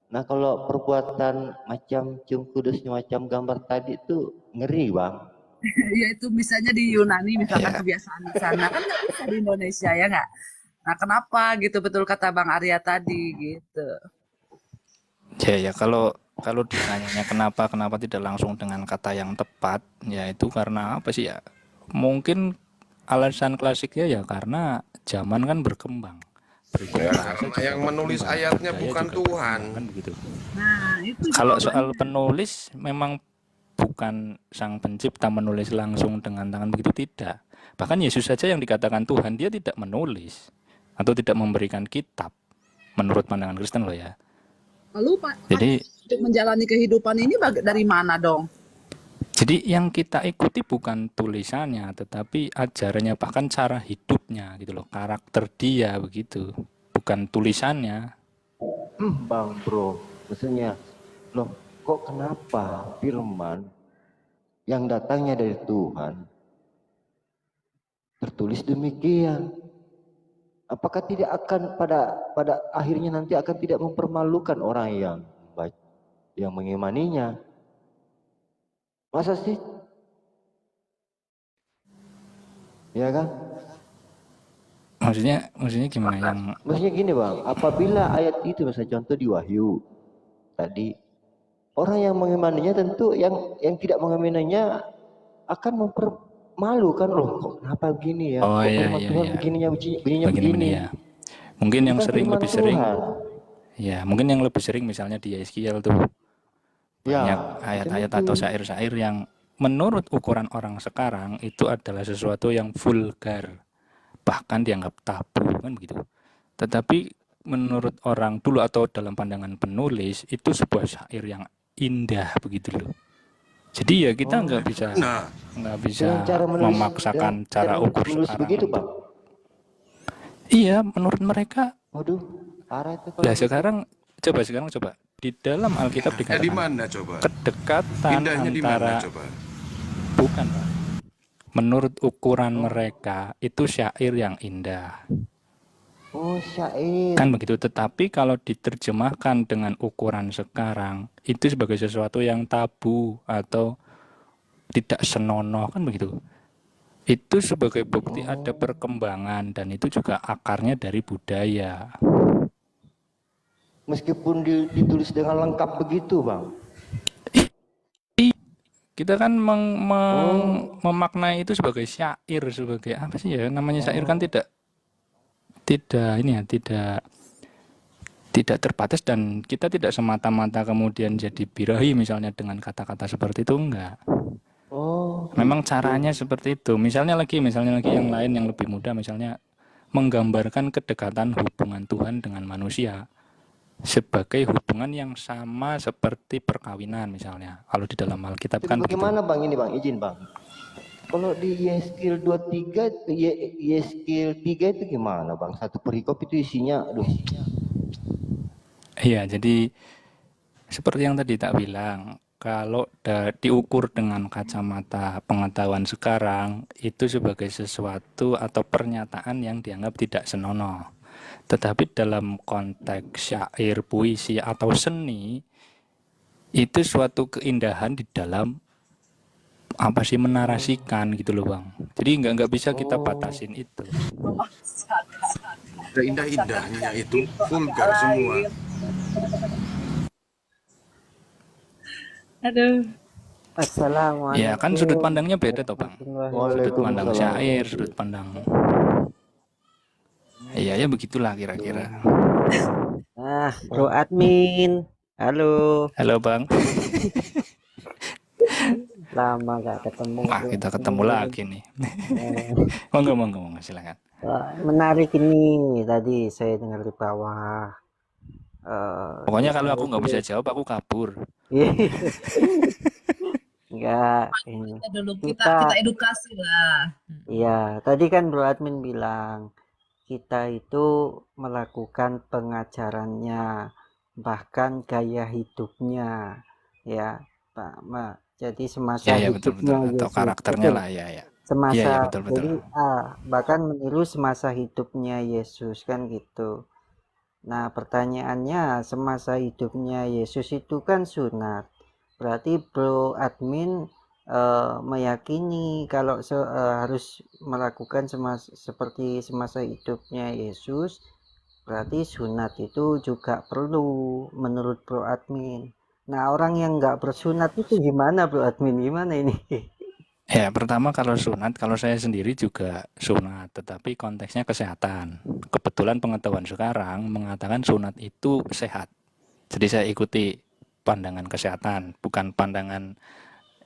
Nah, kalau perbuatan macam cium kudusnya macam gambar tadi itu ngeri, Bang. Ya itu misalnya di Yunani, misalkan kebiasaan di sana kan nggak bisa di Indonesia ya nggak. Nah kenapa gitu, betul kata Bang Arya tadi gitu. Ya kalau ditanyanya kenapa tidak langsung dengan kata yang tepat, ya itu karena apa sih ya? Mungkin alasan klasiknya ya karena zaman kan berkembang. Karena yang menulis ayatnya bukan Tuhan. Kan begitu. Nah, itu kalau soal penulis, memang bukan sang pencipta menulis langsung dengan tangan begitu, tidak. Bahkan Yesus saja yang dikatakan Tuhan, dia tidak menulis atau tidak memberikan kitab menurut pandangan Kristen loh ya. Lalu Pak, jadi untuk menjalani kehidupan ini dari mana dong? Jadi yang kita ikuti bukan tulisannya, tetapi ajarannya, bahkan cara hidupnya gitu loh, karakter dia begitu, bukan tulisannya. Bang Bro, maksudnya loh, kok kenapa firman yang datangnya dari Tuhan tertulis demikian? Apakah tidak akan pada akhirnya nanti akan tidak mempermalukan orang yang mengimaninya? Masa sih? Ya kan? Maksudnya gimana? Maksudnya gini Bang, apabila ayat itu misalnya contoh di Wahyu tadi, orang yang mengimaninya tentu yang tidak mengimaninya akan mempermalukan, loh kok kenapa begini ya? Oh iya. Begininya begini. Ya. Mungkin yang lebih sering. Ya, mungkin yang lebih sering misalnya di Yeskiel tuh. Banyak ayat-ayat atau syair-syair yang menurut ukuran orang sekarang itu adalah sesuatu yang vulgar, bahkan dianggap tabu kan begitu. Tetapi menurut orang dulu atau dalam pandangan penulis itu sebuah syair yang indah begitu loh. Jadi ya kita nggak bisa memaksakan cara ukur sekarang. Begitu, Bang. Iya, menurut mereka. Waduh, parah itu. Lah sekarang coba di dalam Alkitab dikatakan di mana coba? Kedekatan Indahnya antara coba? Bukan, Pak. Menurut ukuran mereka itu syair yang indah. Oh, syair. Kan begitu, tetapi kalau diterjemahkan dengan ukuran sekarang itu sebagai sesuatu yang tabu atau tidak senonoh kan begitu. Itu sebagai bukti ada perkembangan dan itu juga akarnya dari budaya. meskipun ditulis dengan lengkap begitu, Bang. Kita kan Oh, memaknai itu sebagai syair, sebagai apa sih ya namanya syair kan oh. tidak ini ya, tidak terbatas, dan kita tidak semata-mata kemudian jadi birahi misalnya dengan kata-kata seperti itu, enggak. Oh, Memang gitu. caranya seperti itu. Misalnya lagi yang lain yang lebih mudah, misalnya menggambarkan kedekatan hubungan Tuhan dengan manusia sebagai hubungan yang sama seperti perkawinan misalnya. Kalau di dalam Alkitab Jadi kan begitu. bagaimana Bang ini Bang? Izin Bang. Kalau di Yeskil 23, Yeskil 3 itu gimana Bang? Satu perikop itu isinya, aduh. Iya, jadi seperti yang tadi tak bilang, kalau diukur dengan kacamata pengetahuan sekarang, itu sebagai sesuatu atau pernyataan yang dianggap tidak senonoh. Tetapi dalam konteks syair, puisi, atau seni, itu suatu keindahan di dalam apa sih menarasikan gitu loh Bang. Jadi nggak bisa kita batasin itu. Ada indah-indahnya itu vulgar semua. Aduh. Ya kan sudut pandangnya beda toh Bang. Sudut pandang syair, sudut pandang. Iya ya begitulah kira-kira. Bro admin. Halo. Halo Bang. Lama gak ketemu. Wah, kita ketemu lagi nih. Monggo, silakan. Menarik ini tadi saya dengar di bawah. Pokoknya kalau aku nggak bisa jawab, aku kabur. Enggak, Kita dulu kita edukasi lah. Iya, tadi kan Bro Admin bilang kita itu melakukan pengajarannya, bahkan gaya hidupnya, ya Pak Ma. Jadi semasa Ya, hidupnya betul. Atau Yesus, karakternya betul. lah ya. Semasa, Iya, betul. jadi bahkan meniru semasa hidupnya Yesus kan gitu. Nah, pertanyaannya, semasa hidupnya Yesus itu kan sunat. Berarti Bro Admin meyakini kalau harus melakukan seperti semasa hidupnya Yesus, berarti sunat itu juga perlu menurut Bro Admin. Nah, orang yang nggak bersunat itu gimana Bro Admin? Gimana ini? Ya, pertama kalau sunat, kalau saya sendiri juga sunat, tetapi konteksnya kesehatan. Kebetulan pengetahuan sekarang mengatakan sunat itu sehat. Jadi saya ikuti pandangan kesehatan, bukan pandangan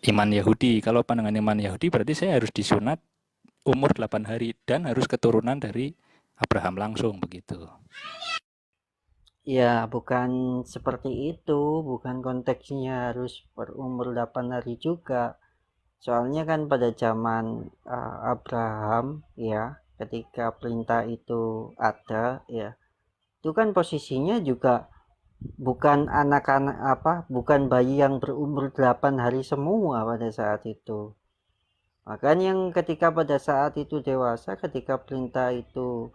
iman Yahudi. Kalau pandangan iman Yahudi berarti saya harus disunat umur 8 hari dan harus keturunan dari Abraham langsung begitu. Ya, bukan seperti itu, bukan konteksnya harus berumur 8 hari juga. Soalnya kan pada zaman Abraham ya, ketika perintah itu ada ya, itu kan posisinya juga bukan anak-anak bukan bayi yang berumur 8 hari semua pada saat itu. Bahkan yang ketika pada saat itu dewasa, ketika perintah itu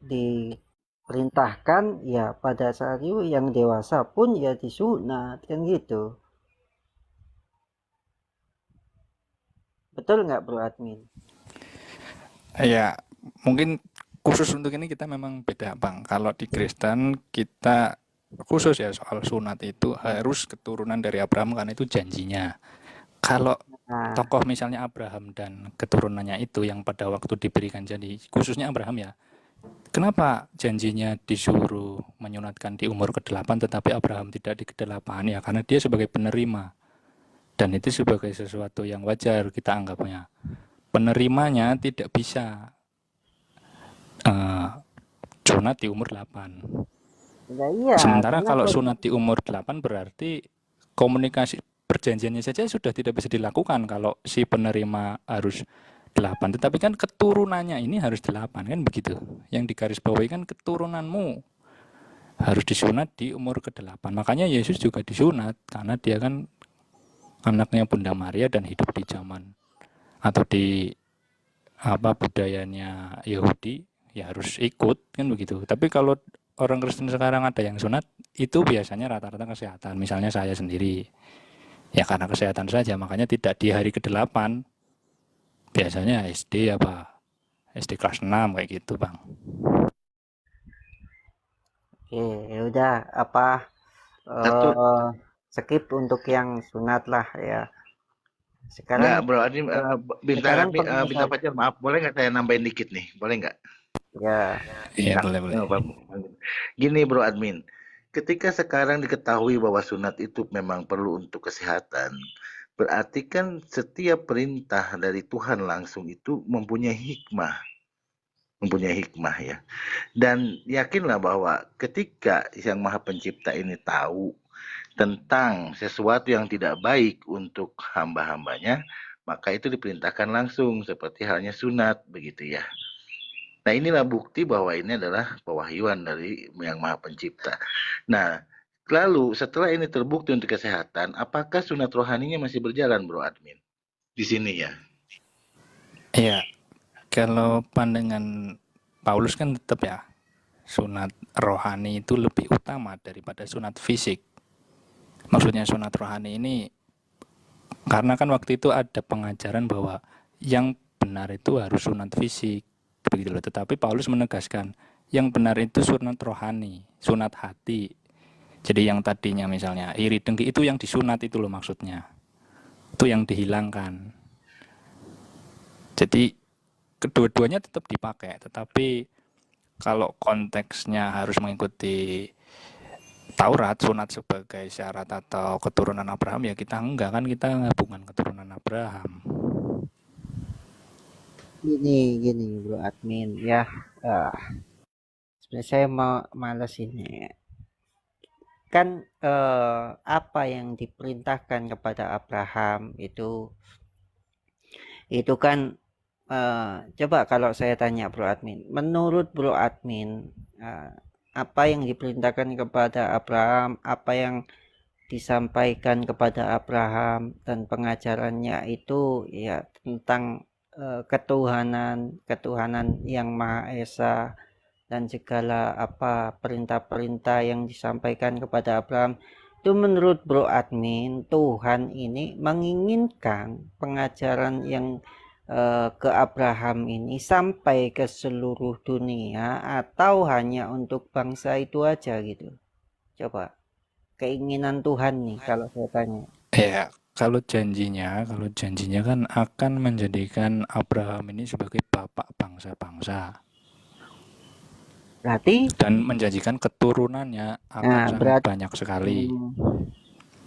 diperintahkan ya, pada saat itu yang dewasa pun ya disunat kan gitu. Betul nggak Bro Admin? Ya, mungkin khusus untuk ini kita memang beda Bang. Kalau di Kristen kita khusus ya soal sunat itu harus keturunan dari Abraham karena itu janjinya. Kalau tokoh misalnya Abraham dan keturunannya itu yang pada waktu diberikan janji, khususnya Abraham ya, kenapa janjinya disuruh menyunatkan di umur ke-8 tetapi Abraham tidak di ke-8? Ya karena dia sebagai penerima. Dan itu sebagai sesuatu yang wajar kita anggapnya. Penerimanya tidak bisa sunat di umur 8. Ya, iya, sementara kalau sunat di umur 8 berarti komunikasi perjanjiannya saja sudah tidak bisa dilakukan kalau si penerima harus 8. Tetapi kan keturunannya ini harus 8 kan begitu. Yang digarisbawahi kan keturunanmu harus disunat di umur ke-8. Makanya Yesus juga disunat karena dia kan anaknya Bunda Maria dan hidup di zaman atau di budayanya Yahudi ya harus ikut kan begitu. Tapi kalau orang Kristen sekarang ada yang sunat itu biasanya rata-rata kesehatan. Misalnya saya sendiri ya karena kesehatan saja makanya tidak di hari ke-8. Biasanya SD SD kelas 6 kayak gitu Bang. Oke, ya udah apa Satu, skip untuk yang sunat lah ya. enggak Sekarang bro, ini sekarang Bintang permasalahan Fajar, maaf, boleh nggak saya nambahin dikit nih? Boleh nggak? ya. Iya, Nah, boleh, boleh. gini bro admin, ketika sekarang diketahui bahwa sunat itu memang perlu untuk kesehatan, berarti kan setiap perintah dari Tuhan langsung itu mempunyai hikmah ya. Dan yakinlah bahwa ketika Yang Maha Pencipta ini tahu tentang sesuatu yang tidak baik untuk hamba-hambanya, maka itu diperintahkan langsung seperti halnya sunat begitu ya. Nah, inilah bukti bahwa ini adalah pewahyuan dari Yang Maha Pencipta. Nah, lalu setelah ini terbukti untuk kesehatan, apakah sunat rohaninya masih berjalan, Bro Admin? Di sini ya. Iya, kalau pandangan Paulus kan tetap ya, sunat rohani itu lebih utama daripada sunat fisik. Maksudnya sunat rohani ini karena kan waktu itu ada pengajaran bahwa yang benar itu harus sunat fisik, begitu loh. Tetapi Paulus menegaskan yang benar itu sunat rohani, sunat hati. Jadi yang tadinya misalnya iri dengki itu yang disunat itu loh maksudnya. Itu yang dihilangkan. Jadi kedua-duanya tetap dipakai, tetapi kalau konteksnya harus mengikuti Taurat, sunat sebagai syarat atau keturunan Abraham, ya kita enggak, kan kita bukan keturunan Abraham. Gini bro admin ya. Sebenarnya saya malas ini. Kan apa yang diperintahkan kepada Abraham itu kan coba kalau saya tanya bro admin, menurut bro admin apa yang diperintahkan kepada Abraham, apa yang disampaikan kepada Abraham dan pengajarannya itu ya tentang ketuhanan yang Maha Esa dan segala apa perintah-perintah yang disampaikan kepada Abraham itu menurut bro admin Tuhan ini menginginkan pengajaran yang ke Abraham ini sampai ke seluruh dunia atau hanya untuk bangsa itu aja gitu. Coba keinginan Tuhan nih kalau saya tanya. Ya, kalau janjinya kan akan menjadikan Abraham ini sebagai bapak bangsa-bangsa. Berarti dan menjanjikan keturunannya akan sangat banyak sekali.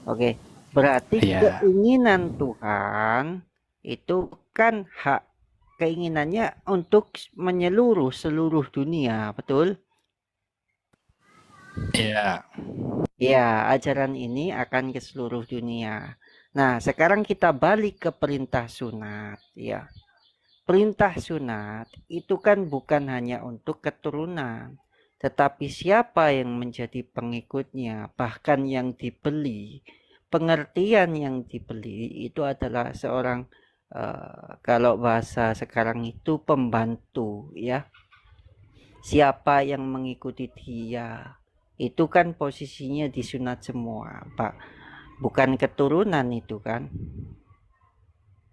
Oke. Berarti ya. Keinginan Tuhan itu kan hak keinginannya untuk menyeluruh seluruh dunia, betul? Iya. Ya, ajaran ini akan ke seluruh dunia. Nah, sekarang kita balik ke perintah sunat, ya. Perintah sunat itu kan bukan hanya untuk keturunan, tetapi siapa yang menjadi pengikutnya, bahkan yang dibeli. Pengertian yang dibeli itu adalah seorang kalau bahasa sekarang itu pembantu, ya. Siapa yang mengikuti dia itu kan posisinya disunat semua, Pak. Bukan keturunan itu kan.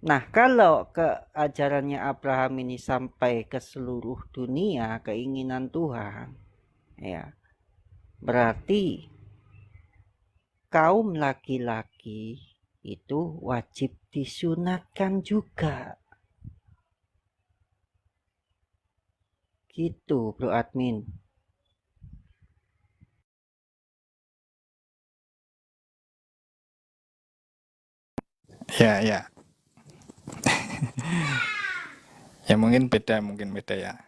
Nah, kalau keajarannya Abraham ini sampai ke seluruh dunia, keinginan Tuhan, ya, berarti kaum laki-laki itu wajib disunatkan juga. Gitu, bro admin. Ya. Ya mungkin beda ya.